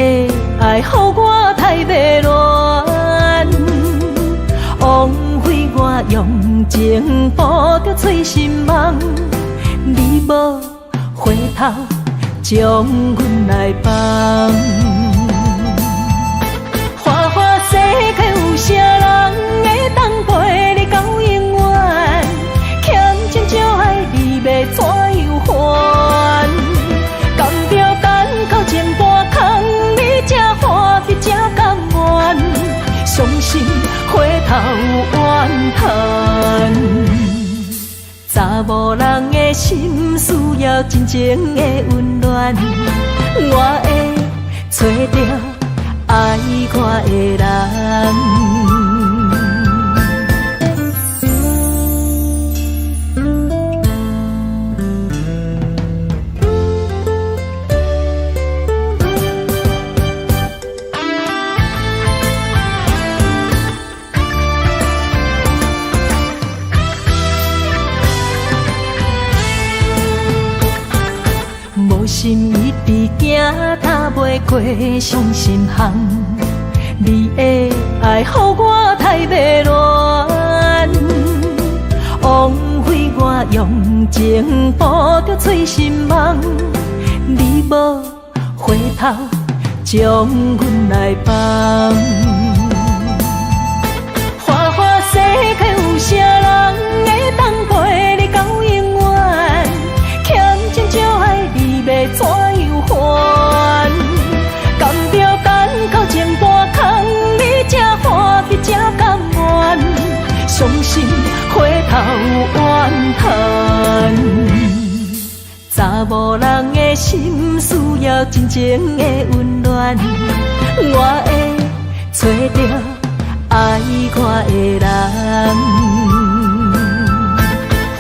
爱，予我太迷乱，枉费我用情捕着醉心梦。你无回头，将阮来放。花花世界有啥人会当陪你到永远？欠情就爱你。要怎样还？甘着等到前半空，你才欢喜才甘愿，伤心回头怨叹。查某人的心需要真情的温暖，我会找到爱我的人。心一直行，踏袂过伤心巷。你的爱，予我太迷乱，枉费我用情捕着醉心梦。你无回头，将阮来放。花花世界有啥人会当陪你到永远？欠情就爱你。要怎样还？甘着等到前半空，你才欢喜才甘愿，伤心回头怨叹。某人的心需要真情的温暖，我会找到爱我的人。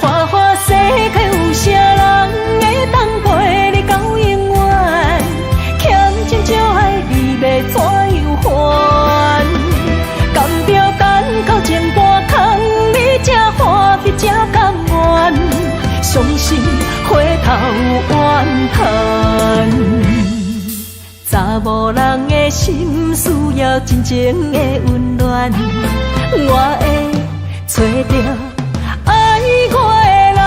花花世界有啥人会当陪你到永远？欠情就爱你要怎样还？甘着等到前半空，你才欢喜才甘愿，相信回头怨叹。查某人的心需要真情的温暖，我会找到爱我的人。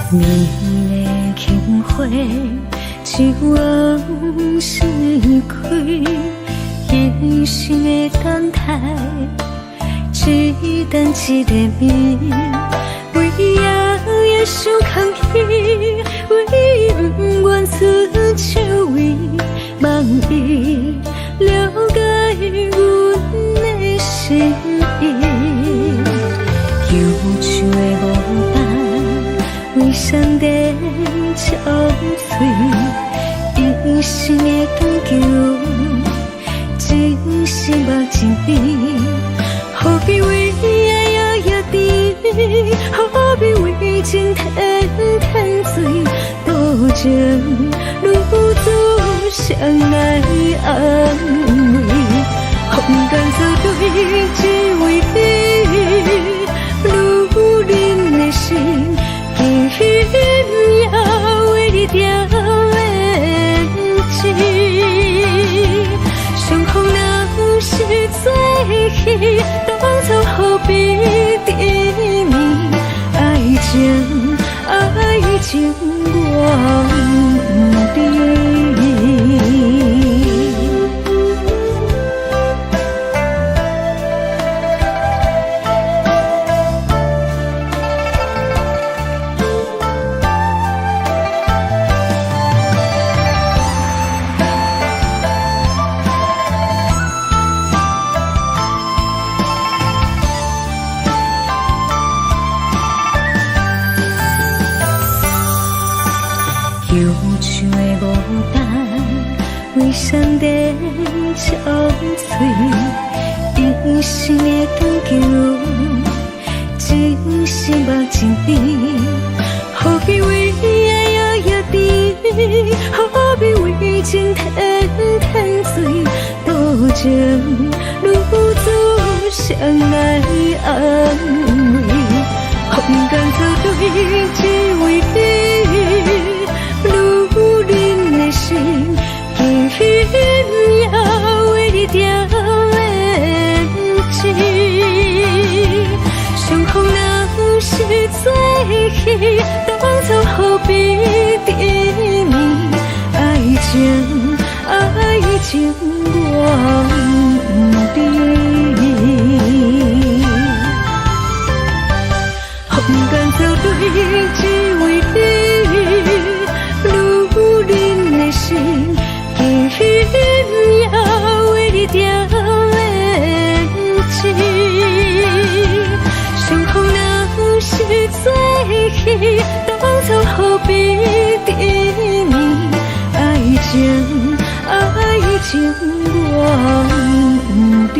你的轻花，一往事开，一生的等待，一等一个暝，为夜夜想空虚，为不愿出手为，望伊了解阮的心意，忧愁的孤单。为上帝憔悴，一生的长久，真是目睭边，何必为爱摇摇滴，何必为情天天醉，多情如足相爱安慰，风干草对只为你，如人的心。也为你掉眼睛，相逢若是最喜，当初何必甜蜜？爱情忘记。忧愁的孤单，为上帝憔悴，一生的长久，真是目睭边，何必为爱摇摇滴，何必为情天天醉，多情如足相爱安慰，风干草对只为你。如人的心，也为你掉眼睛。相逢若是最喜，当初何必甜蜜？爱情忘记。风干草对只为你。如人的心，也为你掉眼睛。相逢若是最喜，当初何必甜蜜？爱情忘记。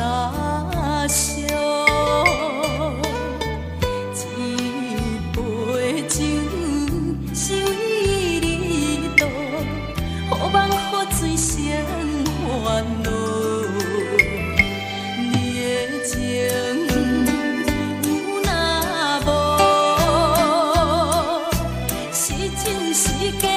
家乡。一杯酒是为你倒，予梦予水生烦恼。你的情有若无，是真是假？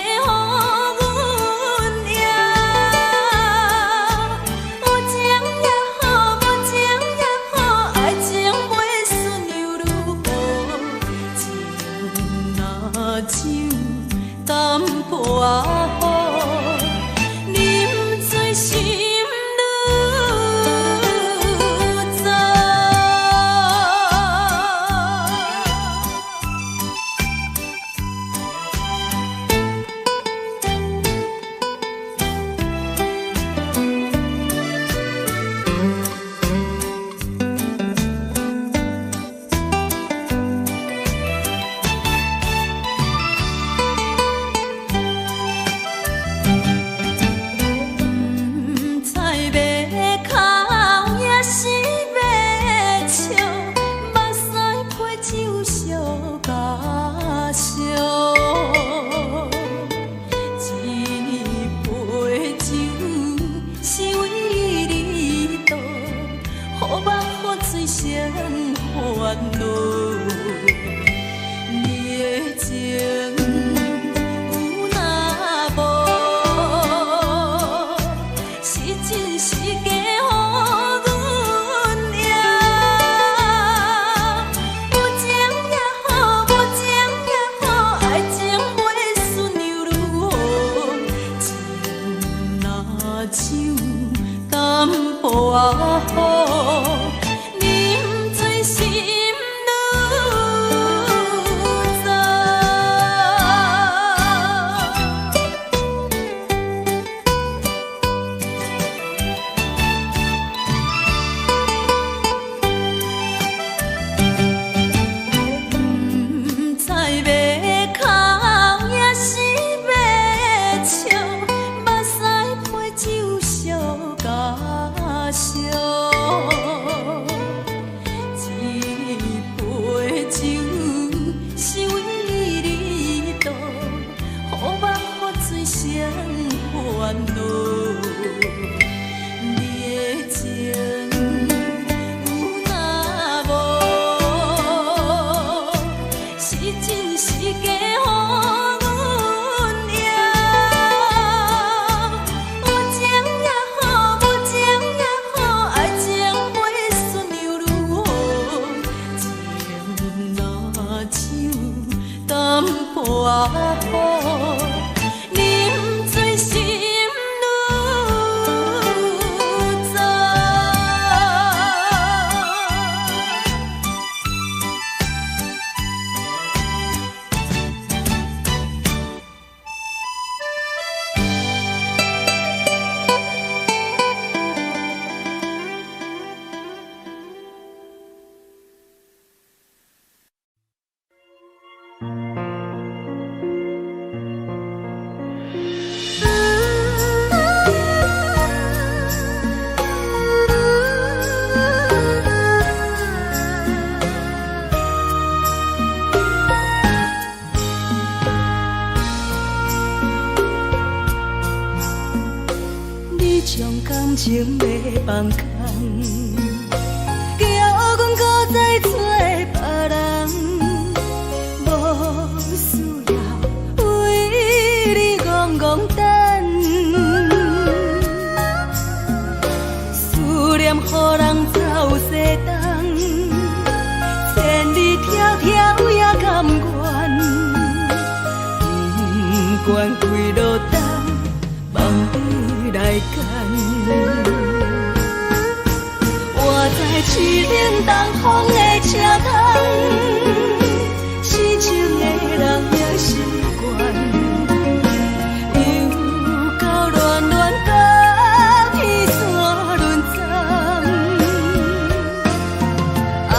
情要放空，叫阮搁再做别人，无需要为你戆戆等。思念予人走西东，千里迢迢也甘愿，不管几路灯，梦你来赶。我在七零东风的车窗，痴情的人也习惯，又到乱乱甲天山轮站。啊，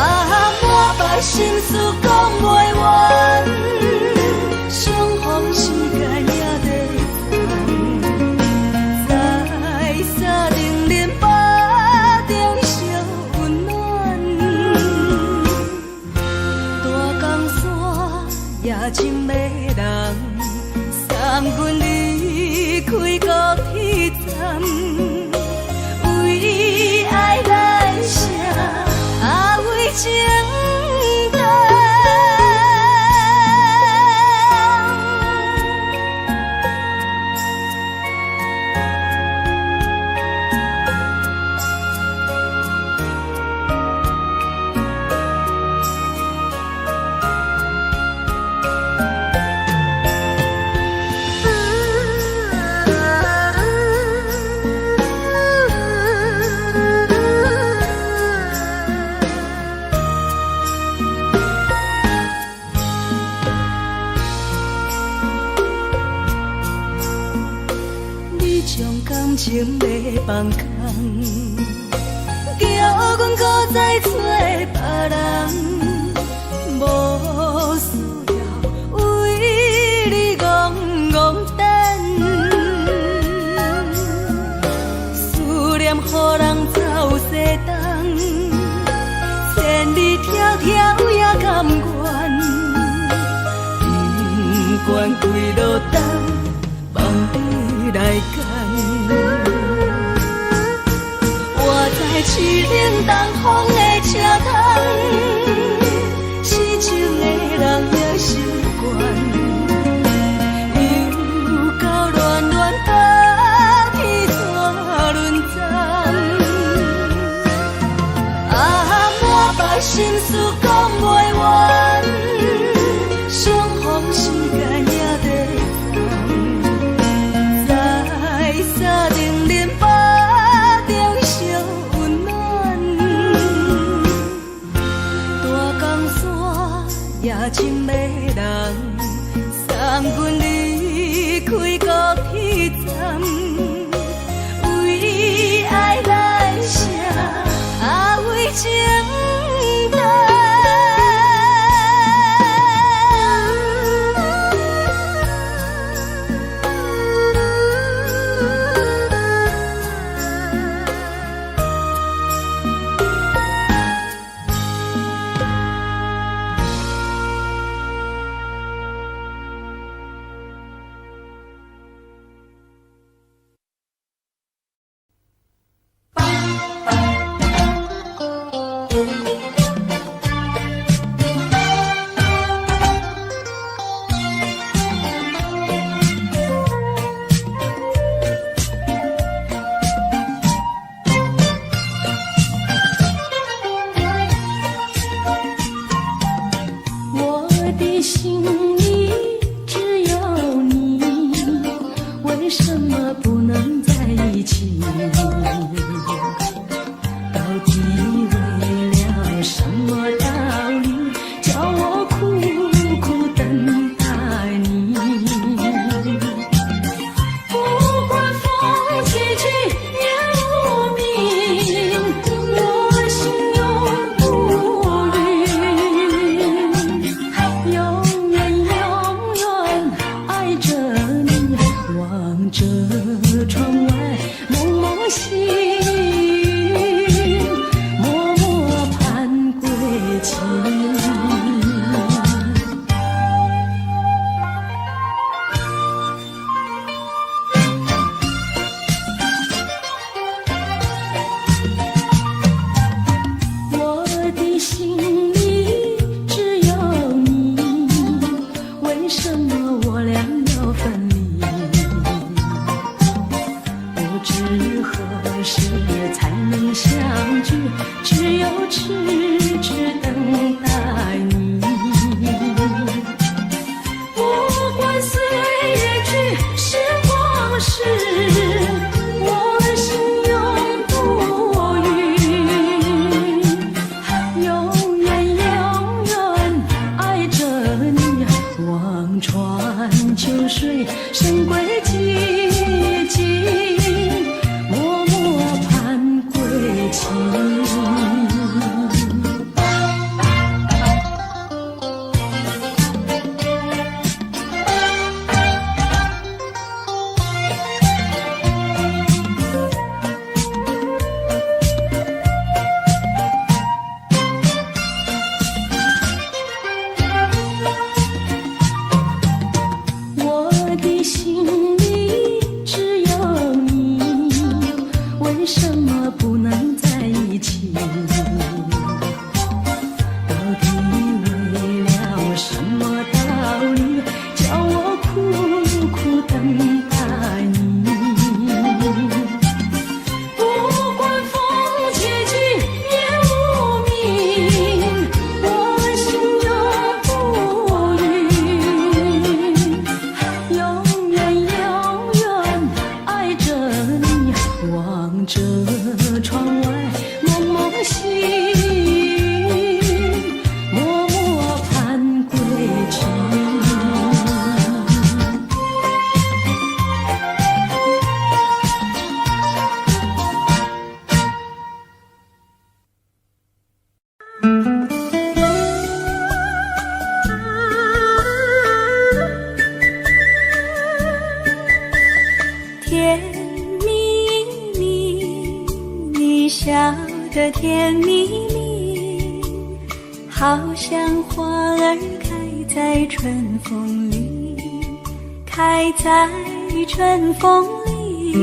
满腹心事讲袂完，相逢时间也短暂。在沙丁林巴中相情要放空，叫阮搁再找别人，无需要为你戆戆等，思念予人走西东，千里迢迢也甘愿，不管几路灯，望你来赶。我在凄冷东风的车头，痴情的人也习惯，又到乱乱把天山轮转。啊，满腹心事讲袂完，相逢时间也在站，在沙定林巴中相温暖。大江山也深迷人，送阮离开高铁站，为爱来写为情淡。个甜蜜蜜，好像花儿开在春风里，开在春风里。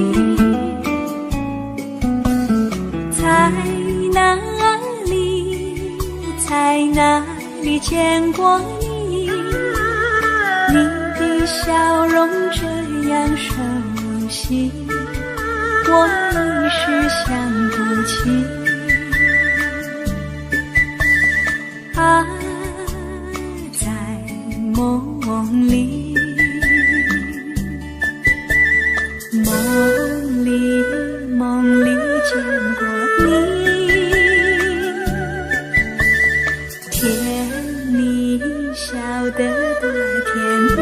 在哪里，在哪里见过你？你的笑容这样熟悉，我一时想不起。啊，在梦里，梦里，梦里见过你，甜蜜笑得多甜蜜。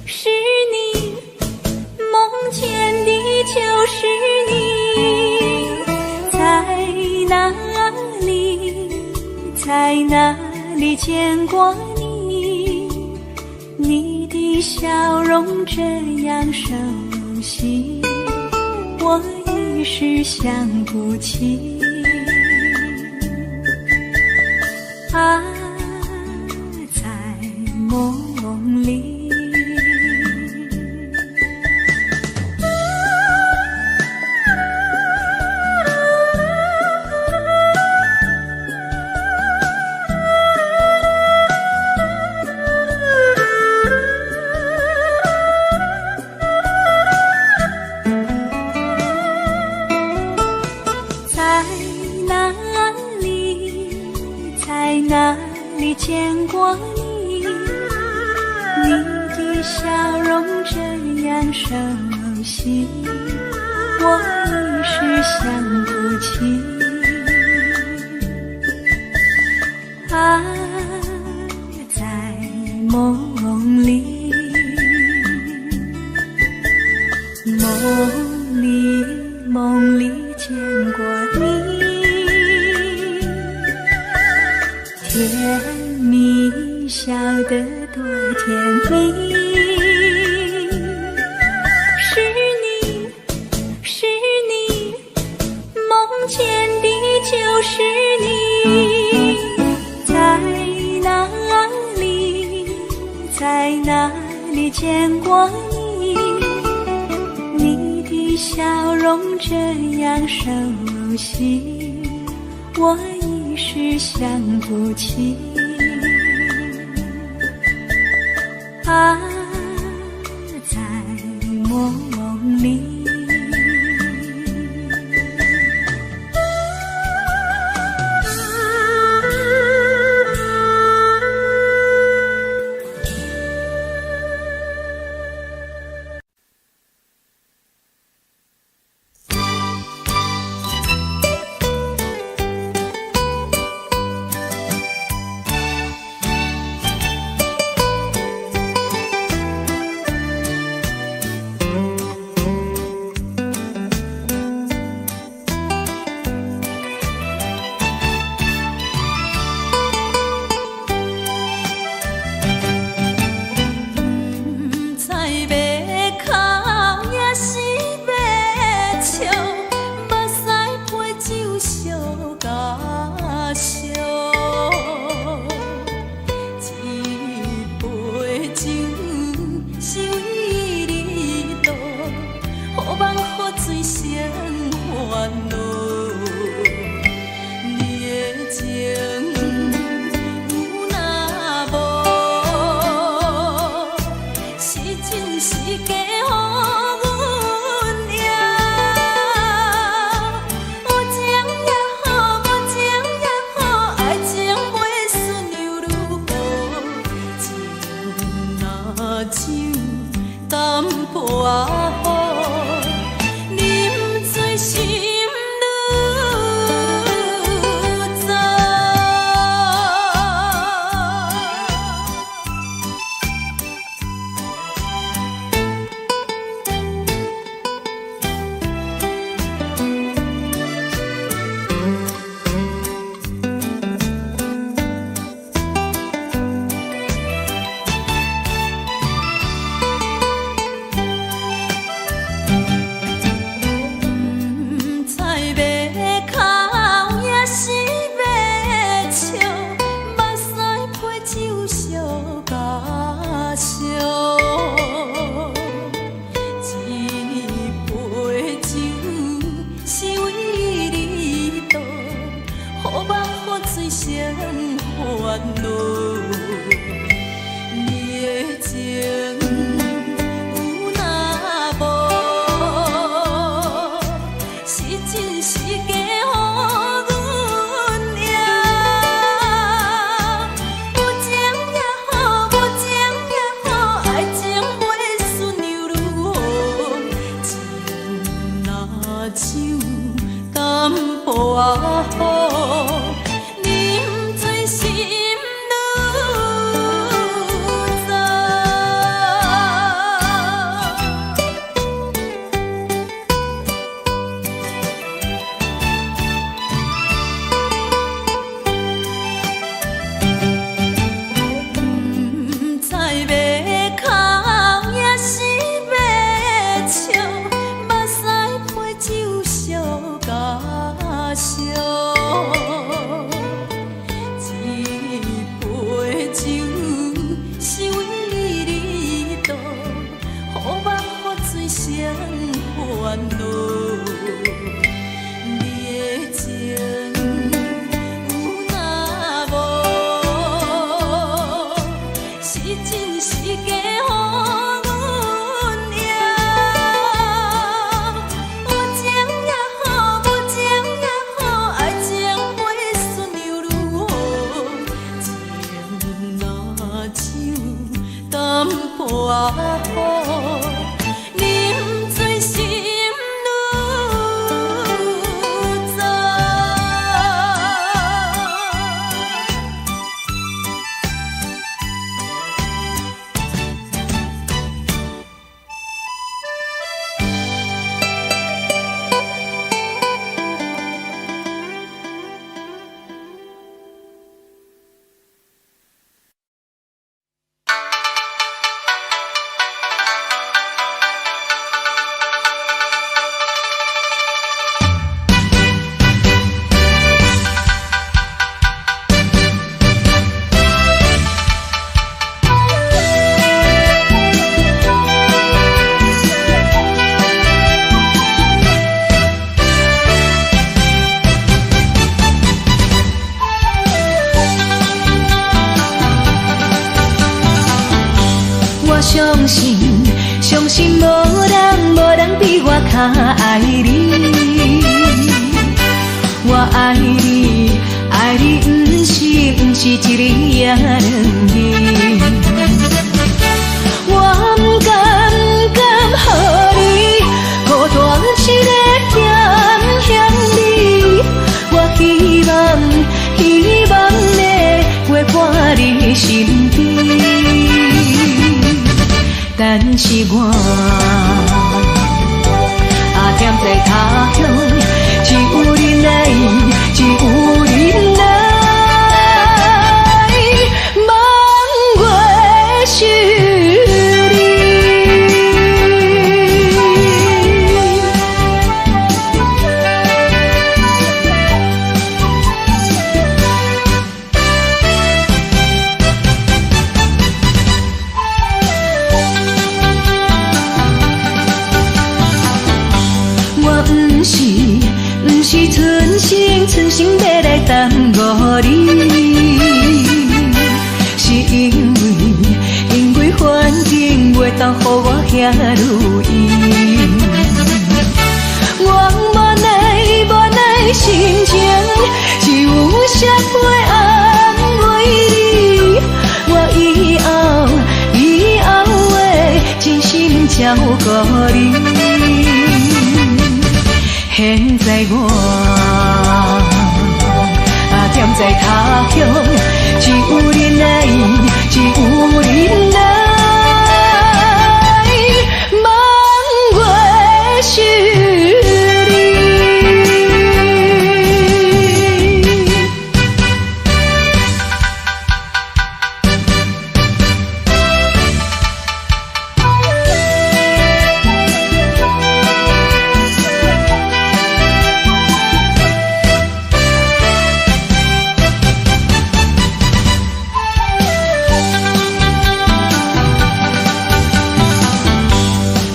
是你，梦见的就是你。在哪里，在哪里见过你？你的笑容这样熟悉，我一时想不起。啊，在梦里。在哪里见过你？你的笑容这样熟悉，我一时想不起。啊，在梦里，梦里，梦里见过你。甜蜜笑得多甜蜜。是你，梦见的就是你。在哪里，在哪里见过你？你的笑容这样熟悉，我一时想不起。啊，在梦里。是假予阮赢。酒淡薄仔好，饮醉心愈杂。不知要哭也是要笑，目屎配酒烧甲烧。一杯酒是为你度，好梦好醉谁烦恼？你的情有若无，是真是假予阮赢。有情也好，无情也好，爱情会顺又如何？情若酒淡薄仔好，饮醉心愈杂。我相信，相信无人比我较爱你。我爱你，爱你不是一日也两日。我不甘予你孤单一个咸咸你。我希望能陪伴你身边。但是我踮在他乡，只有你来，只有你来，望月想你。不是存心要来耽误你，是因为环境袂当予我遐如意。我无奈心情，只有谁会安慰你？我以后会真心照顾你。现在我踮在他乡，只有你来，只有你来，望月想你。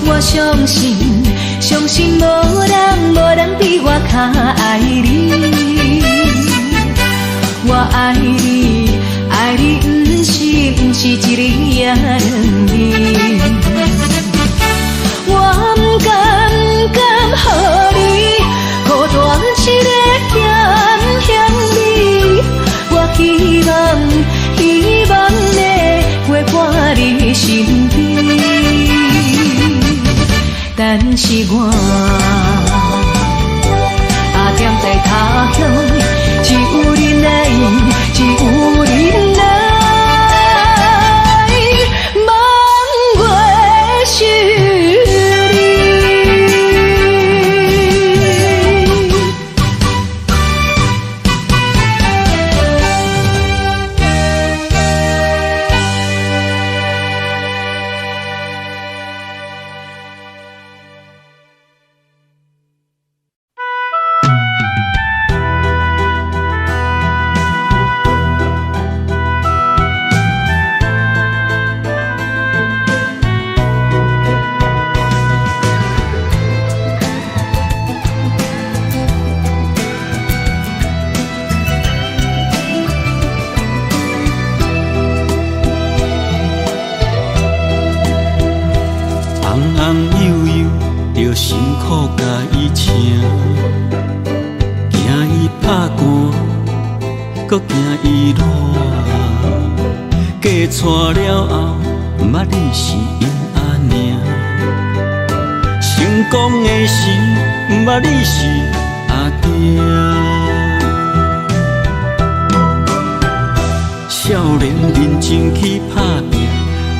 我相信无人比我较爱你。我爱你，爱你不是一日也两日。我不甘予你孤单一个咸咸你。我希望能陪伴你身边。但是我搁行伊路，嫁娶了后，毋捌你是因阿娘。成功的时，毋捌你是阿爹。少年认真去打拼，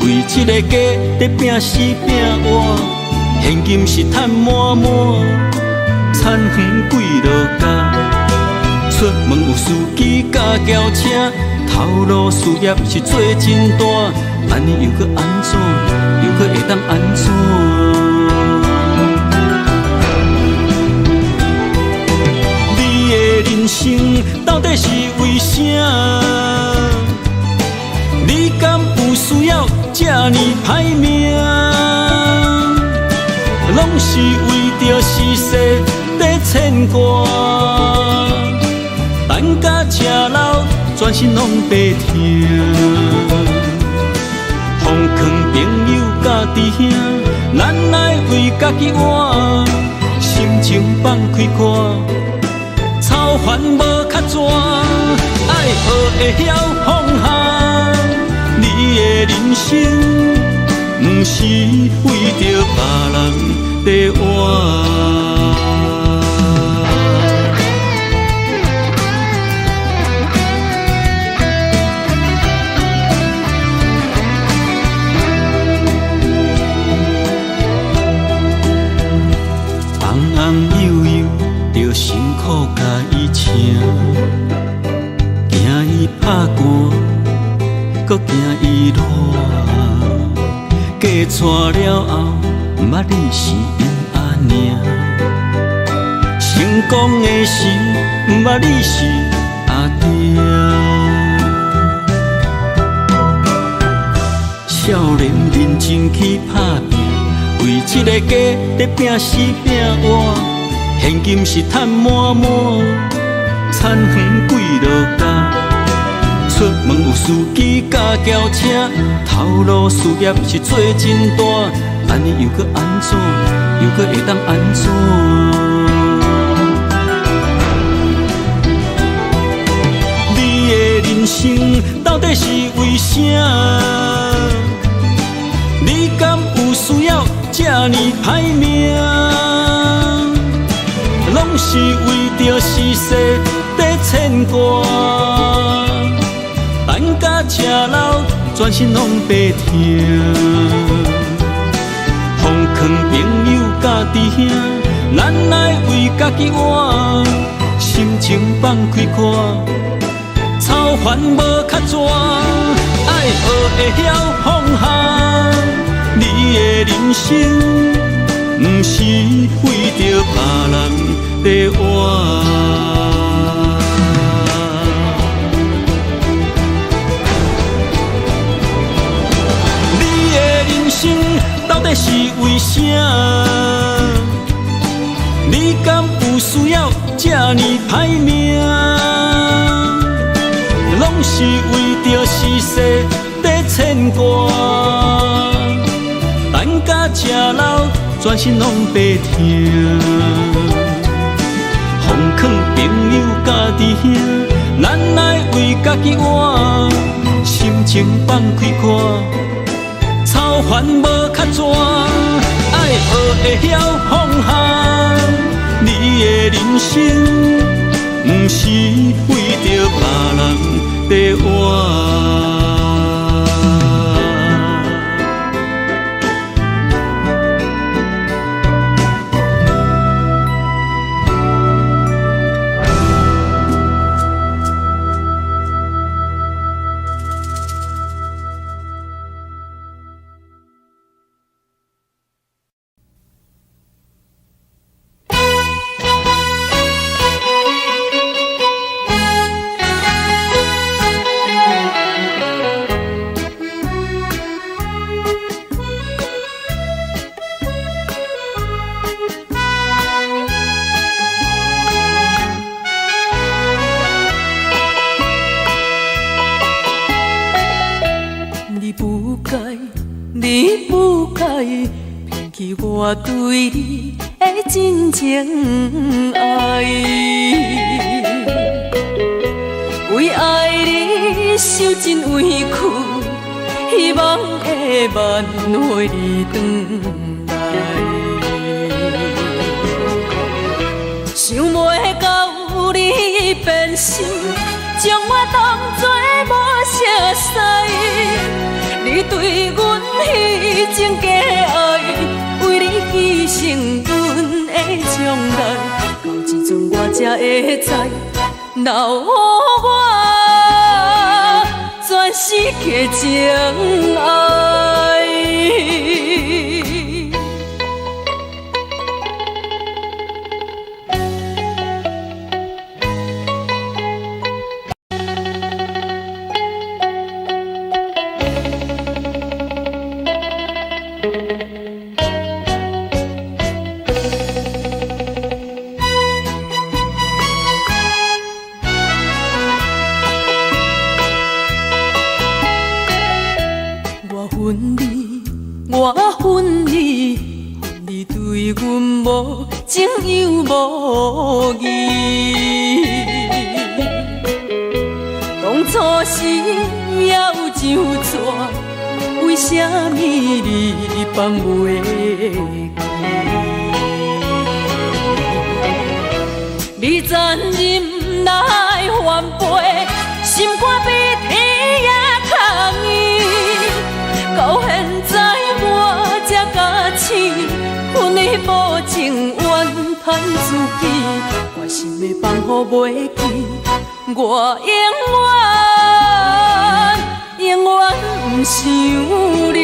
为一个家在拼死拼活，现金是赚满满，田园几落家。出门有司机甲轿车，头路事业是做真大，安尼又搁安怎？又搁会当安怎？你的人生到底是为啥？你敢有需要这呢歹命？拢是为着世事在牵挂。等甲吃老，全身拢白疼。奉劝朋友甲弟兄，咱来为家己活，心情放开看，操烦无较绝，爱学会晓放下。你的人生，不是为着别人在活。着辛苦甲伊请，惊伊拍汗，搁惊伊热。嫁娶了后，毋捌你是因阿娘。成功的时，毋捌你是阿爹。少年认真去打拼，为一个家在拼死拼活。现金是赚满满，田园几落家。出门有司机甲轿车，头路事业是做真大，安尼又搁安怎？又搁会当安怎？你的人生到底是为啥？你敢有需要这呢歹命？拢是为着世事在牵挂，等甲吃老，全身拢白疼。奉劝朋友甲弟兄，咱来为家己活，心情放开看，操烦无较绝，爱学会晓放下。你的人生，不是为着别人在活。你的人生到底是为啥？你敢有需要这呢歹命？拢是为着世事在牵挂，等甲吃老，全身拢白疼。奉劝朋友甲弟兄，咱来为家己活，心情放开看，操烦无较绝，爱学会晓放下。你的人生，不是为着别人在活。你不该骗去我对你的真情爱，为为爱你受尽委屈，希望会挽回你转来。想袂到你变心，将我当作无熟悉。你对阮迄种假爱，为你牺牲阮的将来，到这阵我才会知，留予我全世界情爱。我恨你，恨你对阮无情又无义。当初时要怎为什么你放袂记？你残忍来反背，心肝比天也空伊。到现在我才假醒，阮的无情怨叹自己，我心的放乎袂记，我永远不想你。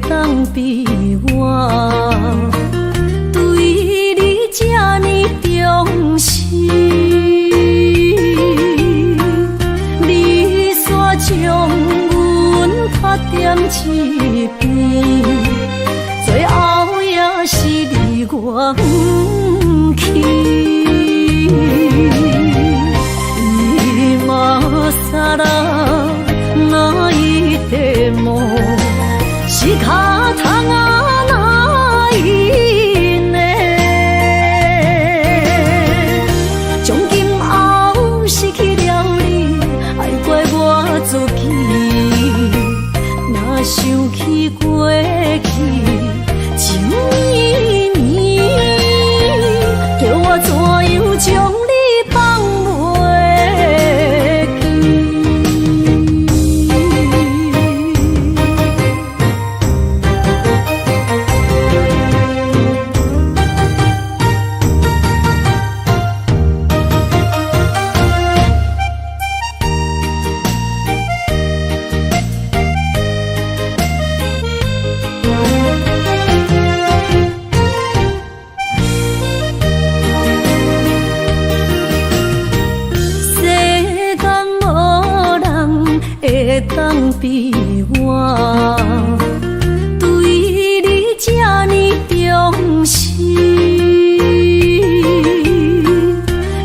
当比我对你这呢重视，你煞将阮拍点一边，最后也是你我不去。今さら泣いても仕方がないね。从今后失去了你，爱怪我自己。若想起过去情绵绵，叫我怎样将你放袂记？当比我对你这呢重视，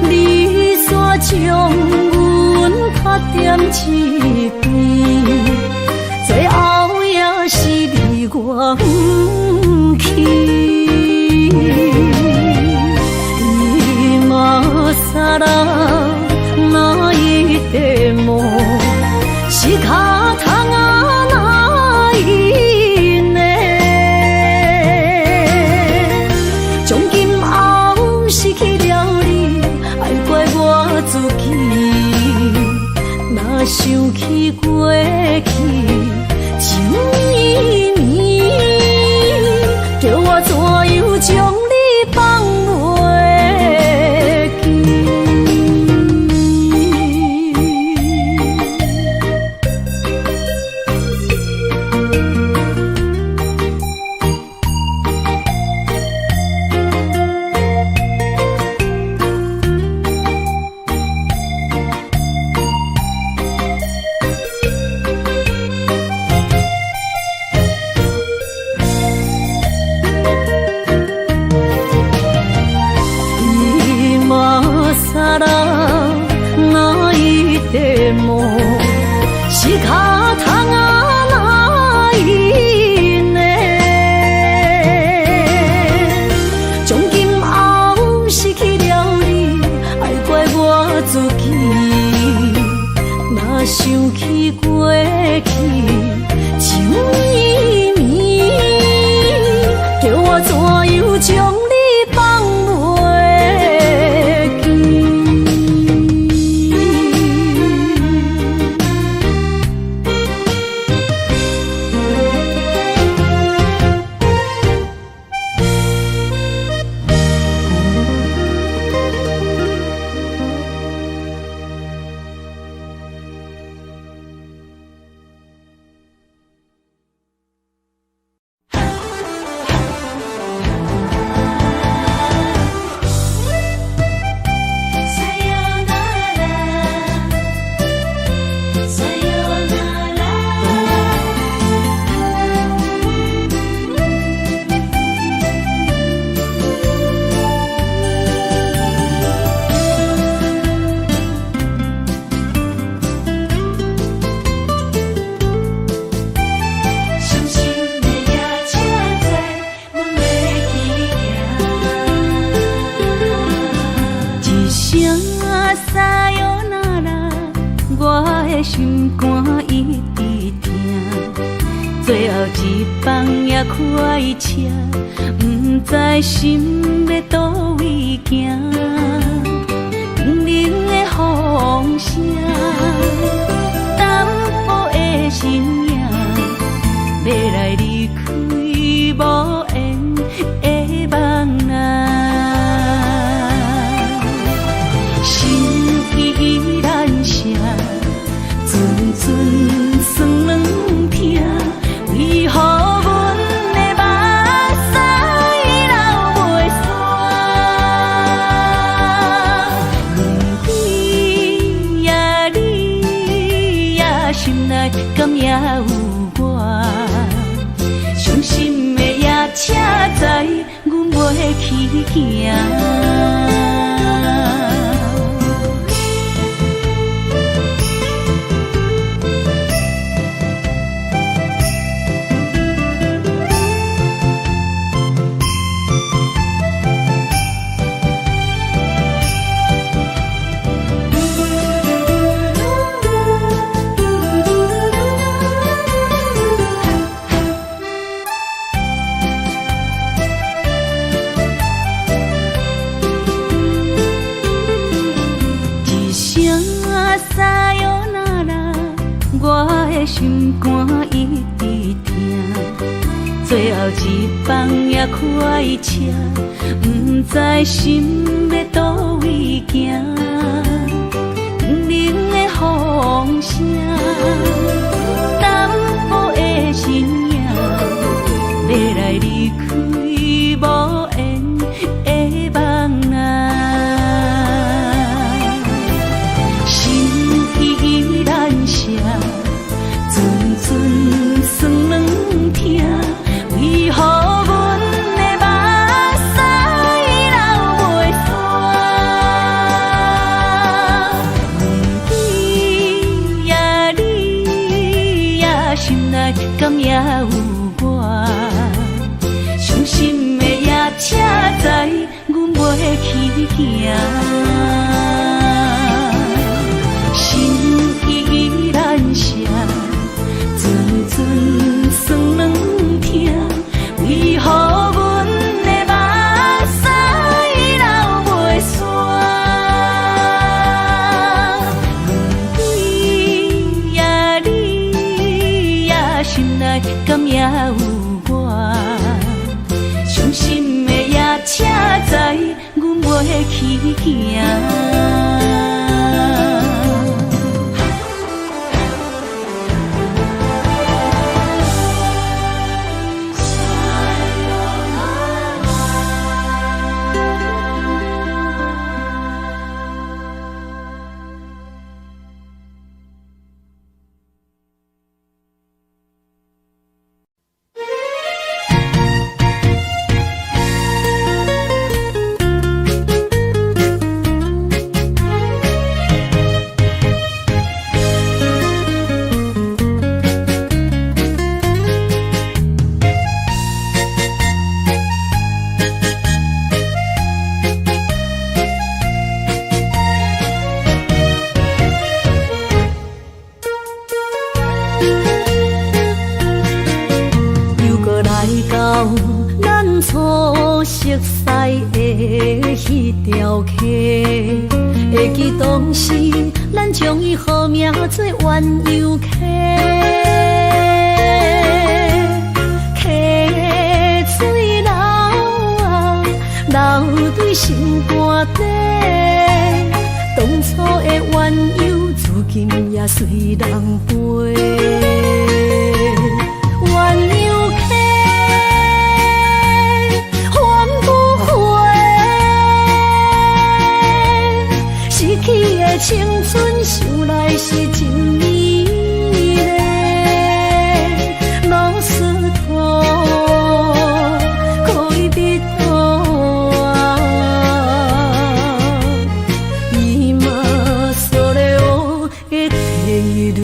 你煞将阮拍点一边，最后也是你我不去。今さら泣いても仕方がないね。从今后失去了你，爱怪我自己。若想起过去情绵绵，叫我怎样将你放袂记？一脚窗啊来呢，从今后失去了你，爱怪我自己。若想起过去，情绵绵，叫我怎样将你放袂记？心肝一直疼，最后一放也开车，不知心要倒位行。冷冷的风声，淡薄的身影，要来离开无缘的梦啊。心依然舍。阵酸软痛，为何阮的目屎流袂煞？轮回也你也心内敢也有我？伤心的夜车载阮袂去行。心肝一直疼，最后一放也开车，不知心要倒位行。冷冷的风声，淡薄的身影，要来离开无缘的梦啊。心依然舍。酸软痛，为何阮的目屎流袂煞？轮回也你也心内敢也有我？伤心的夜车载阮袂去行。心依然舍。酸软痛，为何阮的目屎流袂煞？轮回也你也心内敢也有我？伤心的夜车载阮袂去行。咱将伊号名做鸳鸯溪。溪水流啊，流对心肝底。当初的鸳鸯，至今也随人陪。鸳鸯溪，翻不回。失去的青春，想来是真美丽。老师徒，可以比多啊，今それを得ている。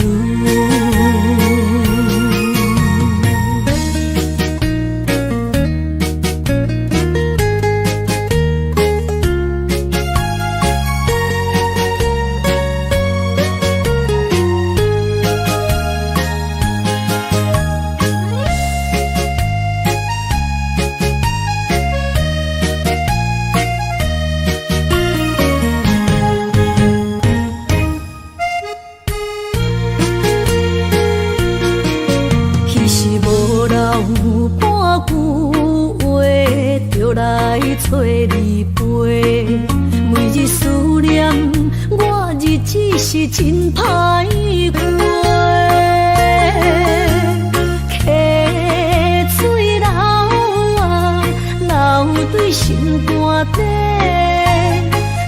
找你陪，每日思念，我日子是真歹过。溪水流啊，流对心肝底。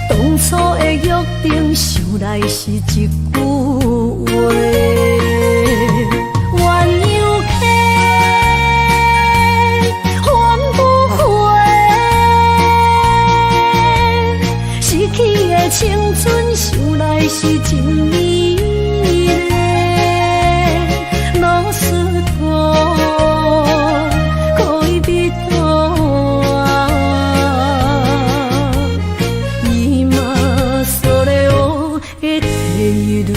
当初的约定，想来是一句话。青春想来是真美丽，老师徒可以多啊，今それを得ている。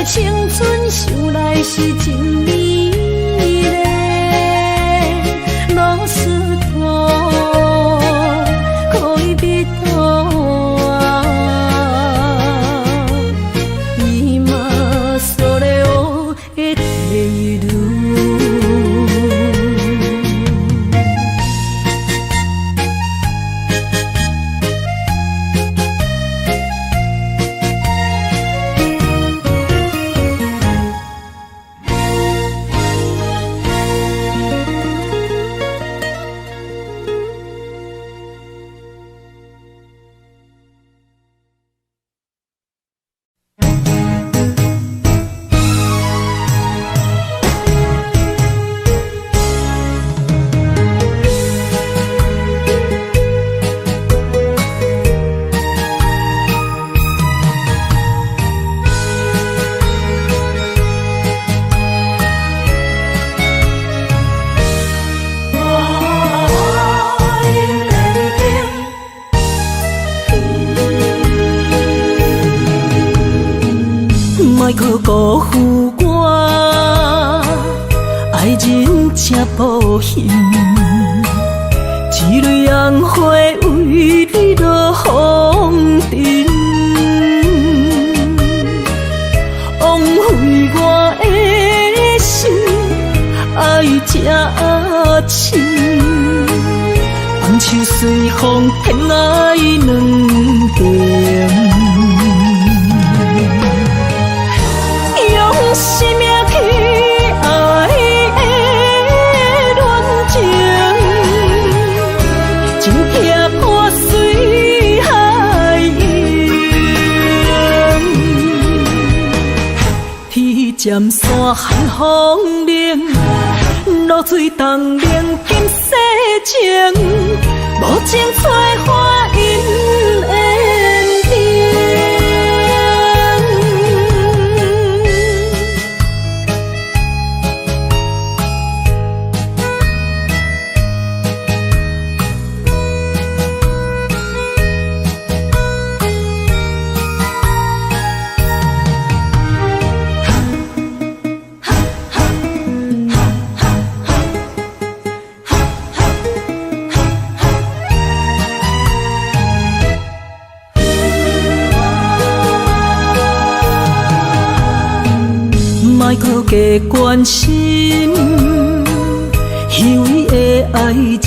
青春想来是真美丽，老师徒可以比多啊，今それを得ている。莫去辜负我，爱人才保险，一蕊烟花为你落风尘，枉费我的心爱这深，放手随风偏爱两边。生命去爱的恋情，真痛看水海涌，天渐山寒风冷，露水东冷金世情，无情催花因缘定。莫搁加关心虚伪的爱人，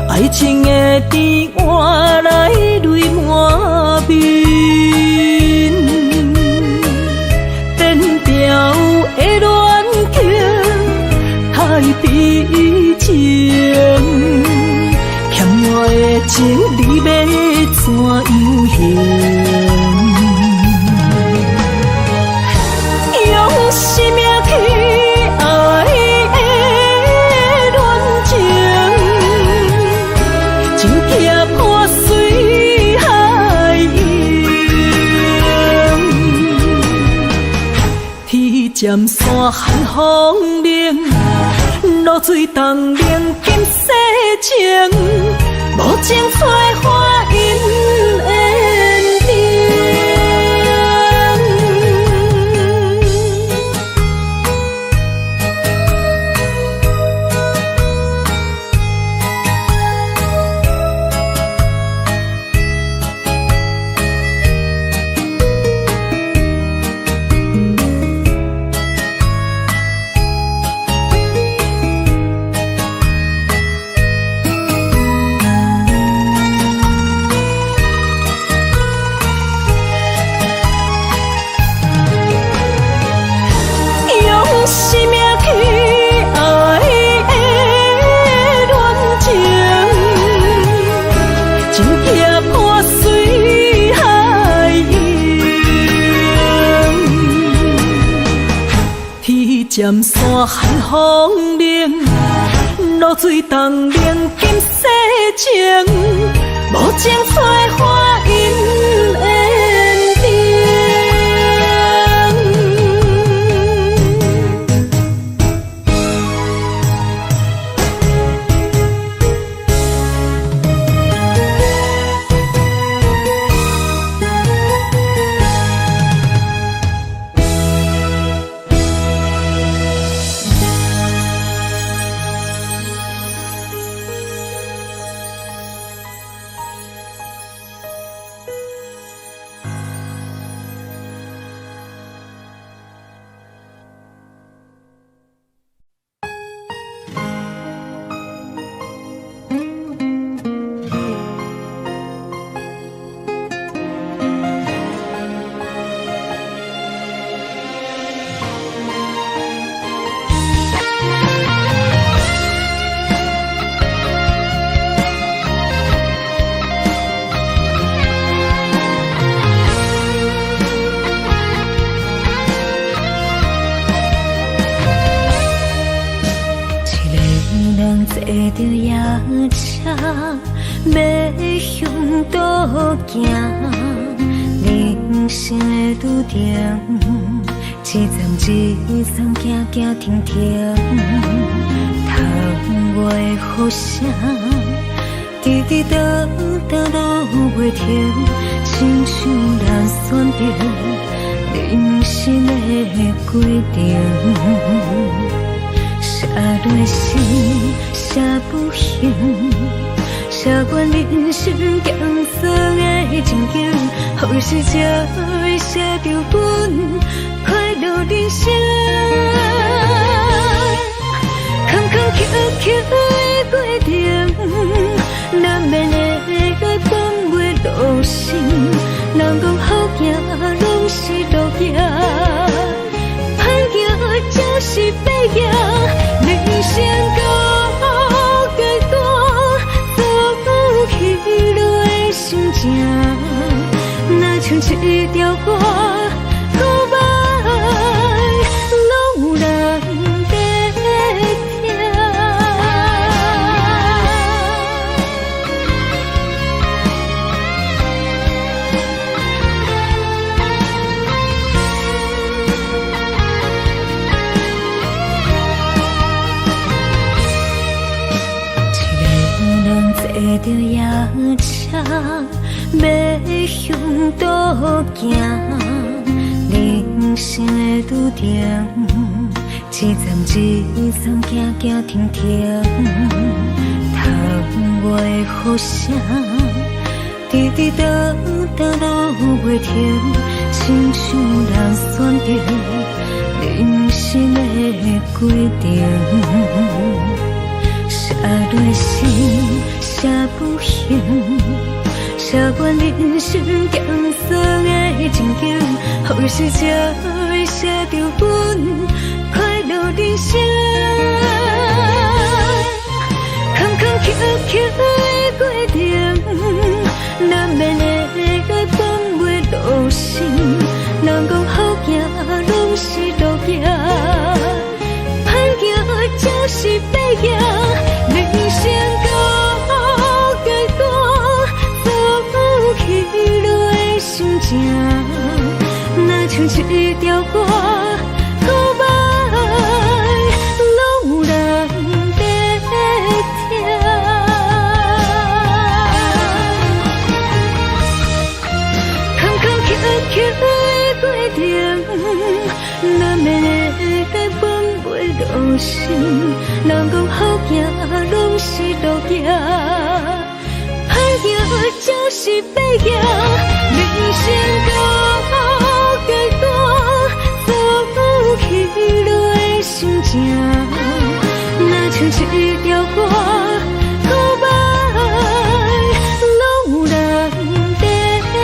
爱情的甜换来泪满面，变调的恋情太悲情，欠我的情你要怎样还？用生命去爱的恋情，真惊破水海涌。天渐山寒风冷，露水东冷金世情，无情催花因缘定。渐山寒风冷，露水东冷金世情，无情催花因缘定。坐着夜车，要向倒行。人生的拄定，一站一站，行行停停。窗外的雨声，滴滴答答落袂停，亲像咱选择人生的规定。写落心，写不行，写阮人生艰涩的情景，好时才会写着阮快乐人生。坎坎坷坷的过程，难免会翻袂落心。人讲好行，拢是路行。就是白行，人生到阶段，走起落的心情，若像一条歌，搁摆路人在着夜叉要向倒行，人生的路程，一站一站行行停停，窗外的雨声，滴滴答答落袂停，亲像人选择人生的规定。写落心，写不行，写完人生艰酸的情景，何时才会写着阮快乐人生？坎坎坷坷的过程，难免会改变袂路线。人讲好行，拢是路行，歹行就是白行。人生到阶段，走起落的心情，若像一条歌，告白拢有人在听。坎坎坷坷的过程，难免会改变袂路线。人讲好行，拢是路行，歹行就是白行。人生到阶段，走起落的心情，若像一条歌，告白拢有人在听。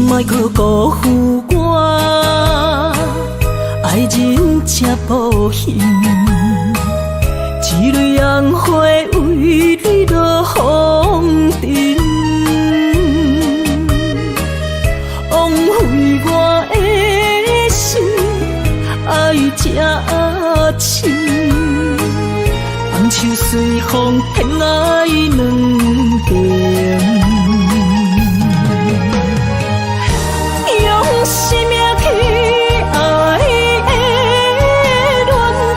莫去辜负我，爱人才无幸，一蕊杨花为你落风尘，枉费我的心，爱这深，红树随风偏爱两边。生命去爱的恋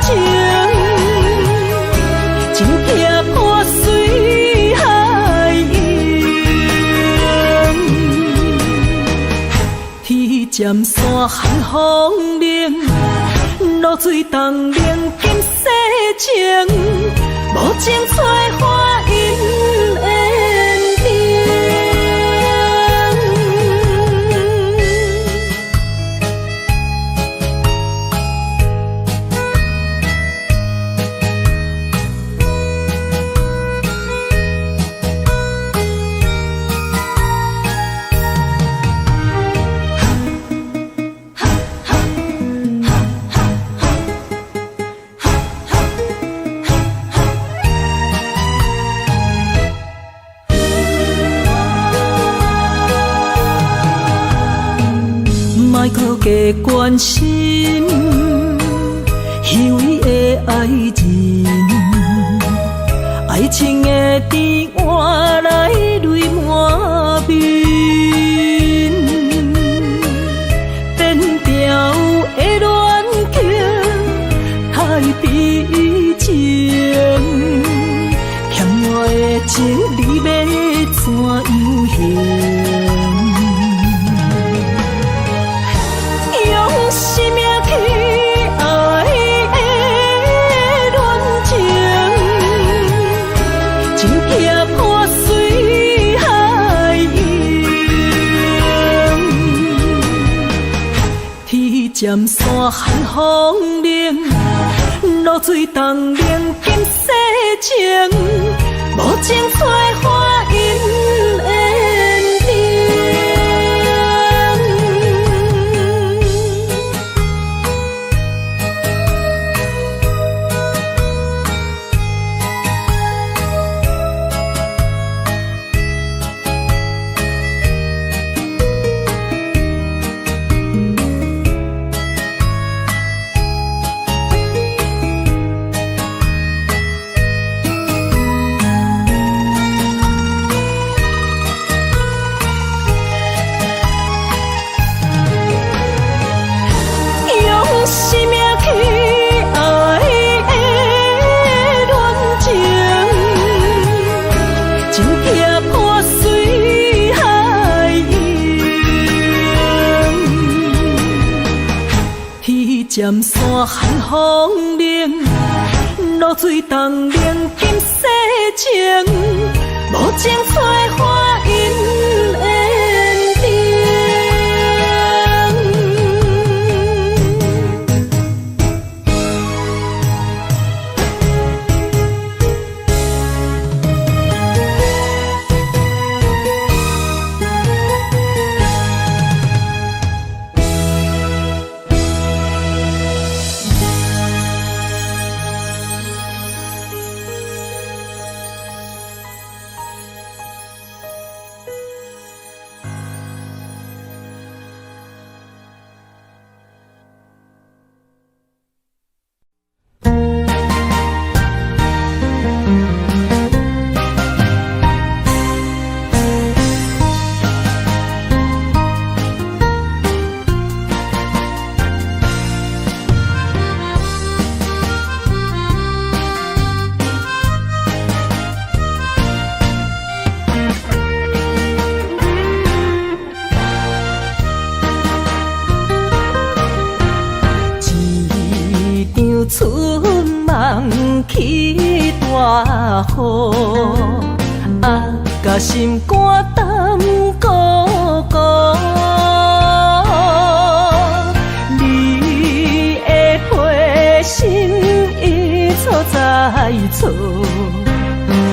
情，真怕破碎海洋。天渐山寒风冷，露水冻凝今世情，无情采花因缘定。莫搁加关心虚伪的爱人，爱情的甜换来泪满面，变调的恋情太悲情，欠我的情你要怎样还？生命去爱的恋情，寒风冷，露水东冷金世情，无情催花因缘定。尖山寒风冷，露水东冷金世情，无情催花因缘定。春梦起大雨，甲心肝胆孤孤。你的陪心已错在错，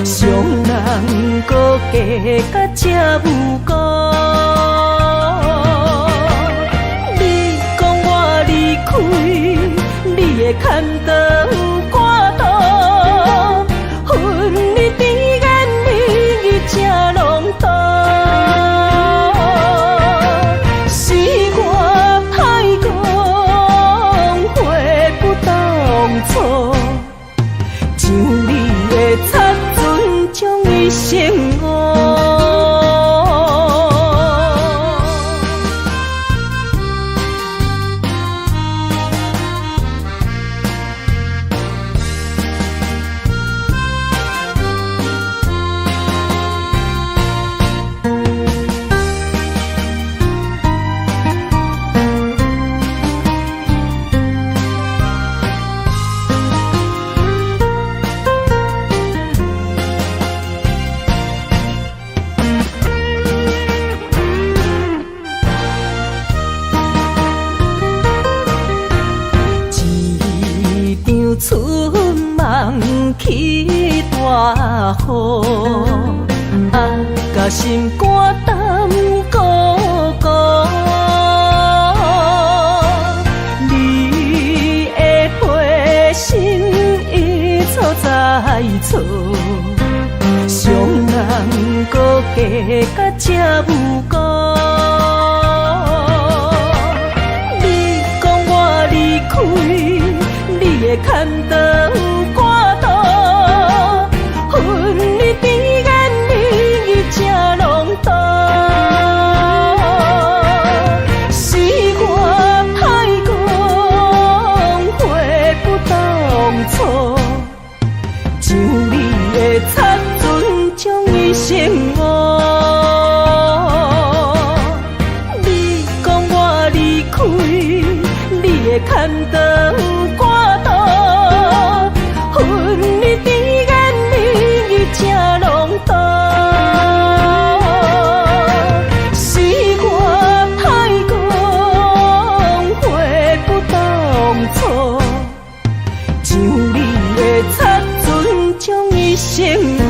伤人搁加甲这无辜。你讲我离开，你的牵肠挂肚，恨你甜言蜜语这浓度，是我太讲悔不当初，像你的擦船将伊生误。春梦起大雨，甲心肝胆孤孤。你的陪心已错在错，伤人搁加甲这无辜。你讲我离开，你的牵肠挂肚，恨你甜言蜜语这浓度，是我太讲悔不当初，像你的擦船将伊生误。生活。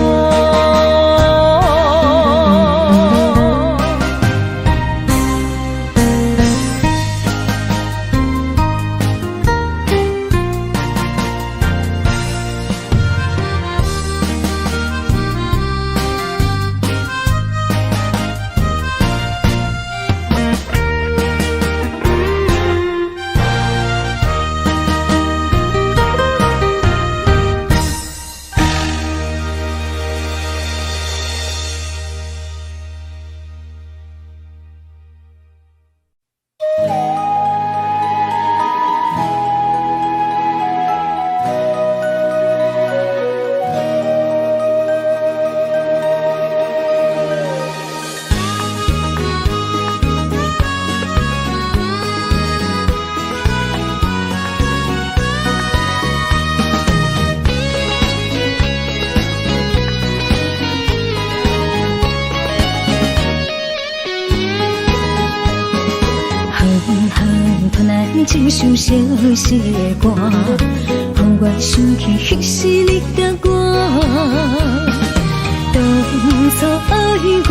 一首小小的歌，让我想起彼时你甲我。当初爱我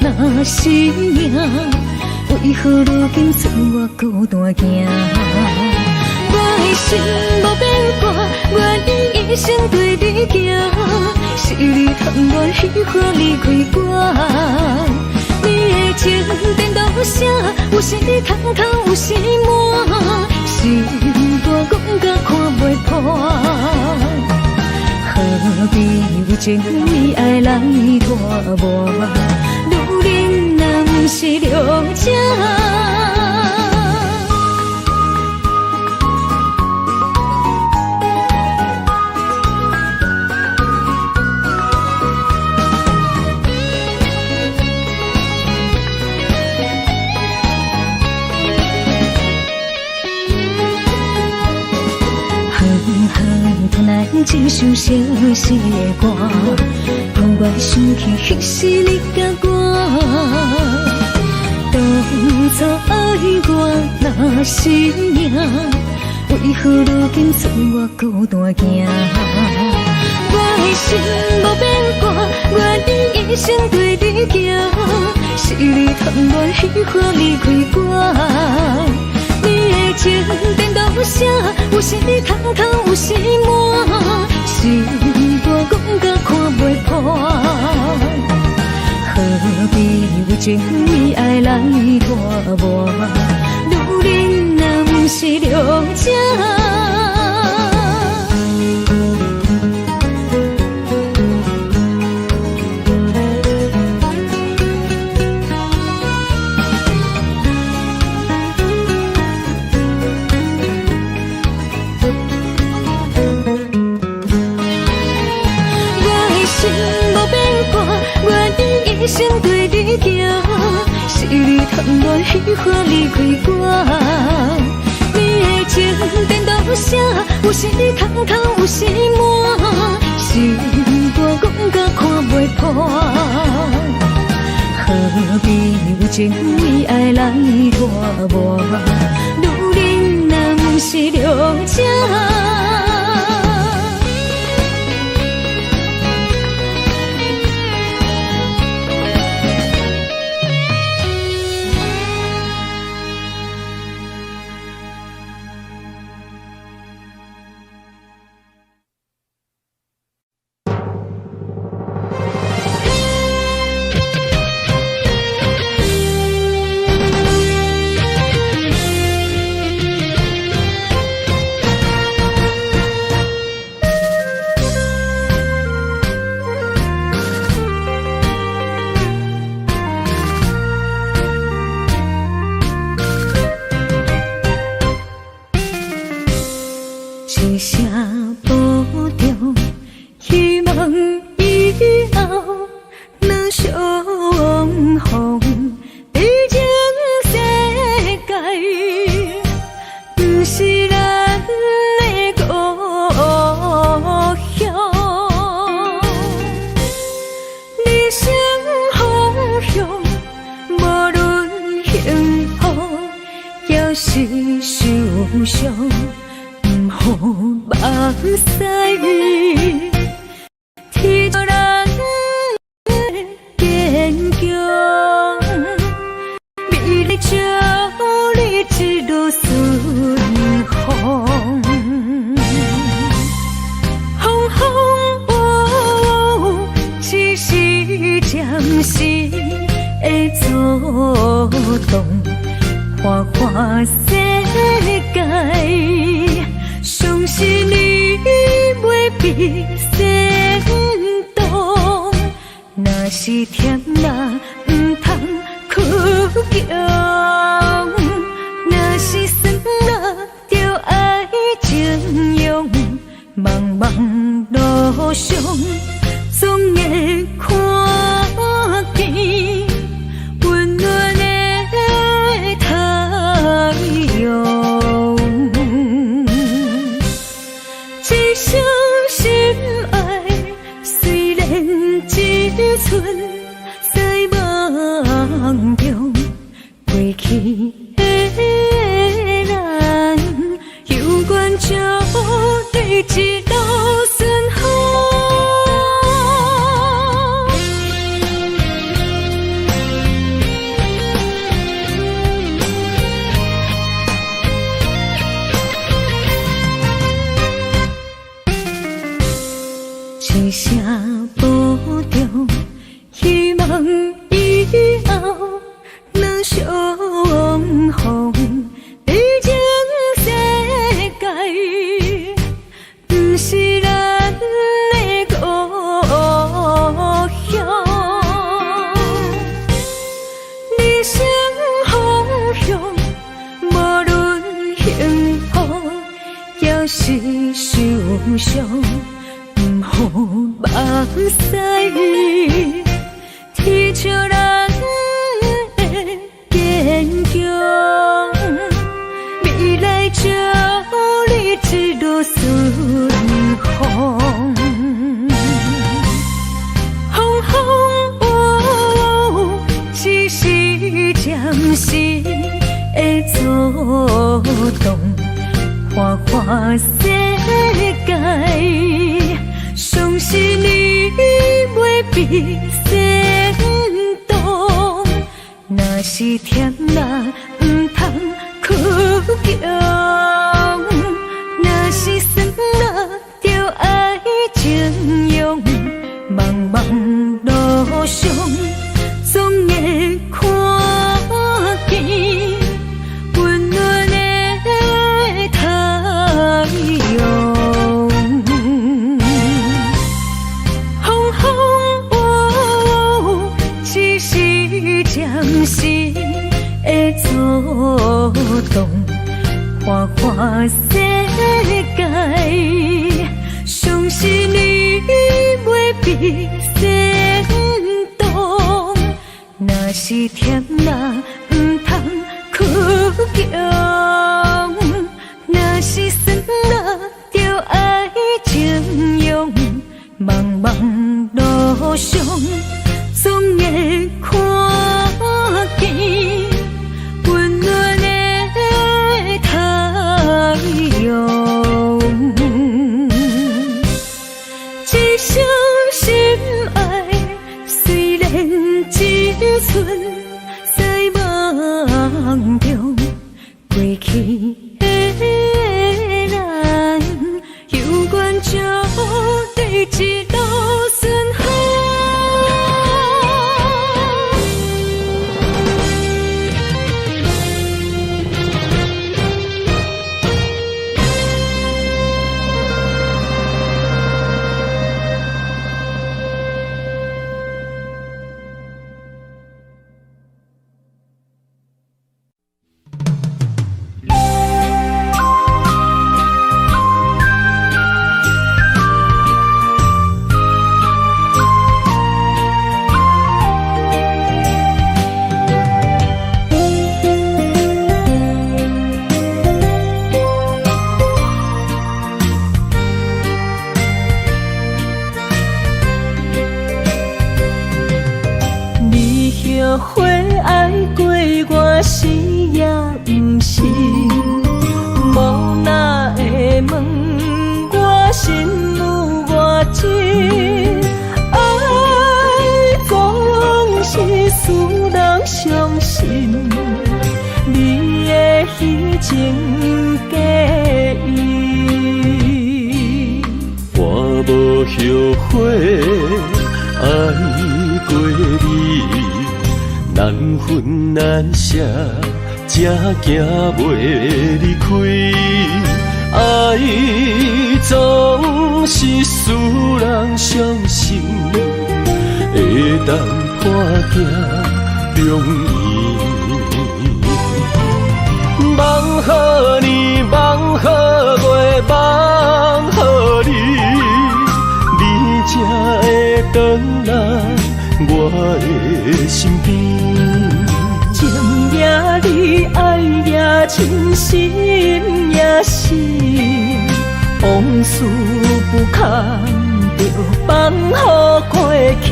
若是命，为何如今剩我孤单行？我的心无变卦，愿意一生对你行。是你贪恋喜欢离开我。你的情颠倒写，有时通通，有时满，心肝讲甲看袂破。何必为情为爱来拖磨？女人若不是了解。一首小小的歌，让我想起彼时你甲我。当初爱我若是命，为何如今剩我孤单行？我的心无变卦，愿意一生对你行。是你贪恋喜欢离开我。你的情颠倒写，有时通通，有时满，心肝讲甲看袂破。何必为情为爱来拖磨？女人若不是了解。一生对你行，是你贪恋喜欢离开我。你的情颠倒写，有时通通，有时满，心肝讲甲看袂破。何必为情为爱来拖磨？女人若不是了解。一声保重，希望以后若相逢，毕竟世界不是咱的故乡。人生方向，无论幸福也是受伤。目屎，天天作人坚强，美丽照你一路顺风。风风雨雨，只是暂时的作动，花花世界，相信你袂比先动。若是甜啦，毋通哭强；若是酸啦，就爱情用。茫茫路上，总会看见温暖的太阳。一生心爱，虽然一寸在梦中，过去的咱，有缘就对一路顺风。一声保重，希望以后能相逢。毕竟世界不是咱的故乡，人生方向，无论幸福也是受伤。唔好目屎，天照人的坚强，未来照你一路顺风。风风雨雨，只是暂时的作动，花花世界。相信你袂比先动，若是甜啦，毋通哭强；若是酸啦，就爱情用。茫茫路上，总会看见温暖的太阳。暂时的作动，花花世界，相信你袂比先动。若是甜啦，毋通哭强；若是酸啦，就爱情用。茫茫路上，总会看见温暖的太阳。一生心爱，虽然一寸在梦中，过去的咱，有缘就对一路顺风。花爱过我是也不是，无奈的问我心有偌深，心，你的虚情假意。我无后悔爱过你，难分难舍，才行袂离开。爱总是使人伤心，会当破镜重圆。梦好年，梦好月，梦好你，你才会回来我的身边。情也你，爱也亲，心也是，往事不堪着放乎过去。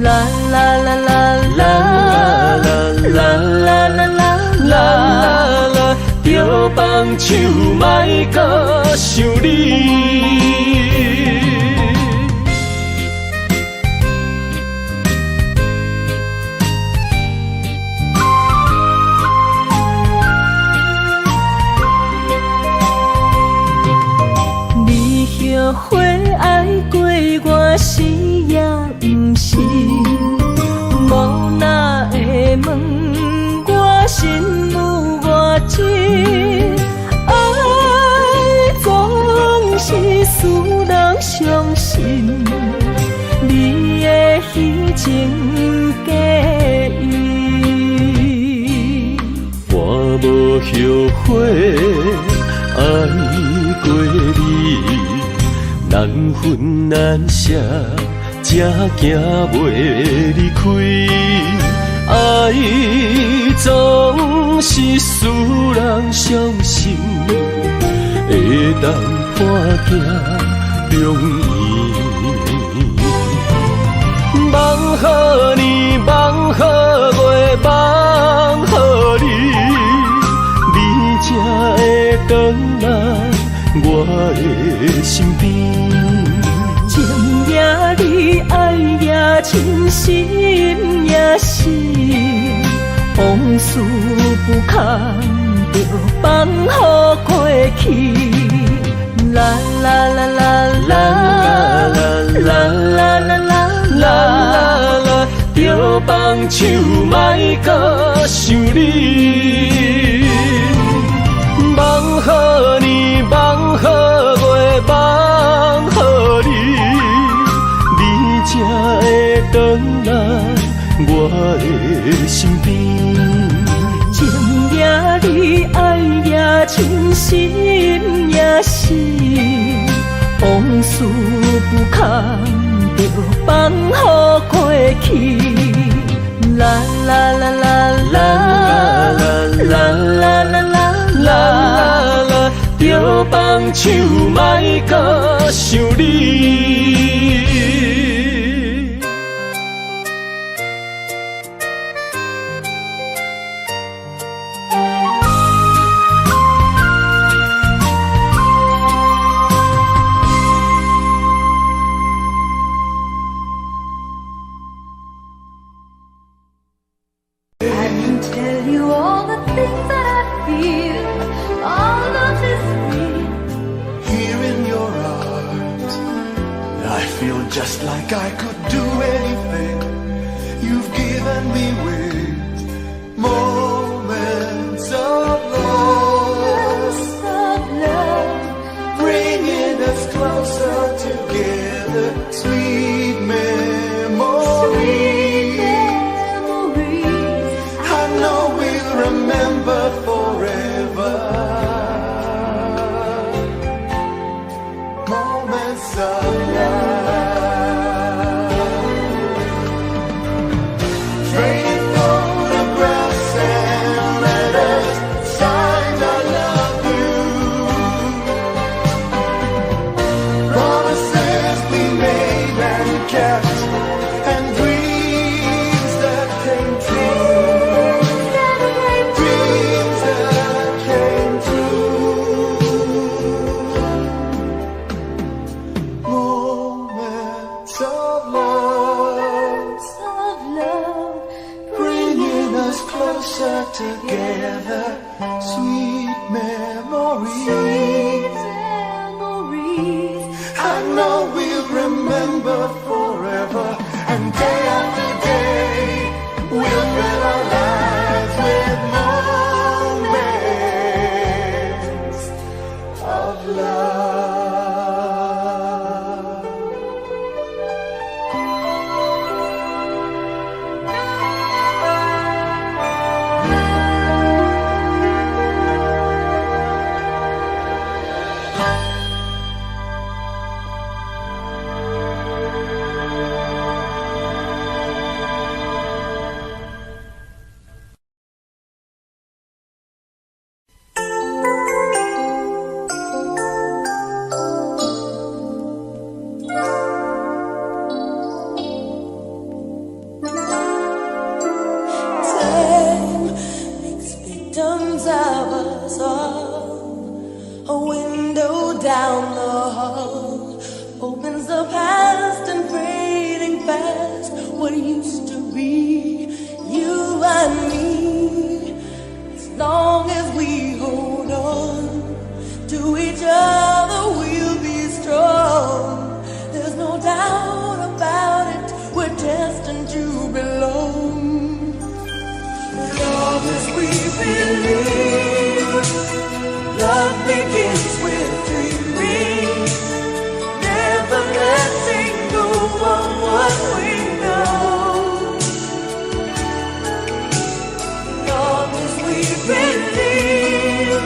啦啦啦啦啦啦啦啦啦啦，着放手莫搁想你。后悔爱过我是也不是，无哪会问我心有偌深？爱总是使人伤心，你的虚情假意。我无后悔爱过你，难分难舍，才行袂离开。爱总是使人伤心，会当破镜重圆。梦好年，梦好月，梦好你，你才会回来我的身边。情也你，爱也亲，心也是，往事不堪着放乎过去。啦啦啦啦啦啦啦啦啦啦，着放手莫搁想你。梦好年，梦好月，梦好你，你才会回来我的身边。情也你，爱也亲，心也是，往事不堪着放乎过去。啦啦啦啦啦啦啦啦啦啦，着放手莫搁想你。Just like I could do anything you've given me with moments of love, bringing us closer together, sweet memories. I know we'll remember forever moments of love. Promises we stronger forever. And day after day, we'll fill our lives with moments of love. Time makes victims of us all. A window down the hall opens the past and fading fast. What used to be you and me. As long as we hold on to each other, we'll be strong. There's no doubt about it, we're destined to belong. As long as we believe, love begins with dreaming, never letting go of what we know. As long as we believe,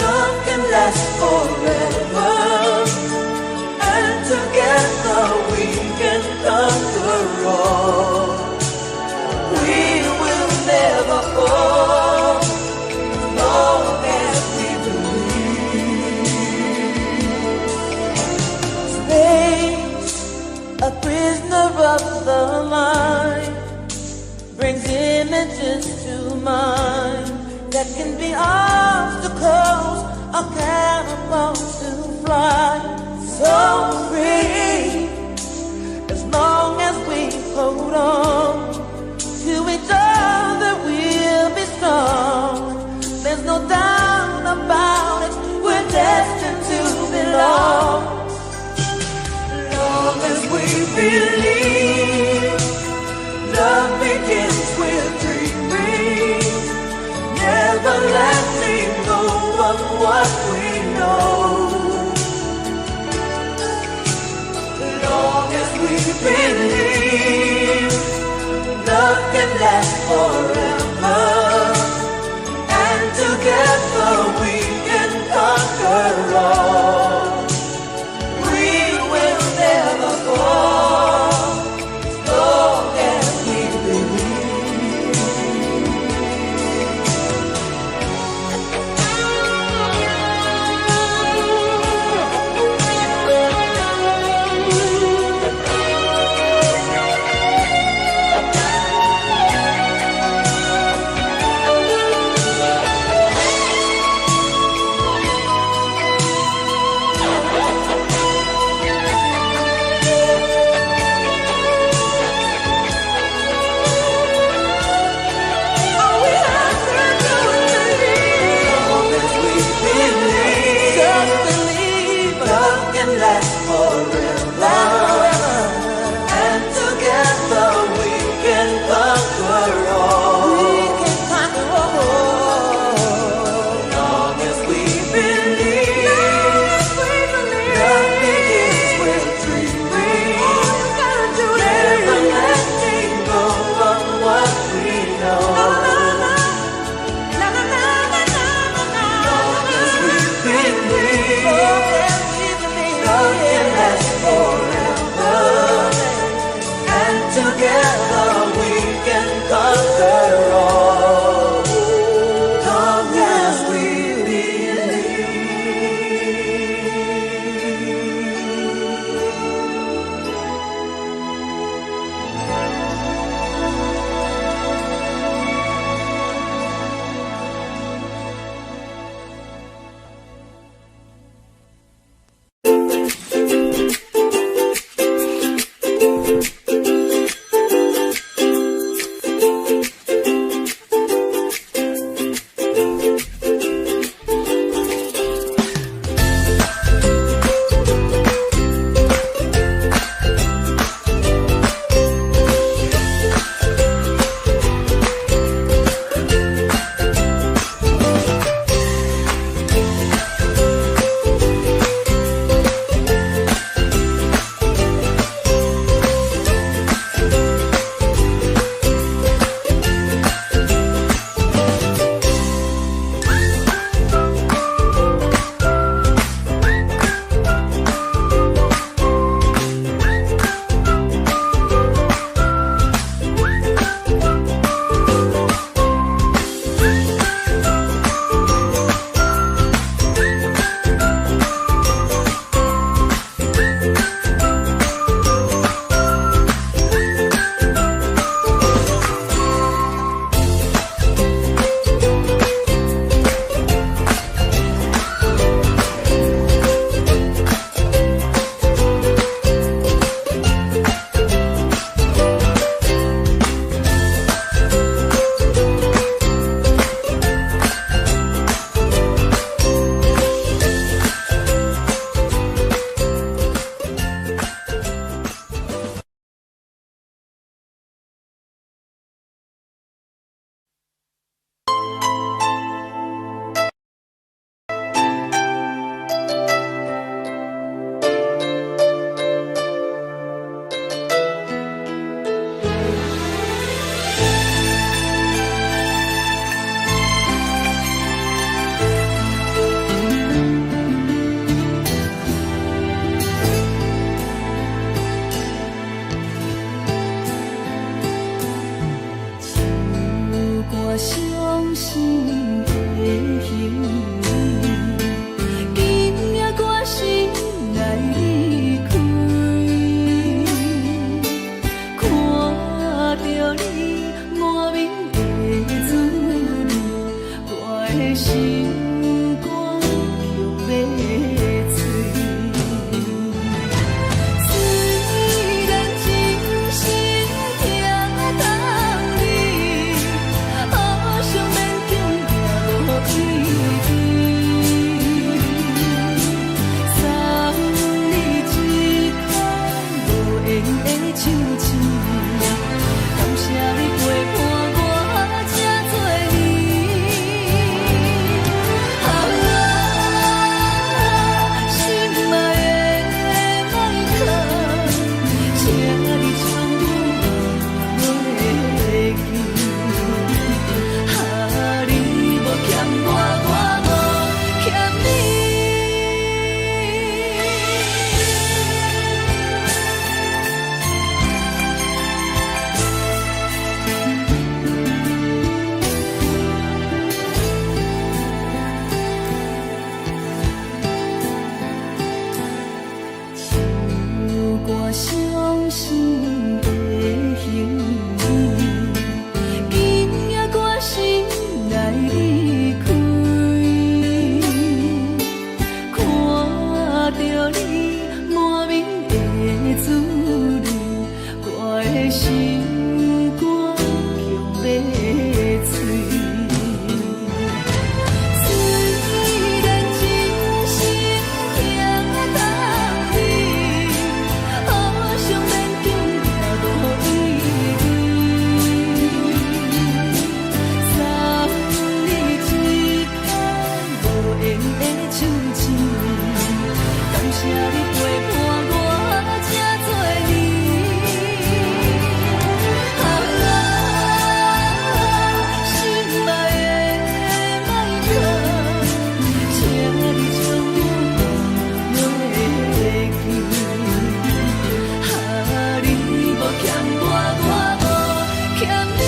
love can last forever, and together we can conquer all. We will never fall, as long as we believe. Space, a prisoner of the mind, brings images to mind that can be obstacles or catapults to fly. So free, as long as we hold on to each other, we'll be strong. There's no doubt about it, we're destined to belong. As long as we believe, love begins with dreaming, never letting go of what we know. As long as we believe, love can last forever, and together we can conquer all. We will never fall, as long as we believe. 着你莫名的滋味，我的心肝强要碎。虽然真心疼你，好想免强行无意义。送你一空无缘的手指，感谢你陪伴我这多年。心爱的麦克，请你将我忘记。你无欠我，我无欠你。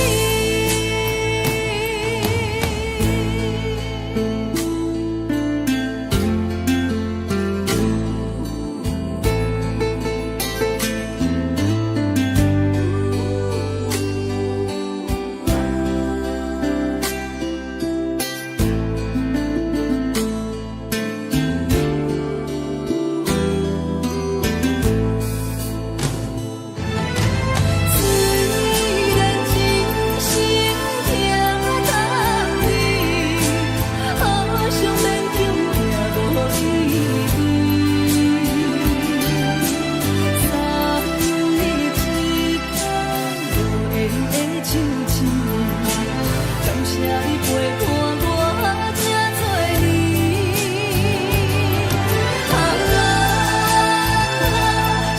虽然真心疼你，好想免强行无意义。送你一空无缘的手指，感谢你陪伴我这多年。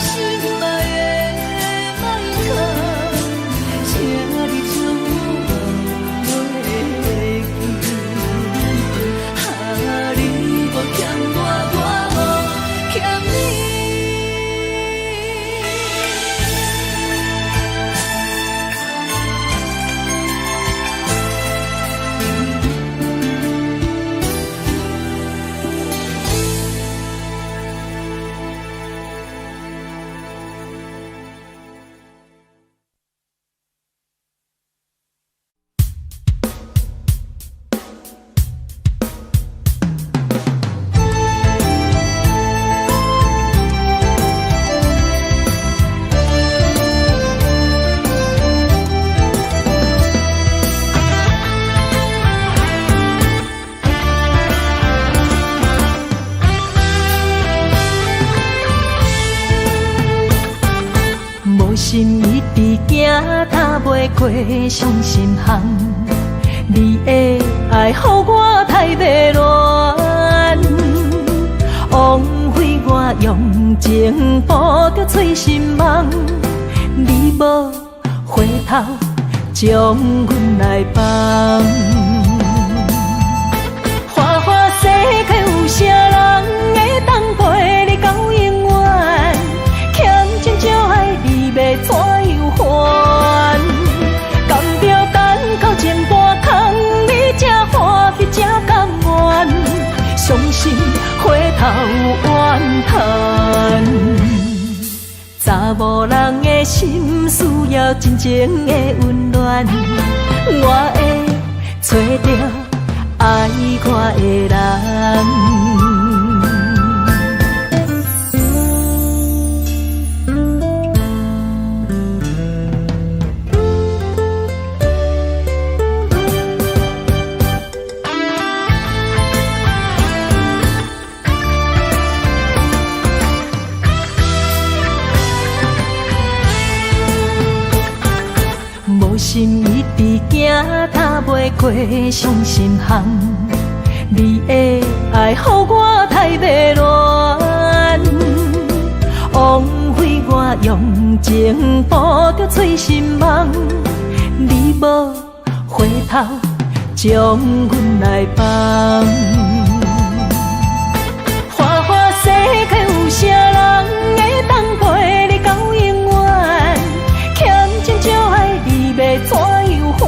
心爱的麦克，请你将我忘记。你无欠我，我无欠你。无心一直行，踏袂过伤心巷。你的爱，予我太迷乱，枉费我用情捕着醉心梦。你无回头，将阮来放。花花世界有啥人会当陪你到永远？欠情就爱你要怎样还？甘着等到前半空，你才欢喜才甘愿，伤心回头怨叹。查某人的心需要真情的温暖，我会找着爱我的人。无心一直行，踏袂过伤心巷。你的爱，予我太迷乱，枉费我用情捕着醉心梦。你无回头，将阮来放。花花世界有啥人会当陪你到永远？欠情就爱你要怎样还？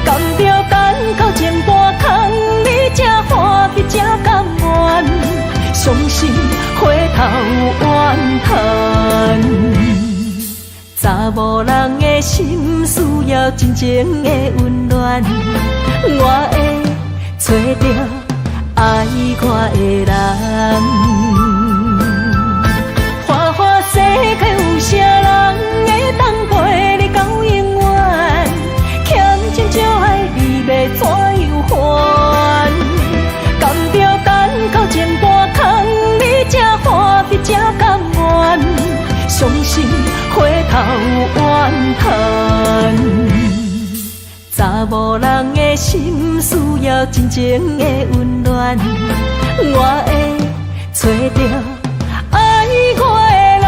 甘着等到前半空，你才欢喜才甘愿，伤心回头怨叹。查某人的心需要真情的温暖，我会找着爱我的人。花花世界有啥人会当陪你到永远？欠情就爱你要怎样还？甘着等到前半空，你才欢喜才甘愿，伤心回头怨叹。查某人的心需要真情的温暖，我会找到爱我的人。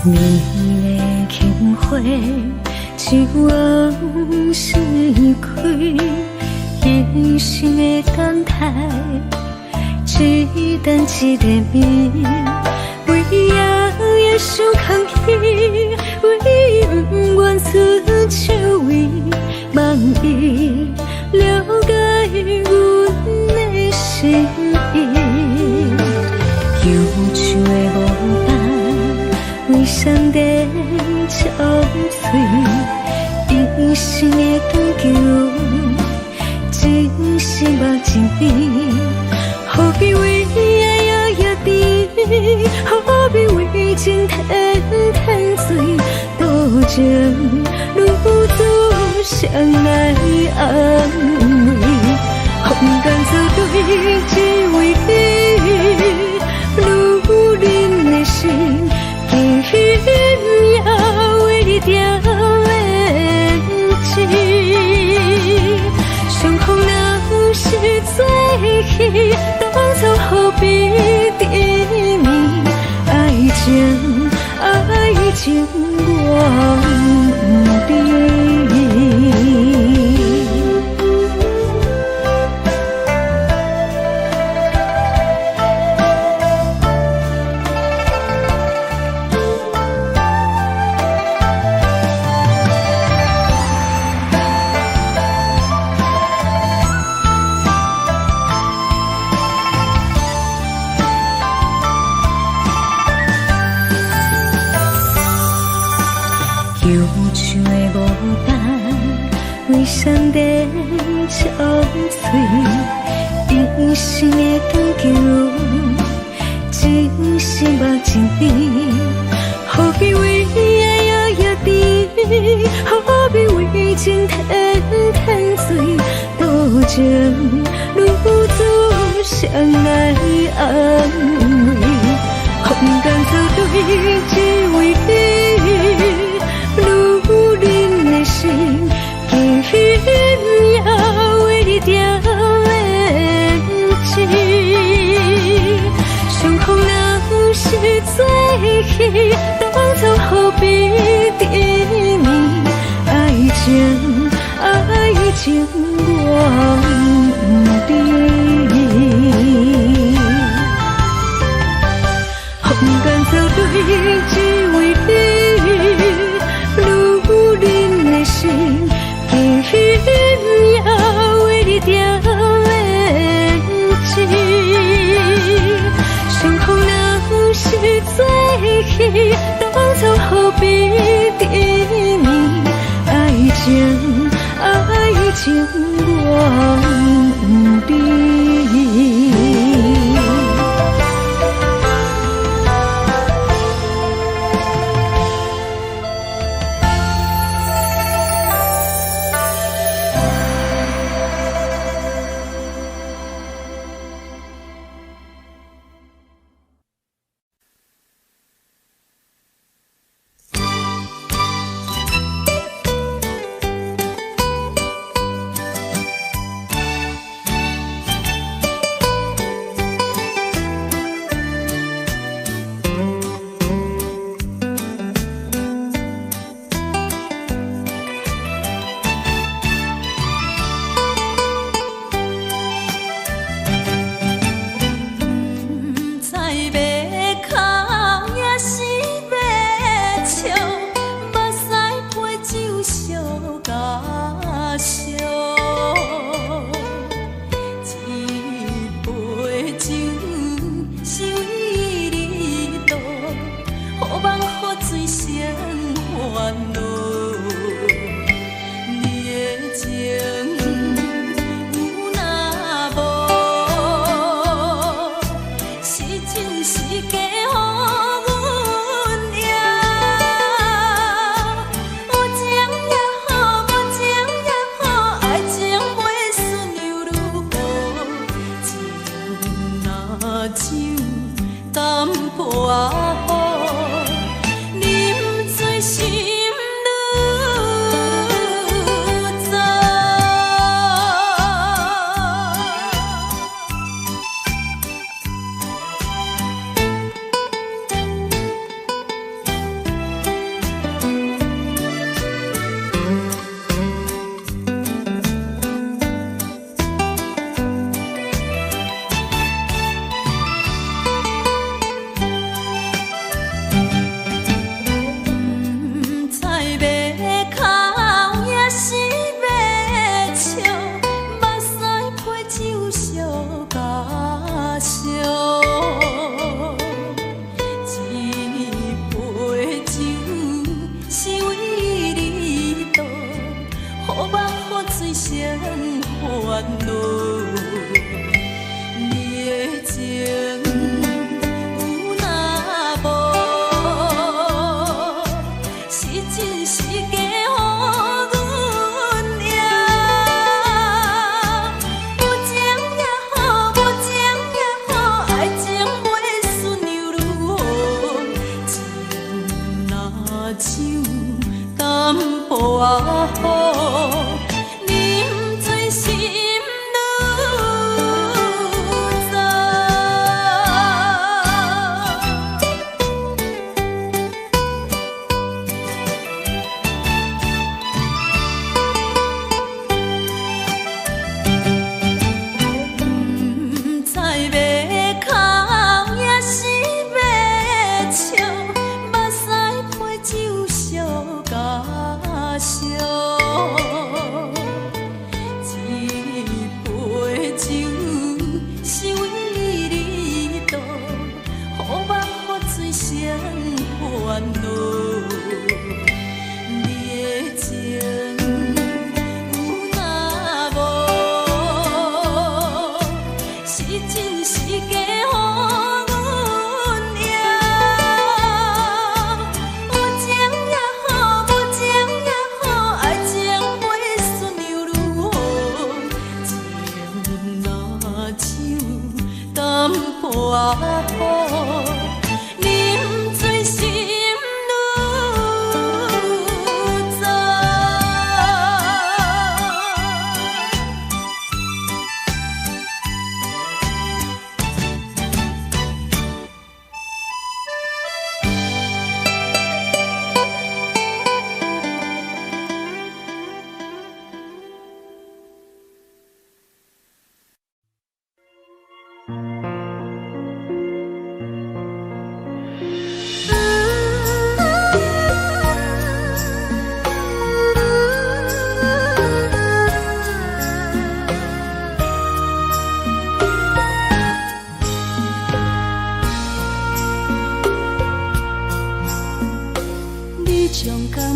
美丽轻花，一往事开，一生的等待，一等一个谜，为夜夜想空虚，为不愿出手为，望伊了解阮的心意，忧愁的无单。为上帝憔悴，一生的长久，真是目睭边，何必为爱摇摇滴，何必为情天天醉，多情如此相爱安慰，风干草对只为你，如人的心。今夜为你掉眼睛，相逢若是最喜，当初何必甜蜜？爱情忘记。忧愁的无单，为上帝憔悴，一生的长久，真是目睭边，何必为爱摇摇滴，何必为情天天醉，多情如此相爱安慰，风干草对只为你。如人的心，今夜为你掉眼睛。相逢若是最喜，当初何必甜蜜？爱情忘记。风干草对只为你。如人的心，今夜为你掉眼睛。相逢若是最喜，当初何必甜蜜？爱情忘记。水声烦恼。你的情有若无，是真是假予阮赢。有情也好，无情也好，爱情袂顺又如何？情若像淡薄仔雨。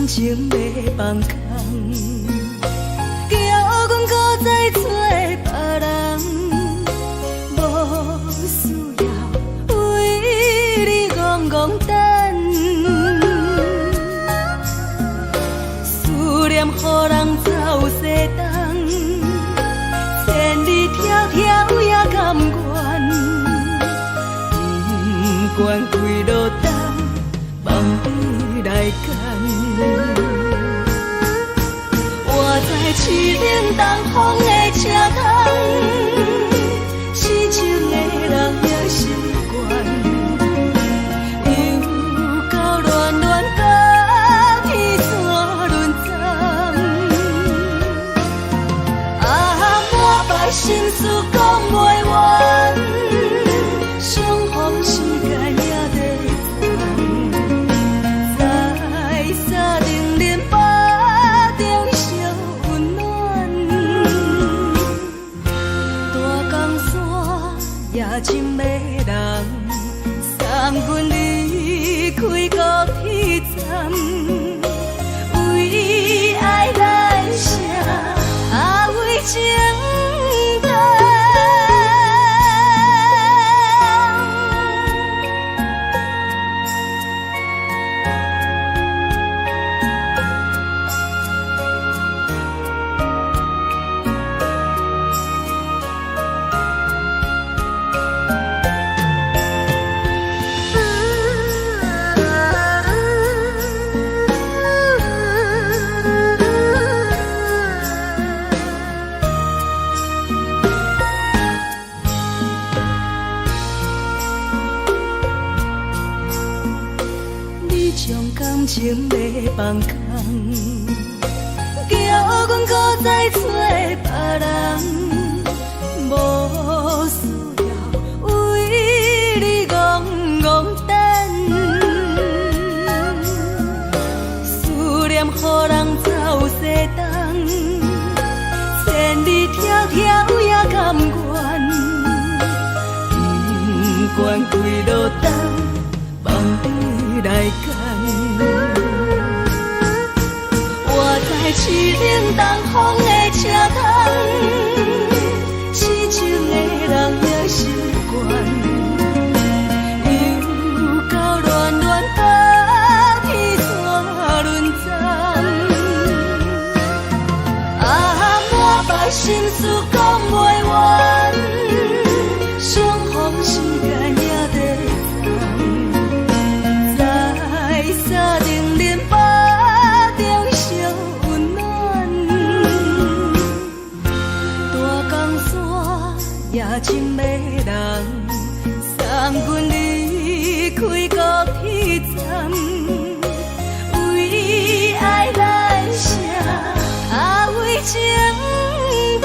情要放空，叫阮搁再找别人，无需要为你戆戆等。思念予人走西东，千里迢迢也甘愿，不管几路灯，梦你来赶。我在凄冷东风的车窗，痴情的人也习惯，又到乱乱甲天山轮转。满腹心事讲袂完，相逢时间也短暂，在沙定连巴中烧温暖。大江山夜深的人，送阮离开高铁站，为爱来写为情。情要放空，叫阮搁再找别人，无需要为你戆戆等。思念予人走西东，千里迢迢也甘愿，不管几路灯，梦你来赶。我在市冷东风的车窗，痴情的人也心倦，又到恋恋大天山轮站，满腹心事讲袂完，相逢时间也在站，在山顶林巴中相温暖，大江山也真迷人，送阮离开高铁站，为爱来写为情淡。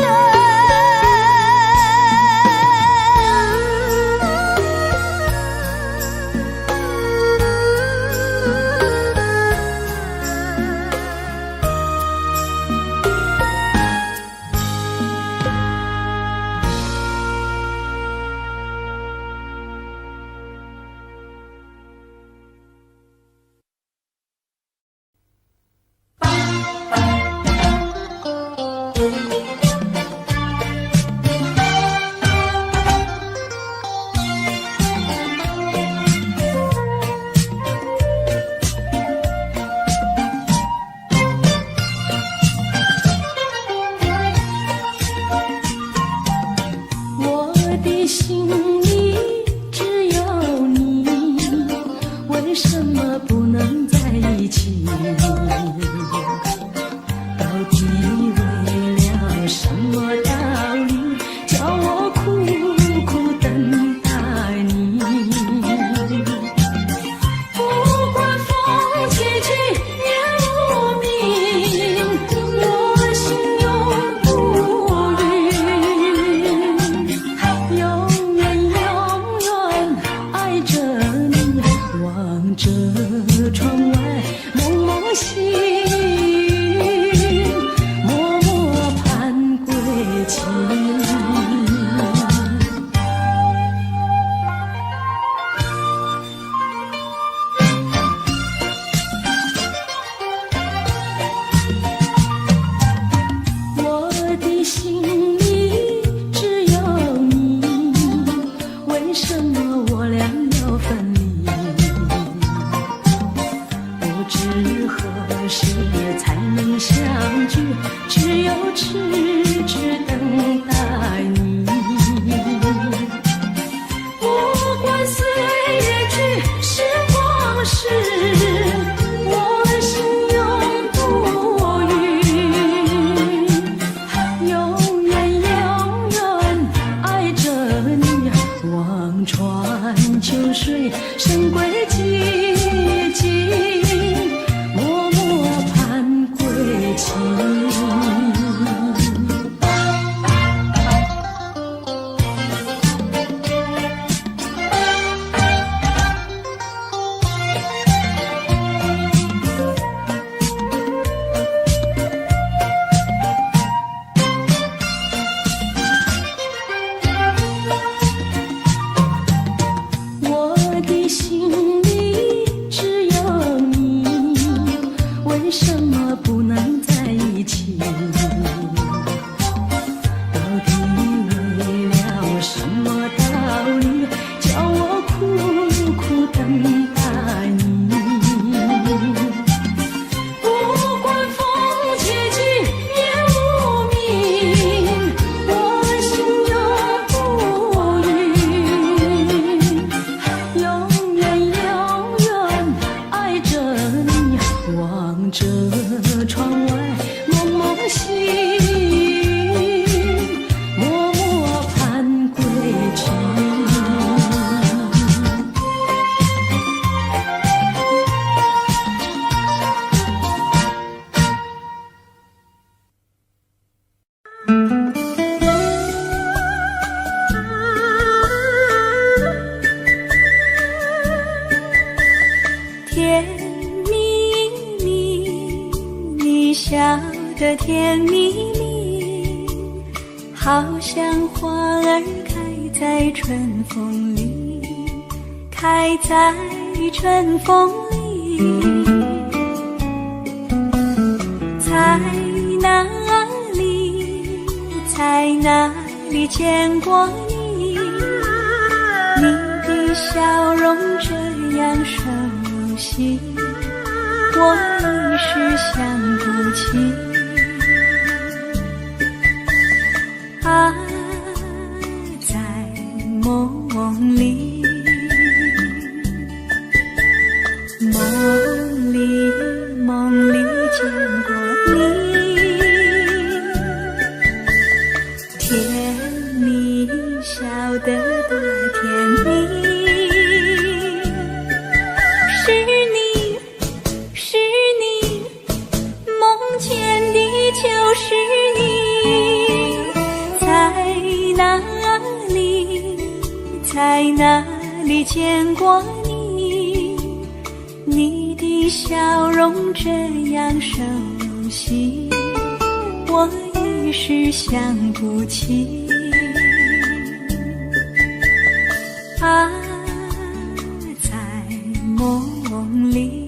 甜蜜蜜，你笑得甜蜜蜜，好像花儿开在春风里，开在春风里。在哪里，在哪里见过你？你的笑容这样熟悉，我一时想不起。爱在梦里，梦里见过你，甜蜜笑得多甜蜜。是你，梦见的就是你。在哪里见过你？你的笑容这样熟悉，我一时想不起。爱在梦里。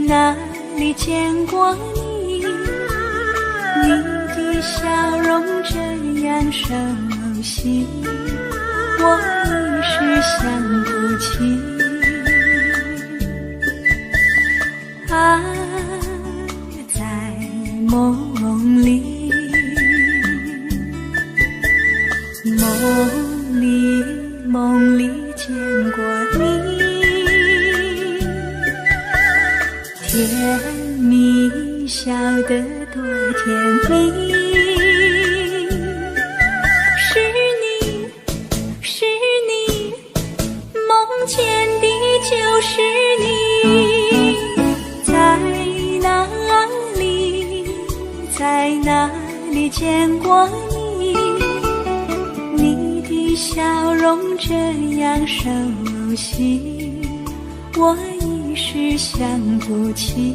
哪里见过你？你的笑容这样熟悉，我一时想不起。爱在梦里，梦里见过你。甜蜜笑得多甜蜜，是你，梦见的就是你。在哪里见过你？你的笑容这样熟悉，我一时想不起。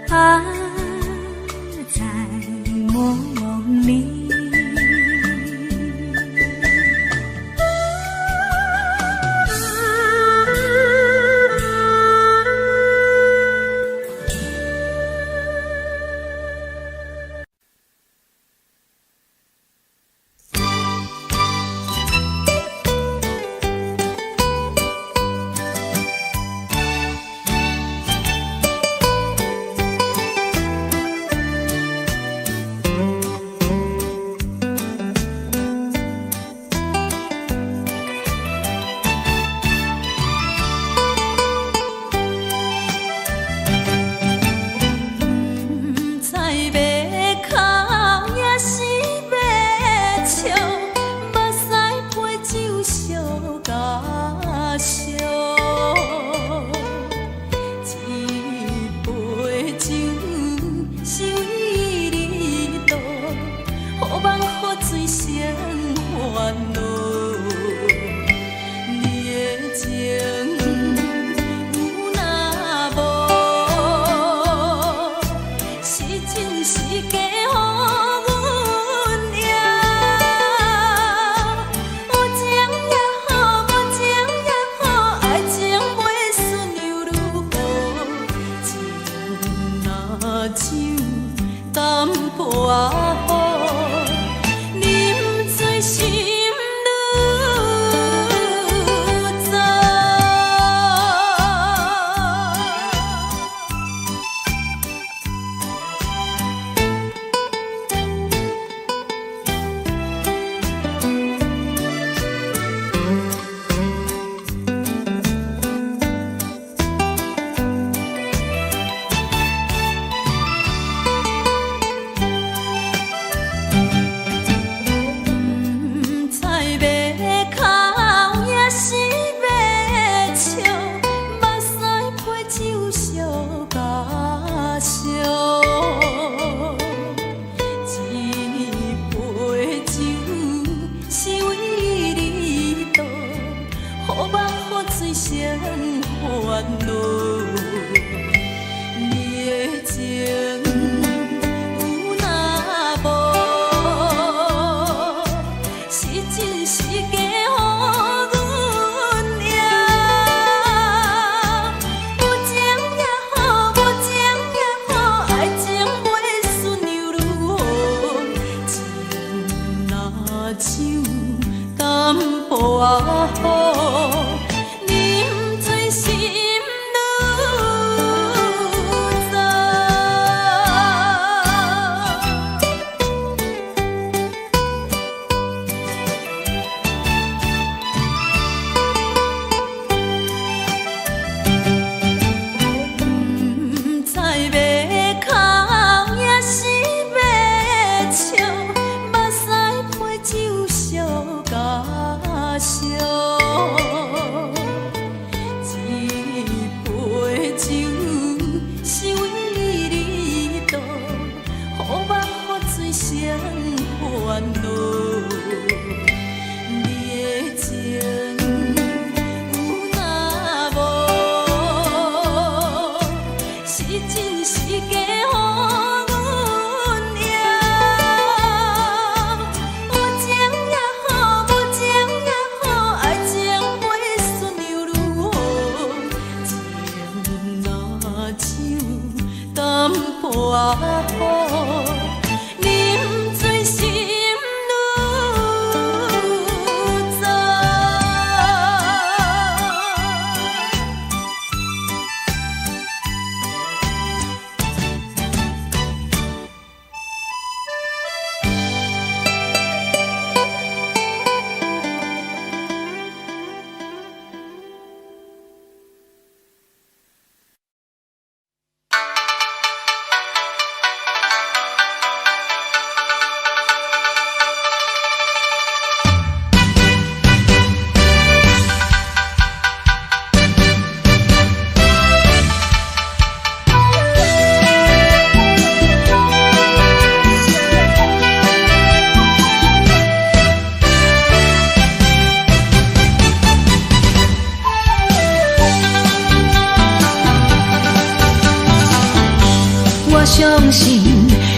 爱在梦里。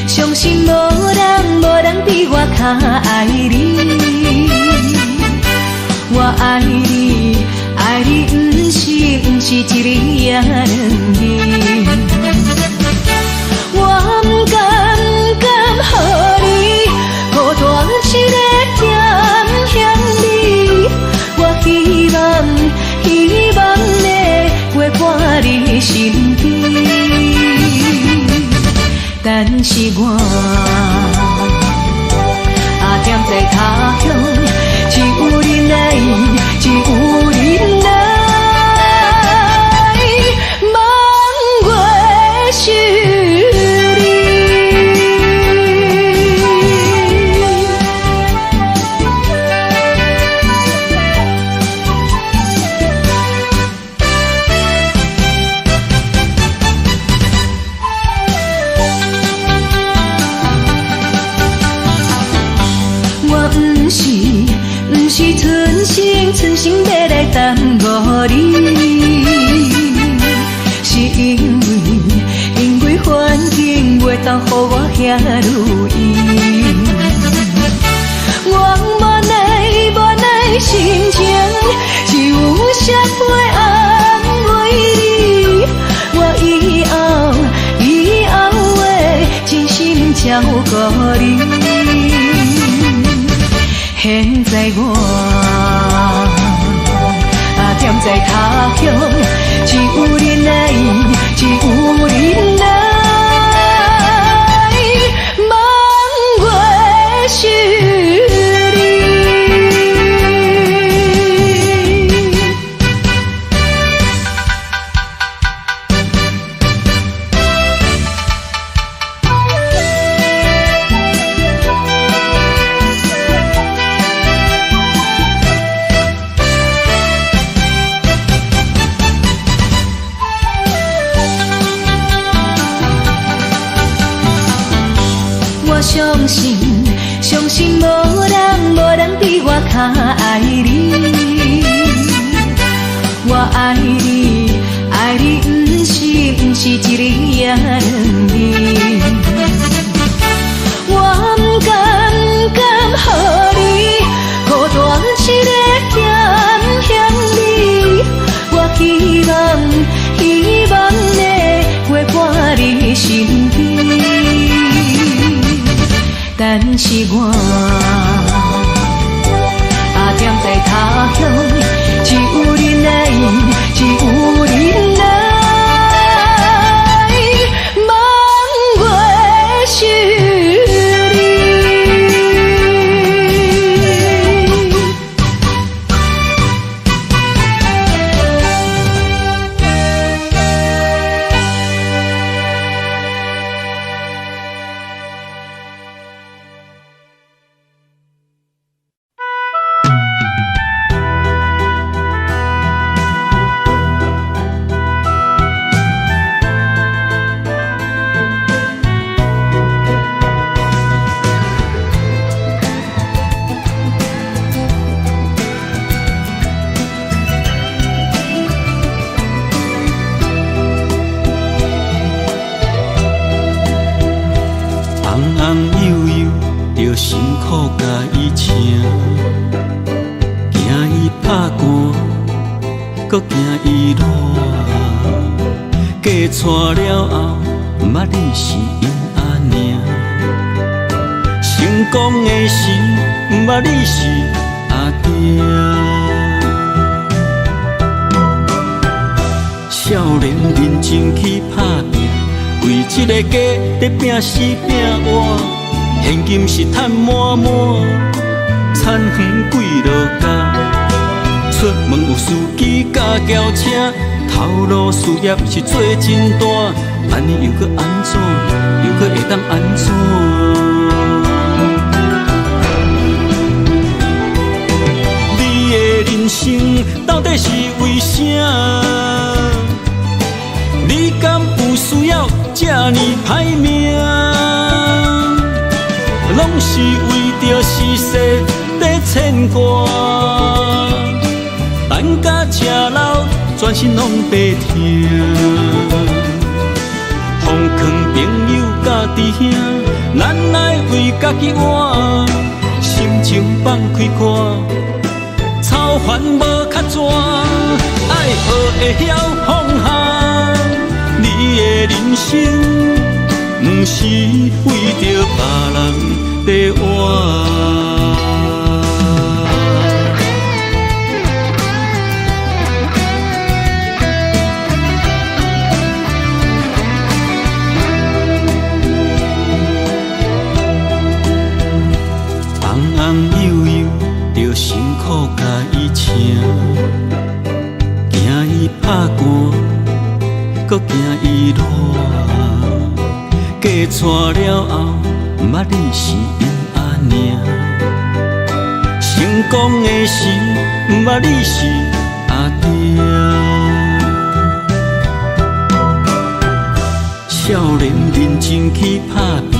相信无人比我较爱你。我爱你，爱你不是一日也两日。我不敢予你孤单一个咸咸味。我希望能陪伴你身边。但是我踮在他乡，只有你来，只有你来，望月想你。不是存心要来耽误你，是因为环境袂当予我遐如意。我无奈心情，只有写杯安慰你。我以后会真心照顾你。现在我踮在他乡，只有你来，只有你来，望月想你。我相信无人比我较爱你。我爱你不是一日也两日。我不敢予你孤单一个咸咸味。我希望能陪伴你身边。但是我踮在他乡，只有你来，只有你来，望月是你。红红悠悠，着辛苦甲伊请，惊伊拍寒，搁惊伊热，嫁娶了后，毋捌你是因阿娘，成功的时，毋捌你是阿爹。少年认真去打拼，为一个家在拼死拼活，现金是赚满满，田园几落家，出门有司机甲轿车，头路事业是做真大，安尼又搁安怎，又搁会当安怎？你的人生到底是为啥？你敢有需要这呢歹命？拢是为着世事在牵挂，等甲吃老，全身拢白疼。奉劝朋友甲弟兄，咱来为家己活，心情放开看，操烦无较绝，爱学会晓放下。你的人生，不是为着别人在活。红红悠悠，着辛苦甲伊请，惊伊拍寒。搁惊伊热，嫁娶了后，毋捌你是因阿娘，成功的时，毋捌你是阿爹。少年认真去打拼，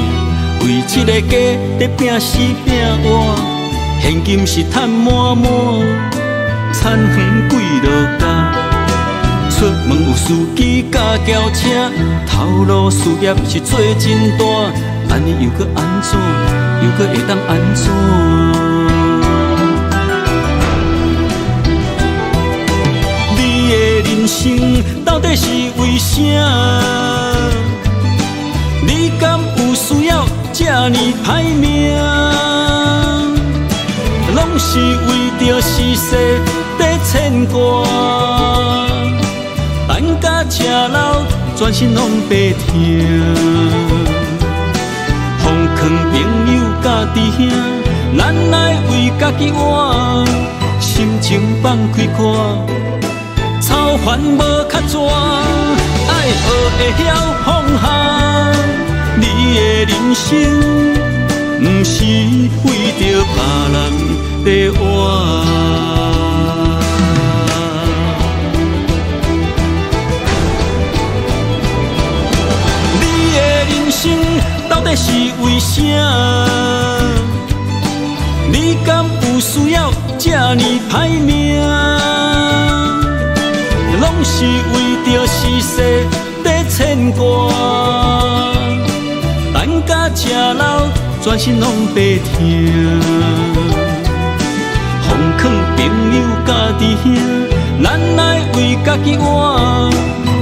为一个家在拼死拼活，现金是赚满满，田园几落家。出门有司机甲轿车，头路事业是做真大，安尼又搁安怎，又搁会当安怎？你的人生到底是为啥？你敢有需要这呢歹命？拢是为着世事在牵挂。等甲吃老，全身拢白疼。奉劝朋友甲弟兄，咱来为家己活，心情放开看，操烦无较绝，爱学会晓放下。你的人生，不是为着别人在活。到底是为啥？你敢有需要这呢歹命？拢是为着世事在牵挂，等甲吃老，全身拢白疼。奉劝朋友甲弟兄，咱来为家己活，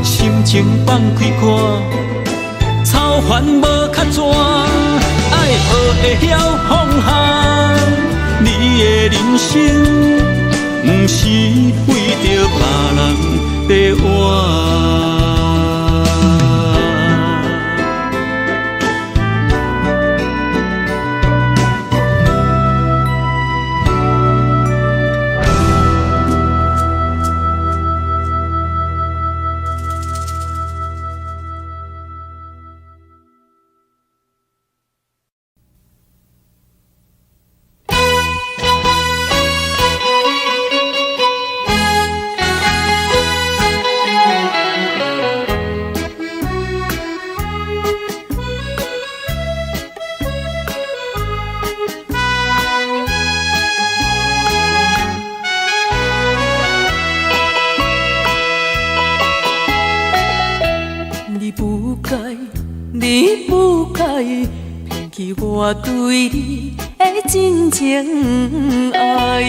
心情放开看。操烦无较绝，爱学会晓放下。你的人生，不是为着别人在活。你不该骗去我对你的真情爱，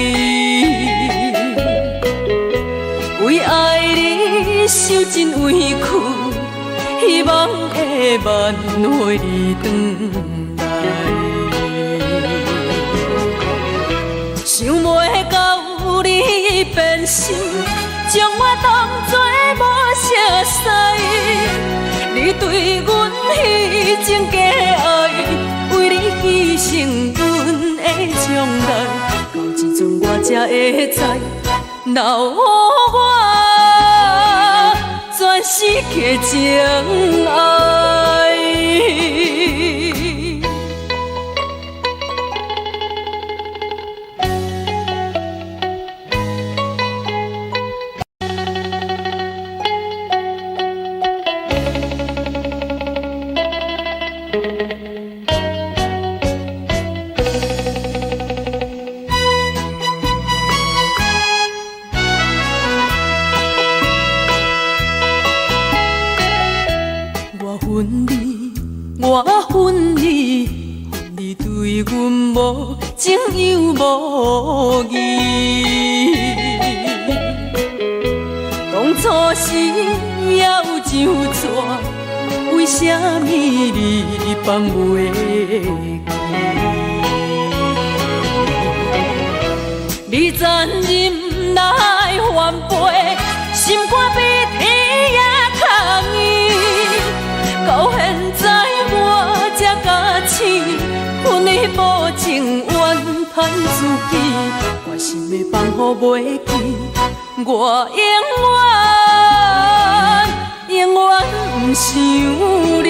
为爱你受尽委屈，希望会挽回你转来。想袂到你变心，将我当作无熟悉。你对阮迄种假爱，为你牺牲阮的将来，到这阵我才会知，留予我全世界情爱。我恨你，恨你对阮无情又无义。当初时要怎么，为什么你放袂记？你残忍来反背，心肝比天也空伊。到现在我才假醒，阮的无情怨叹自己，我心的放乎袂记，我永远不想你。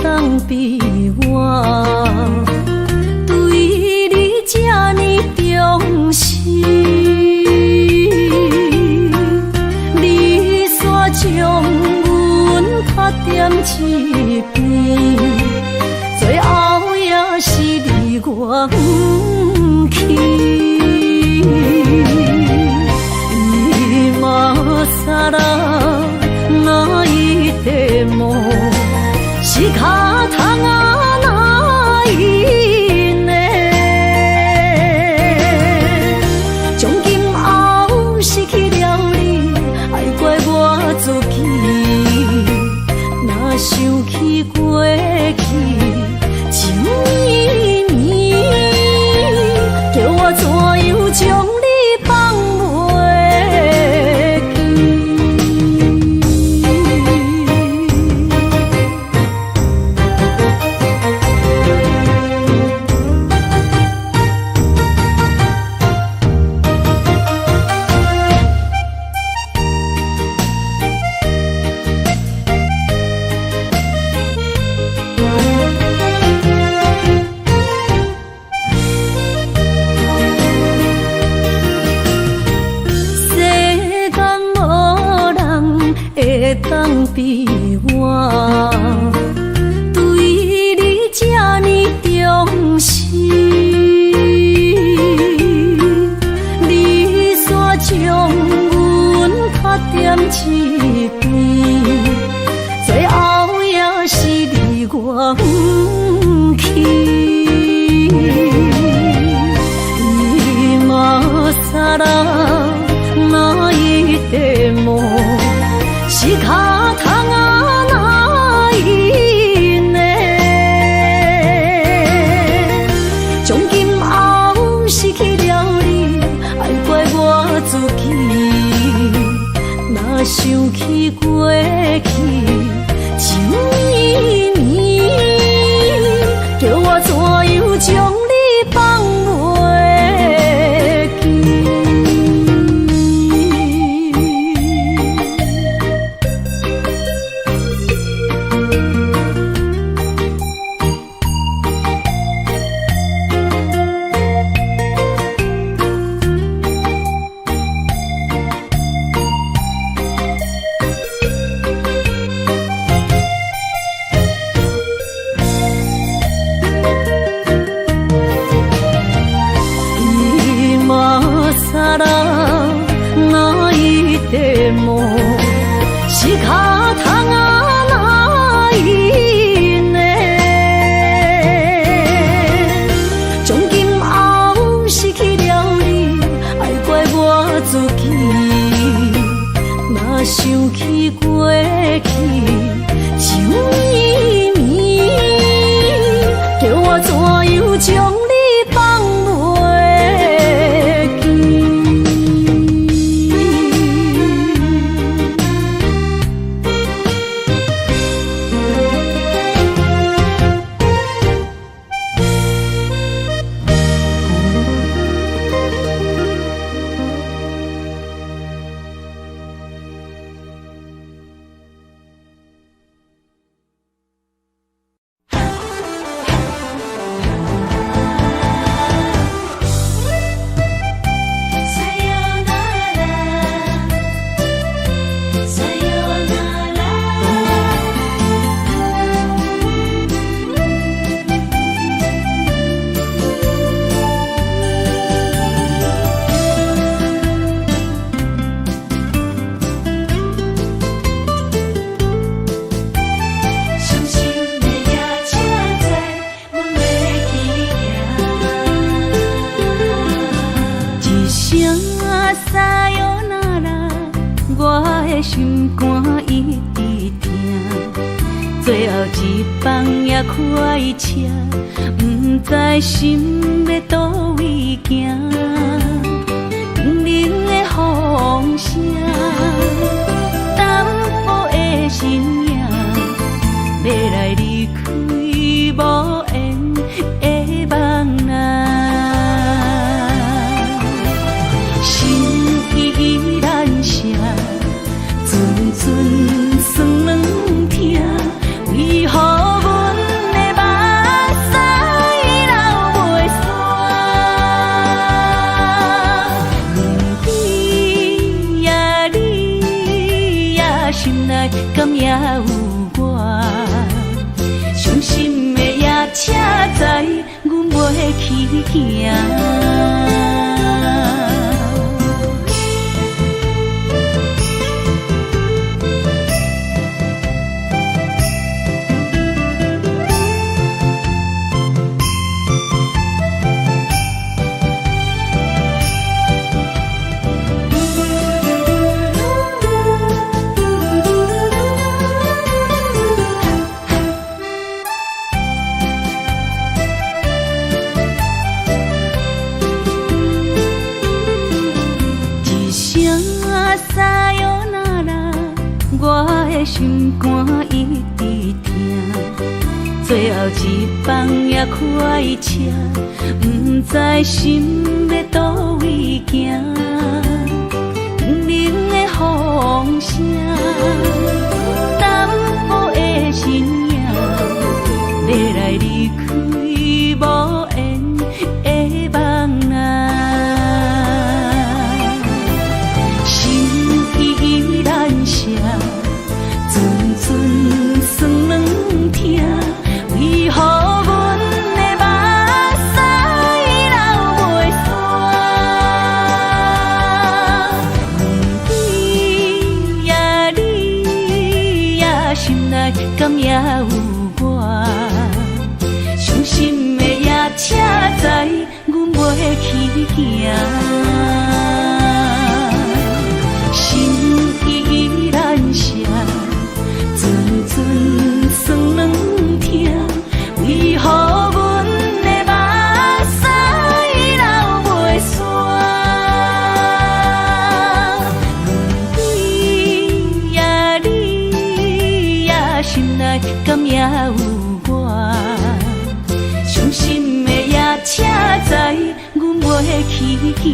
当比我对你这呢重视，你煞将阮拍点一边，最后也是你我不去。今さら泣いても仕方が当比我对你这呢重视，你煞将阮拍点一边，最后也是你我不去。今さら泣いても仕方がないね。从今后失去了你，爱怪我自己。若想起过去，情绵绵，叫我怎样将你放袂？でも仕方がないね。从今后失去了你，爱怪我自己。若想起过去，情绵绵，叫我怎样将你放袂？心肝一直疼，最后一放也开车，不知心要倒位行。冷冷的风声，淡薄的身影，要来离开无缘的梦啊，心依然舍。阵酸软痛，为何阮的目屎流袂煞？问你呀，你呀，心内敢也有我？伤心的夜车载，阮袂去行。心肝一直疼，最后一放也开车，不知心要倒位行。冷冷的风声，淡薄的身影，要来离开无缘的梦啊，心依然舍。心依然伤，阵阵酸软痛，为何阮的目屎流袂煞？心内敢也有我，伤心的也车知，阮袂去行。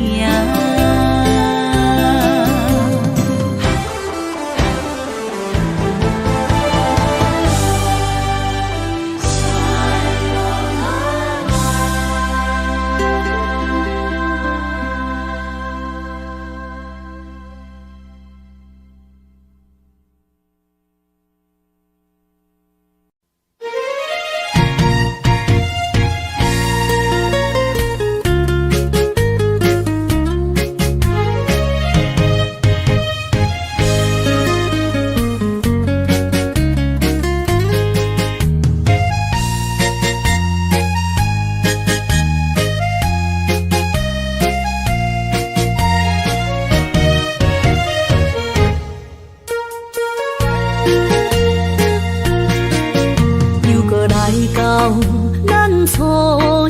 初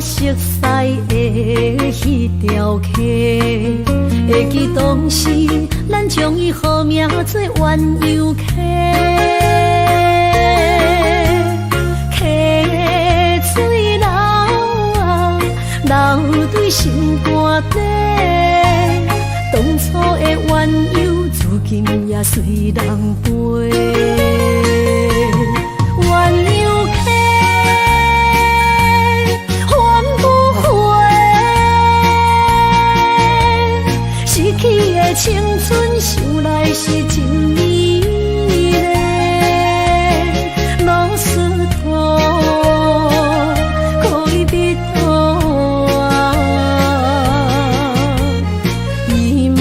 熟悉的迄条溪，会记当时咱将伊号名做鸳鸯溪。溪水流啊，流对心肝底。当初的鸳鸯，至今也随人陪。鸳鸯溪。青春想来是真美丽，老师徒可以比多啊，今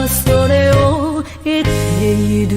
それを得ている。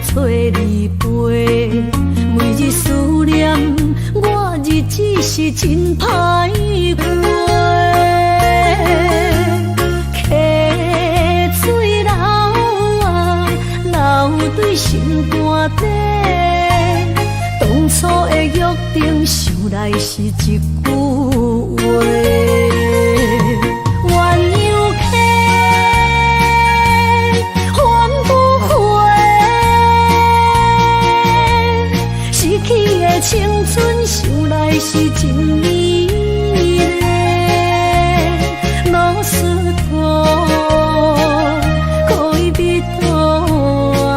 找你陪，每日思念，我日子是真歹过。溪水流啊，流对心肝底。当初的约定，想来是一句话。青春想来是真美丽，老师徒可以比多啊，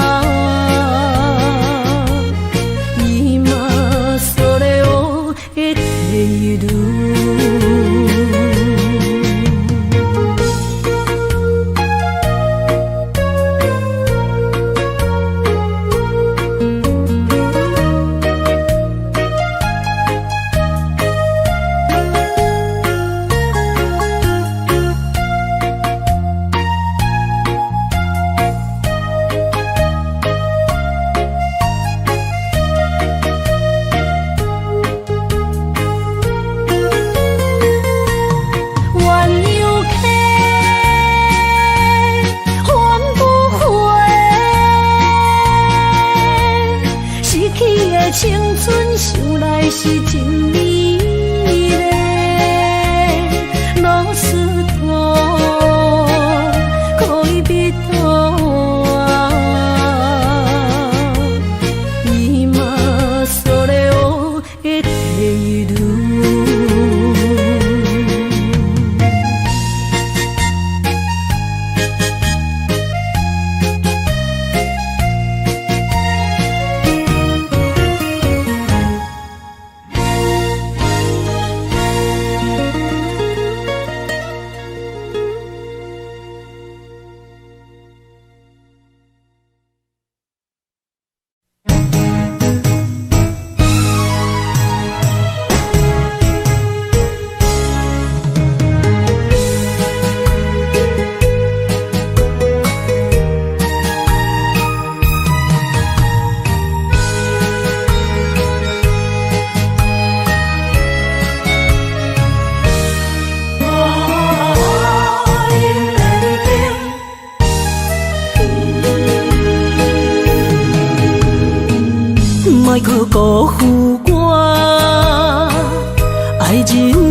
今それを得ている。青春想来是真美丽，老师徒可以比多啊，今それを得ている。辜负我，爱人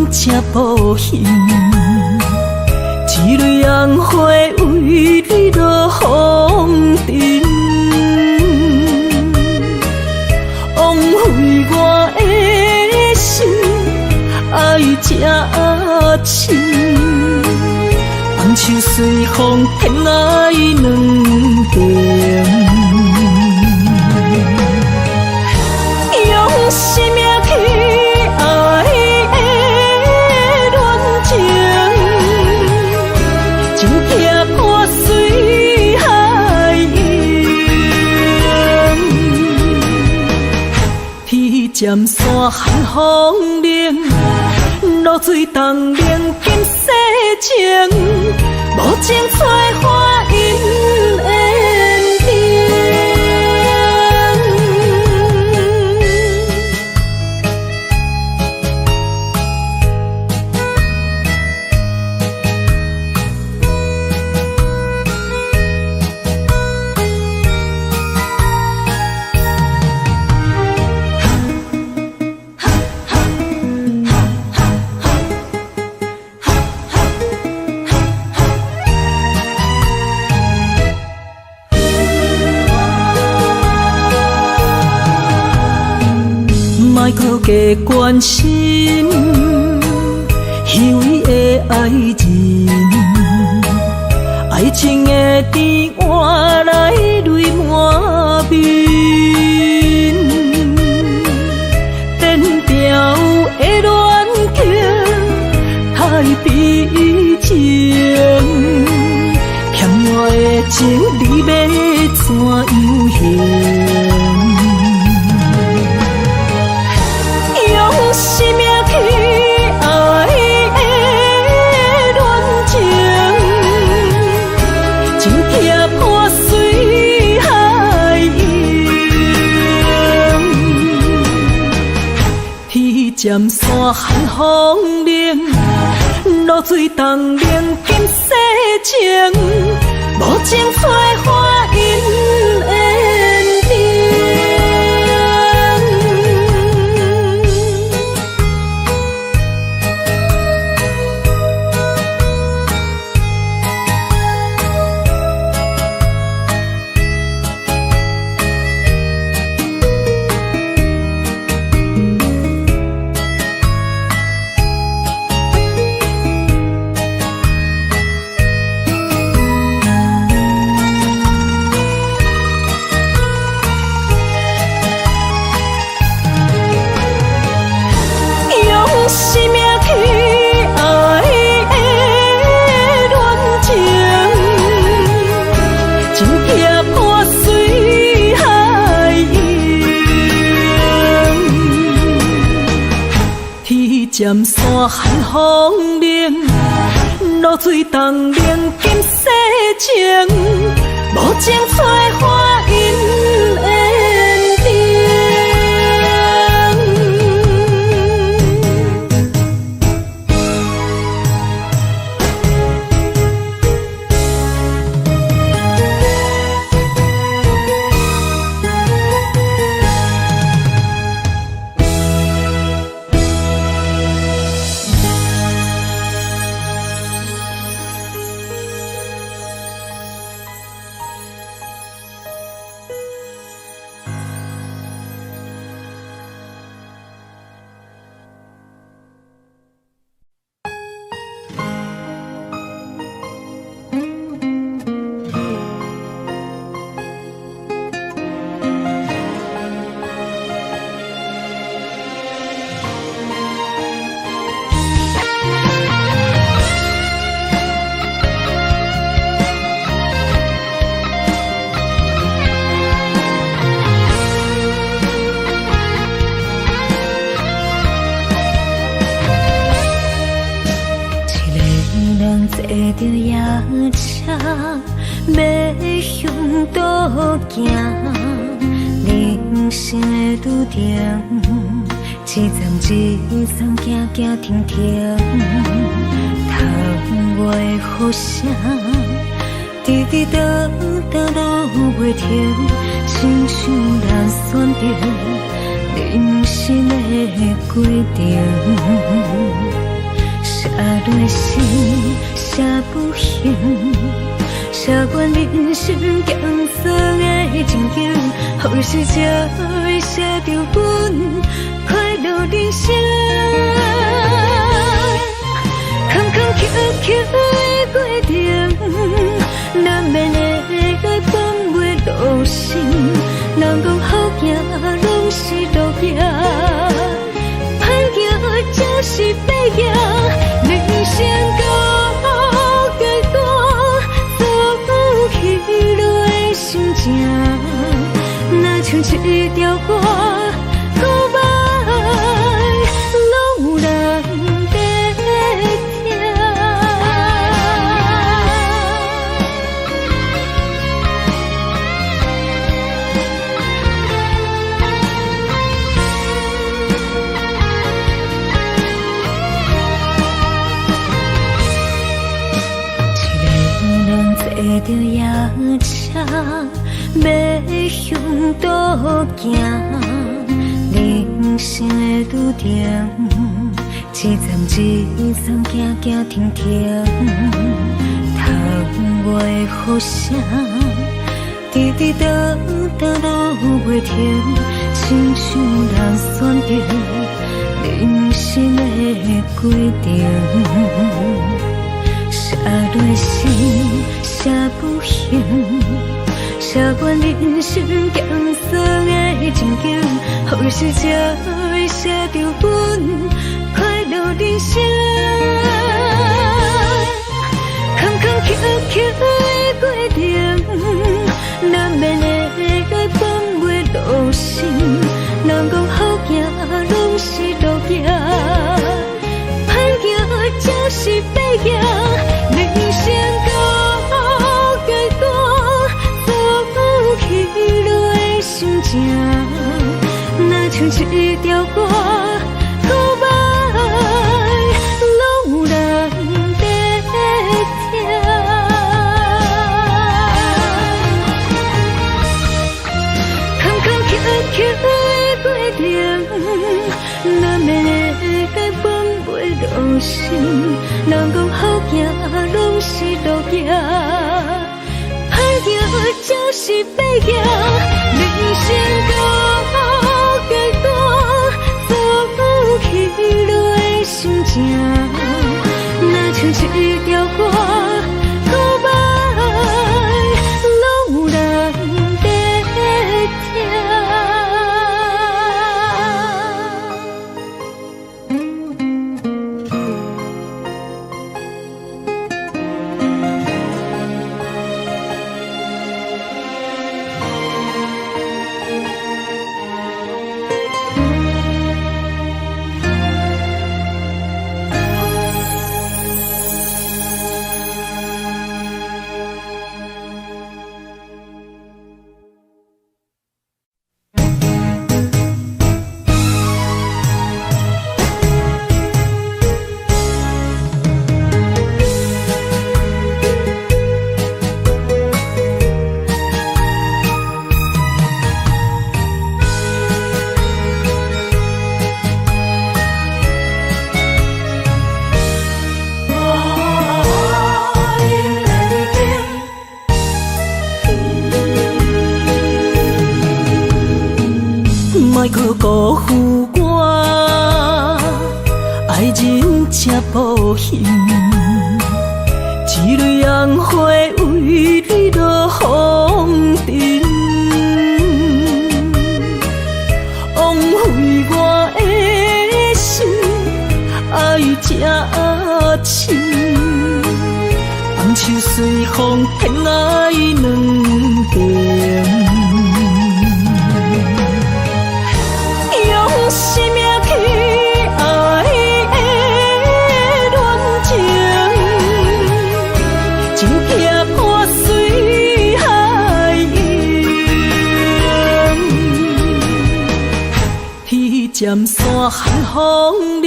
正无幸，一蕊红花为你落风尘，枉费我的心，爱这深，放手随风偏爱两边。用生命去爱的恋情，情拆破水海涌，天渐山寒风冷，露水冻凝今世情，无情催花因缘定。莫搁加关心虚伪的爱人，爱情的甜换来泪满面，颠调的恋情太悲情，欠我的情你要怎样还？用生命去爱的恋情，情拆破水海涌，天渐山寒风冷，露水冻凝今世情，无情催花因缘定。生命去爱的恋情，情拆破水海涌，天渐山寒风冷，露水冻凝今世情，无情催花因缘定。坐着夜车，要向倒行。人生的拄定，一站一站行行停停，窗外雨声，滴滴答答落袂停，亲像咱选择人生的规定，写落心，写不行，写阮人生艰涩的情景，好事才会写着阮快乐人生。坎坎坷坷的过程，难免会放袂落心。人讲好行拢是路行，歹行就是白行。人生到结果，走起落的心情，若像一条歌，古板拢有人在听。坐着夜车，要向倒行。人生的路程，一站一站行行停停。窗外的雨声，滴滴答答落袂停，亲像人选择人生的规定。写落心，写不行，写阮人生艰涩的情景，好事才会写着阮快乐人生。坎坎坷坷的过程，难免会放袂落心。人讲好行拢是路行，歹行就是白行。人生到结果，走起落的心情，若像一条歌，古板拢有人在听。坎坎坷坷的过程，难免会放袂落心。人讲好行拢是路行，歹行就是白行。人生到结果，走起落的心情，若像一条歌，古板拢有人在听。莫去辜负我，爱人才无幸，一蕊红花为你落风尘，枉费我的心，爱这深，红树随风偏爱两边。生命去爱的恋情，真撇我随海涌，彼尖山含风冷，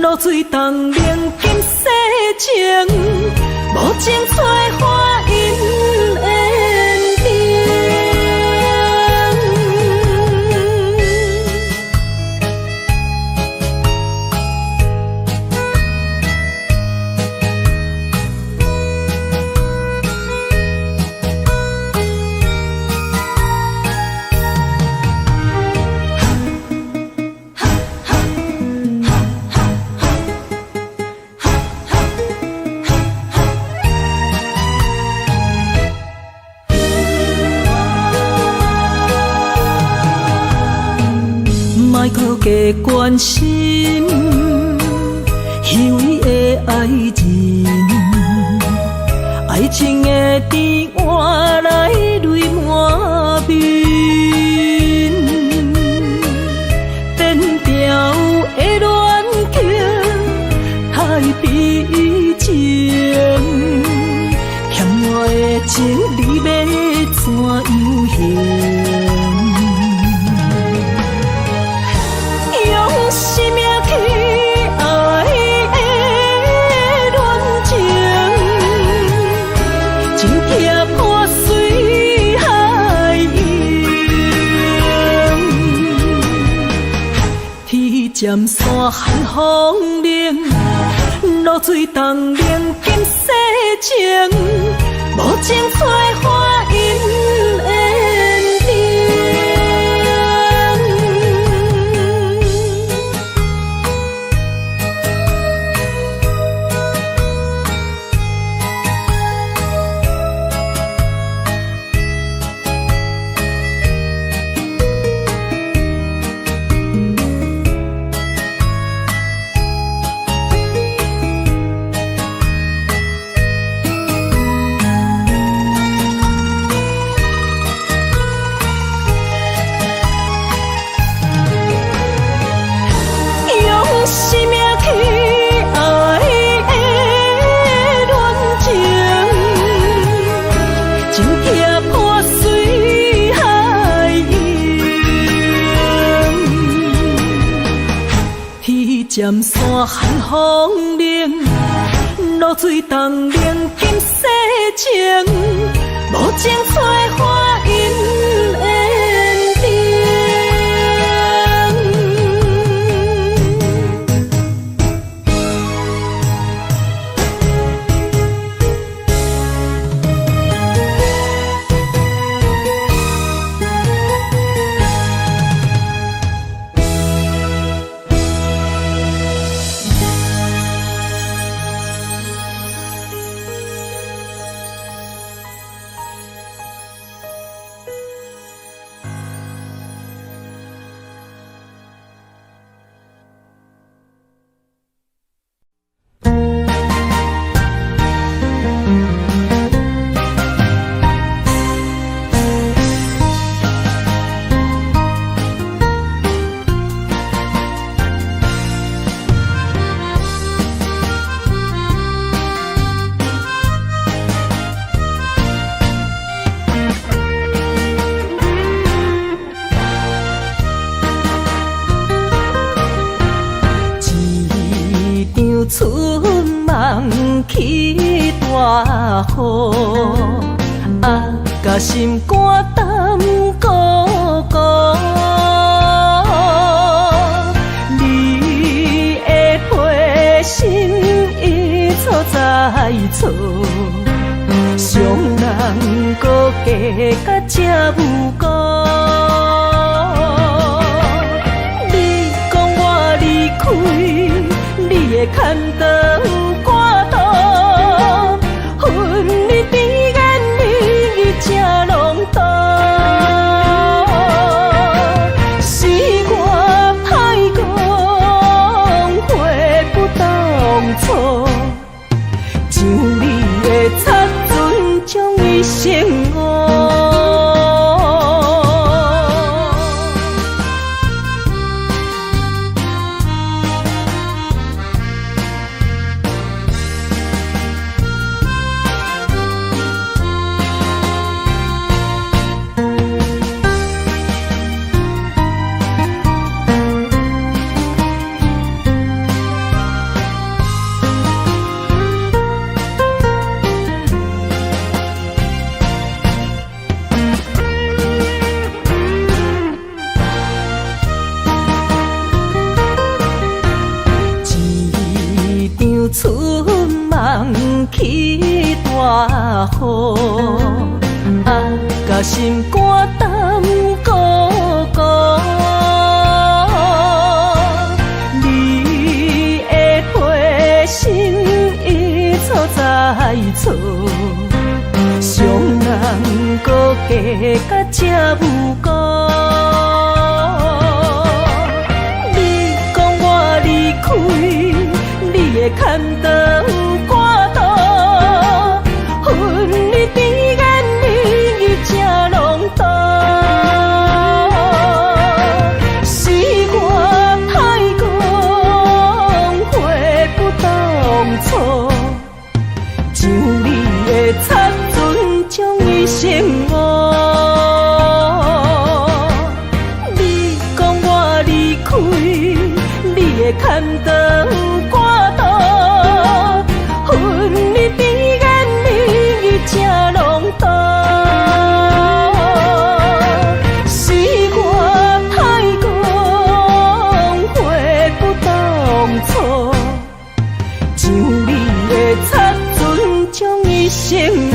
露水东冷金世情，无情采花因缘定。莫搁加关心，虚伪的爱人，爱情的甜换来泪满面，变调的恋情太悲情，欠我的情你要怎样还？用生命去爱的恋情，真痛破碎海洋。天渐山寒风冷，露水冻冷金世情，无情催花因缘定。渐山寒风冷，露水冻冷金世情，无情催花因缘定。春梦起大雨，甲心肝胆孤孤。你的陪心已错在错，伤人搁加甲这无辜。你讲我离开，你的牵肠挂肚，恨你甜言蜜语这浓度，是我太讲悔不当初，像你的擦唇将伊生误。春梦起大雨，甲心肝胆孤孤。你的陪心已错在错，伤人搁加甲这无辜。会牵肠挂肚，恨你甜言蜜语这拢多，是我太讲悔不当初，像你的插船将伊生误。你讲我离开，你会牵肠挂肚，恨你甜言蜜语这拢多，是我太讲悔不当初，像你的插船将伊生误。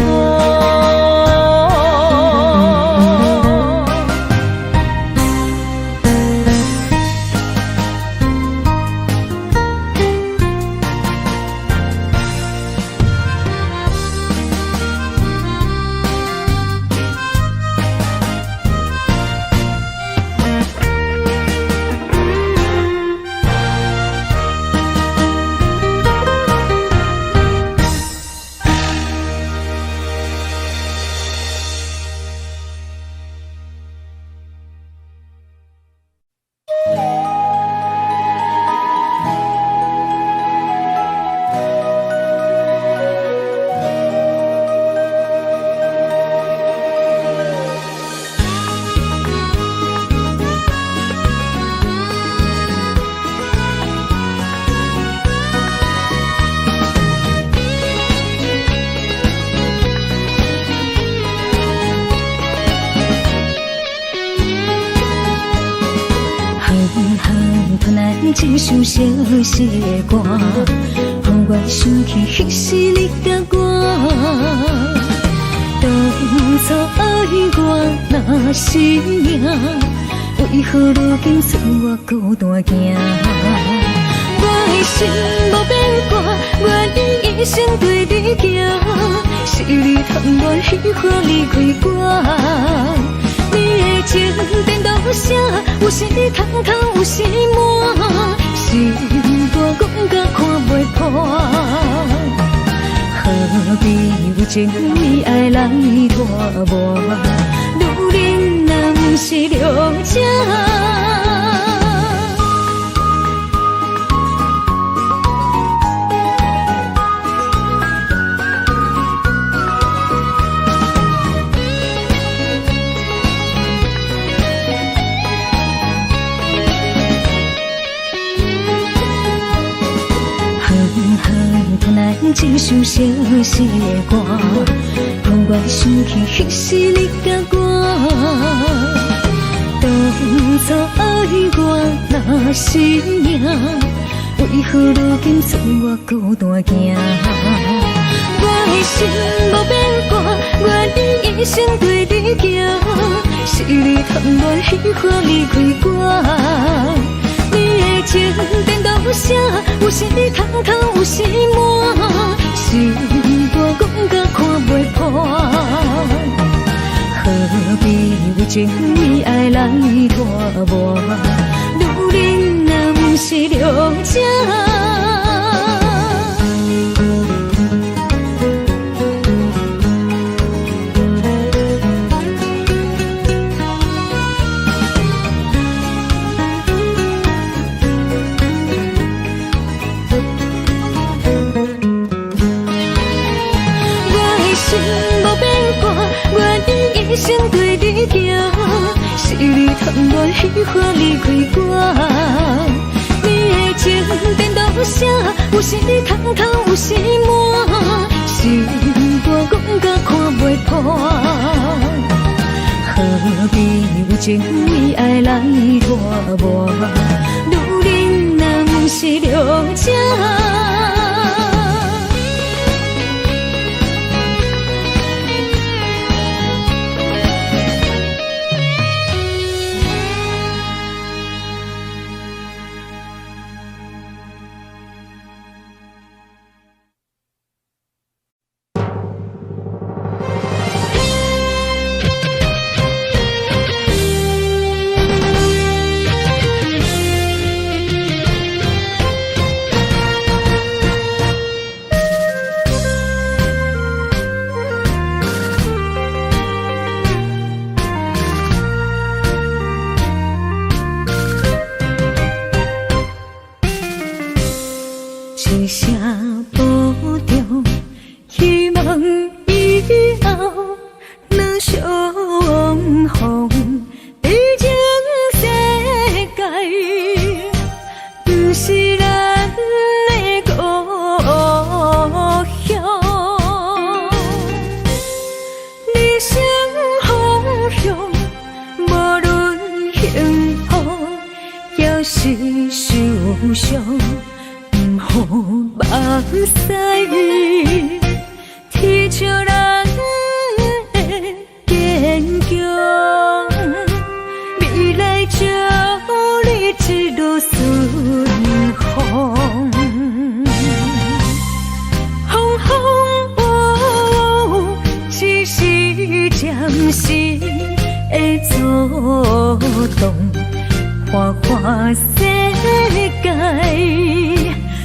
一首小小的歌，予我想起彼时你甲我。当初爱我若是命，为何如今剩我孤单行？我的心无变卦，愿意一生对你行。是你贪恋喜欢离开我。你的情颠倒写，有时通通，有时满，心肝讲甲看袂破。何必有情义爱来拖磨？女人若不是了解。一首小小的歌，予我想起彼时你甲我。当初爱我若是命，为何如今剩我孤单行？我的心无变卦，愿意一生对你行。是你贪恋喜欢离开我。你的情颠倒写，有时通通，有时满，心肝讲甲看袂破。何必有情义爱来拖磨？女人若不是了解。一生对你行，是你贪恋喜欢离开我。你的情颠倒写，有时通通，有时满，心肝讲甲看袂破。何必有情义爱来拖磨？女人若不是了解。一声保重，希望以后若相逢，毕竟世界不是咱的故乡。理想方向，无论幸福也是受伤。不好目屎，天照咱的坚强，未来祝你一路顺风。风风雨雨，只是暂时的作动，花花世界。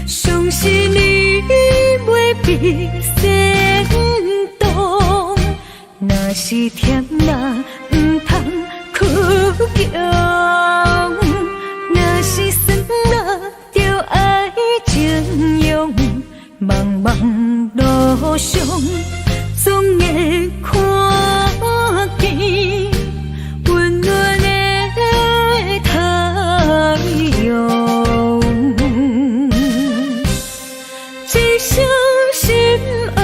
相信你袂比先动，若是甜啦，唔通哭强；若是酸啦，就爱情用。茫茫路上，总会看见温暖的太阳。一生心爱，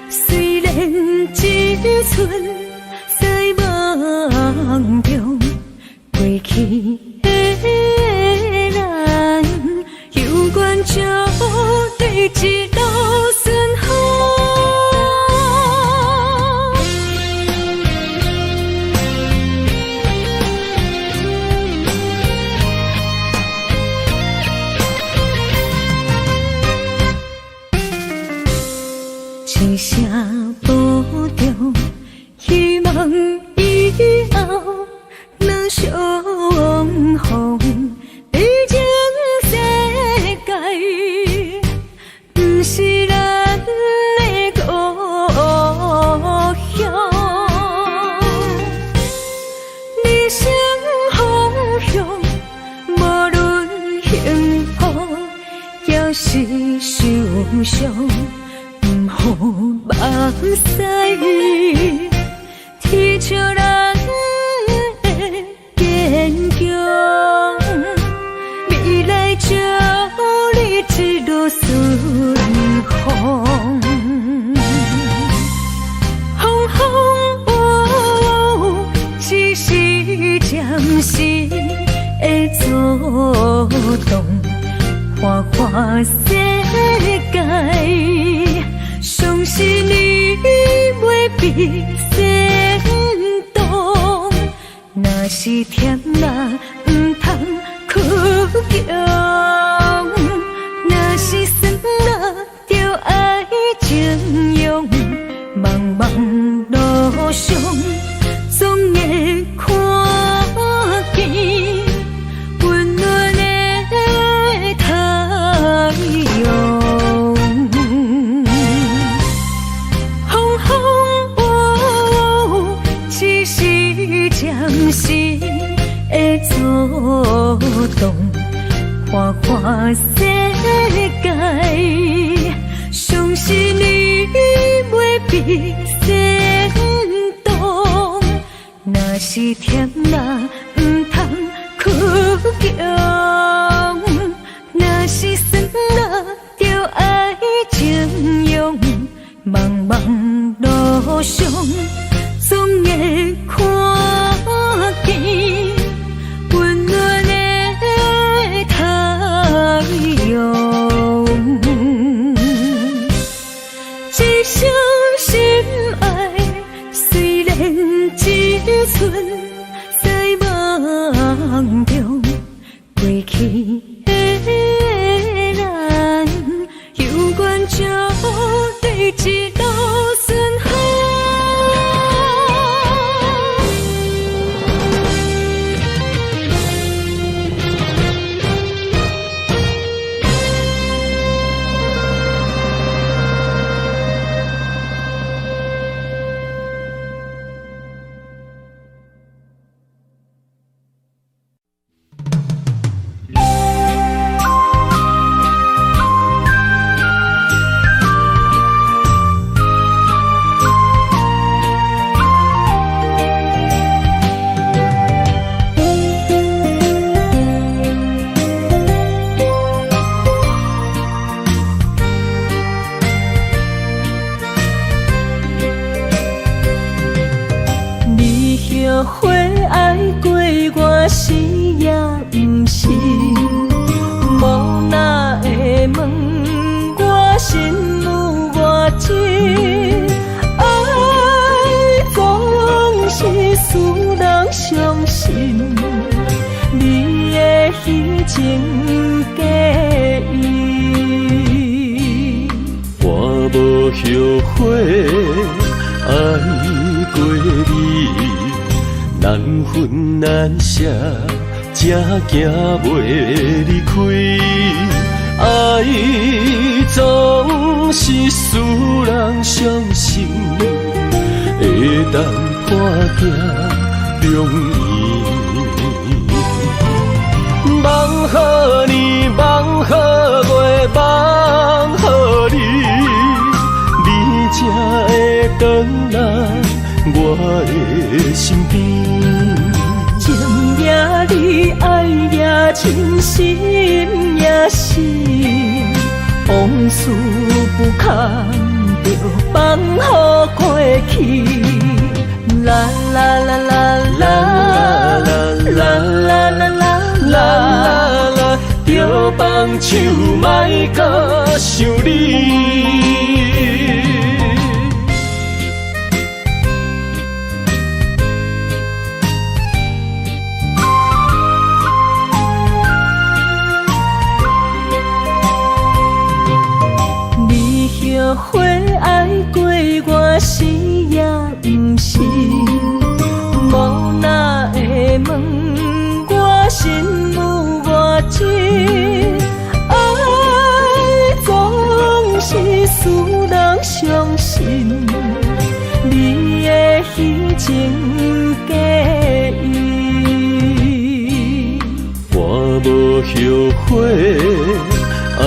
虽然一寸在梦中，过去的咱，有缘就对一路顺风。一声保重，希望以后若相逢，毕竟世界不是咱的故乡。理想方向，无论幸福也是受伤。不好目屎，天照咱的坚强，未来祝你一路顺风。风风雨雨，只是暂时的作动，花花世界。相信你袂比先动，若是甜啦，唔通哭强；若是酸啦，就爱情用。茫茫路上，总会看见温暖的太阳。暂时的作动，花花世界。相信你袂比先动，若是甜啦，唔通哭强；若是酸啦，就爱情用。茫茫路上，总会看见温暖的太阳。一生心爱，虽然一寸在梦中，过去情假意。我无后悔爱过你，难分难舍，才行袂离开。爱总是使人伤心，会当破镜重圆。梦予你，梦予月，梦予你，你才会回来我的身边。情也你，爱也真，心也是，往事不堪就放予过去。啦啦啦啦啦啦啦啦啦啦啦，就放手莫搁想你。后悔爱过我是也不是，无奈的问我心有偌深，爱总是使人伤心，你的虚情假意。我无后悔爱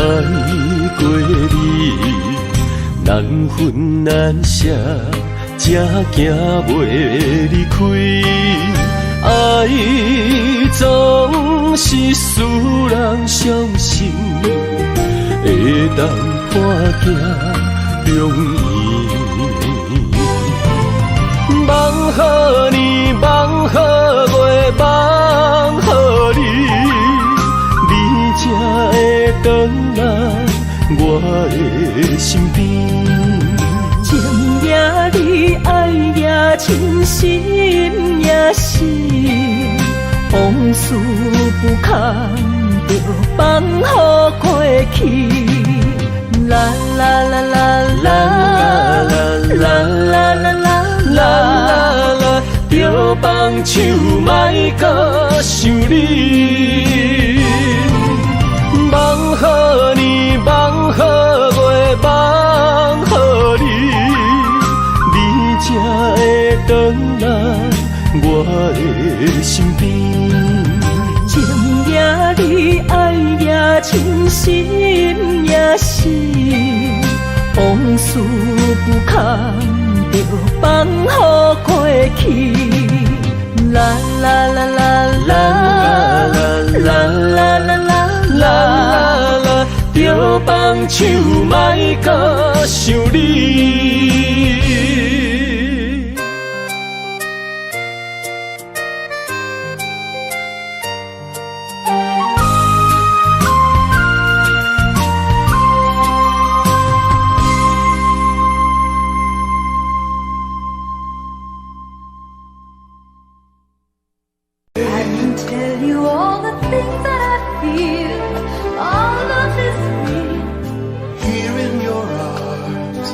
过你，难分难舍，才行袂离开。爱总是使人伤心，会当破镜重圆。梦予你，梦予月，梦予你，你才会回来我的身边。情也你，爱也真，心也是，往事不堪就放予过去。啦啦啦啦啦啦啦啦啦啦啦，就放手莫搁想你。梦予你，梦予月，梦予你，你才会回来我的身边。情也你，爱也真，心也是，往事不堪就放予过去。啦啦啦啦啦啦啦啦啦啦啦，就放手莫搁想你。Tell you all the things that I feel. All love is real. Here in your arms,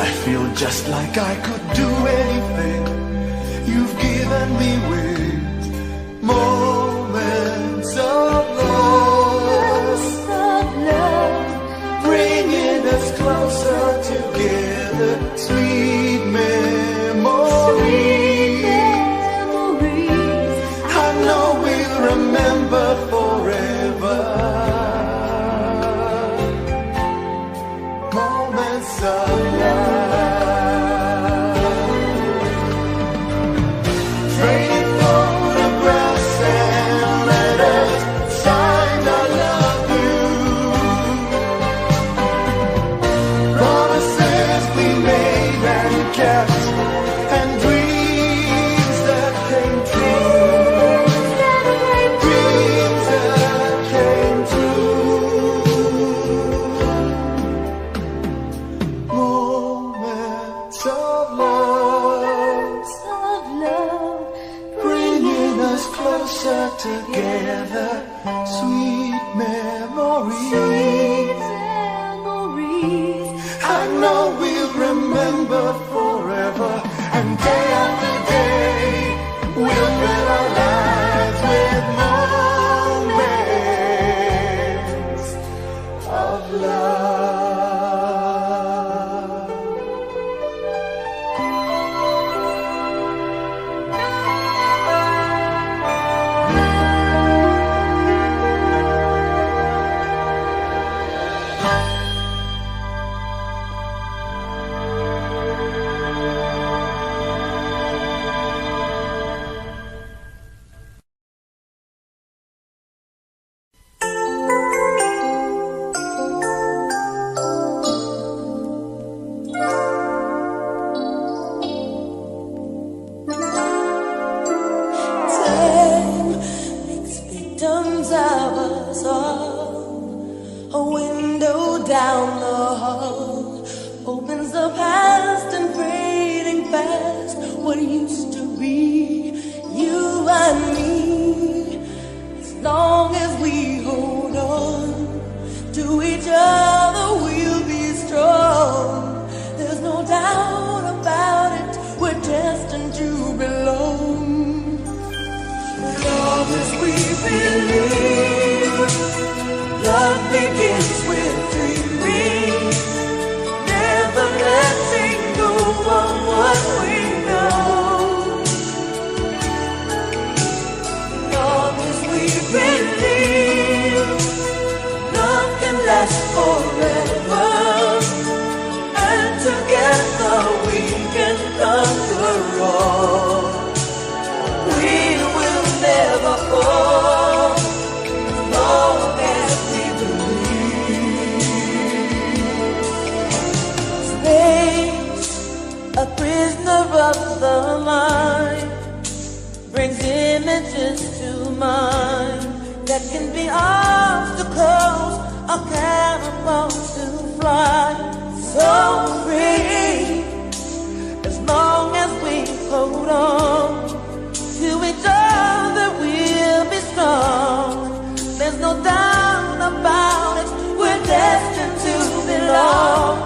I feel just like I could do anything. You've given me wings, moments of love, bringing us closer together. Sweet memories, I know we'll remember forever. Moments of love, trading for memories. I know we'll remember forever, and day after day we'll fill our lives with moments of love. Time makes victims of us all. A window down the hall opens the past and fading fast. What used to be you and me. As long as we hold on to each other, we'll be strong. There's no doubt about it, we're destined to belong. As long as we believe, love begins with dreaming, never letting go of what we know. As long as we believe, love can last forever, and together we can conquer all. We will never fall, as long as we believe. Space, a prisoner of the mind, brings images to mind that can be obstacles or catapults to fly. So free, as long as we hold on to each other, we'll be strong. There's no doubt about it, we're destined to belong.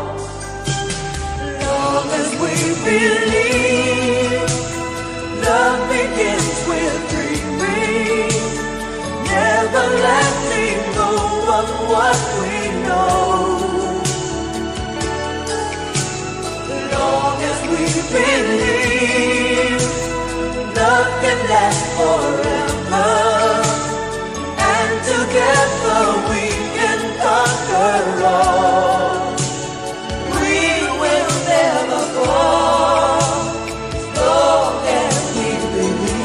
As long as we believe, love begins with dreaming, never letting go of what we know. As long as we believe, love can last forever, and together we can conquer all. We will never fall, as long as we believe.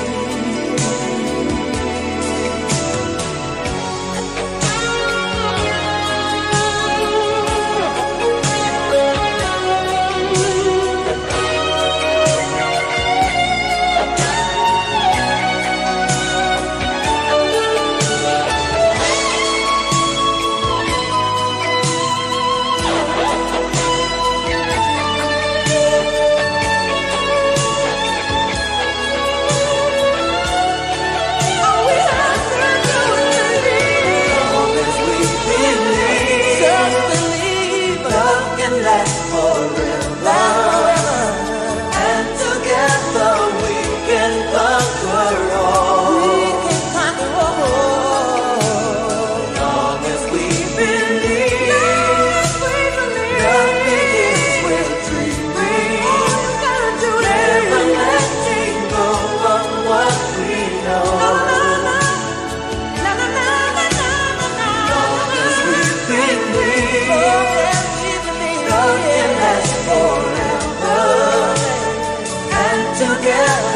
Last forever, and together we can conquer all. We can conquer all. As long as we believe, love begins with dreaming, never letting go of what we know. As long as we believe, love can last forever, and together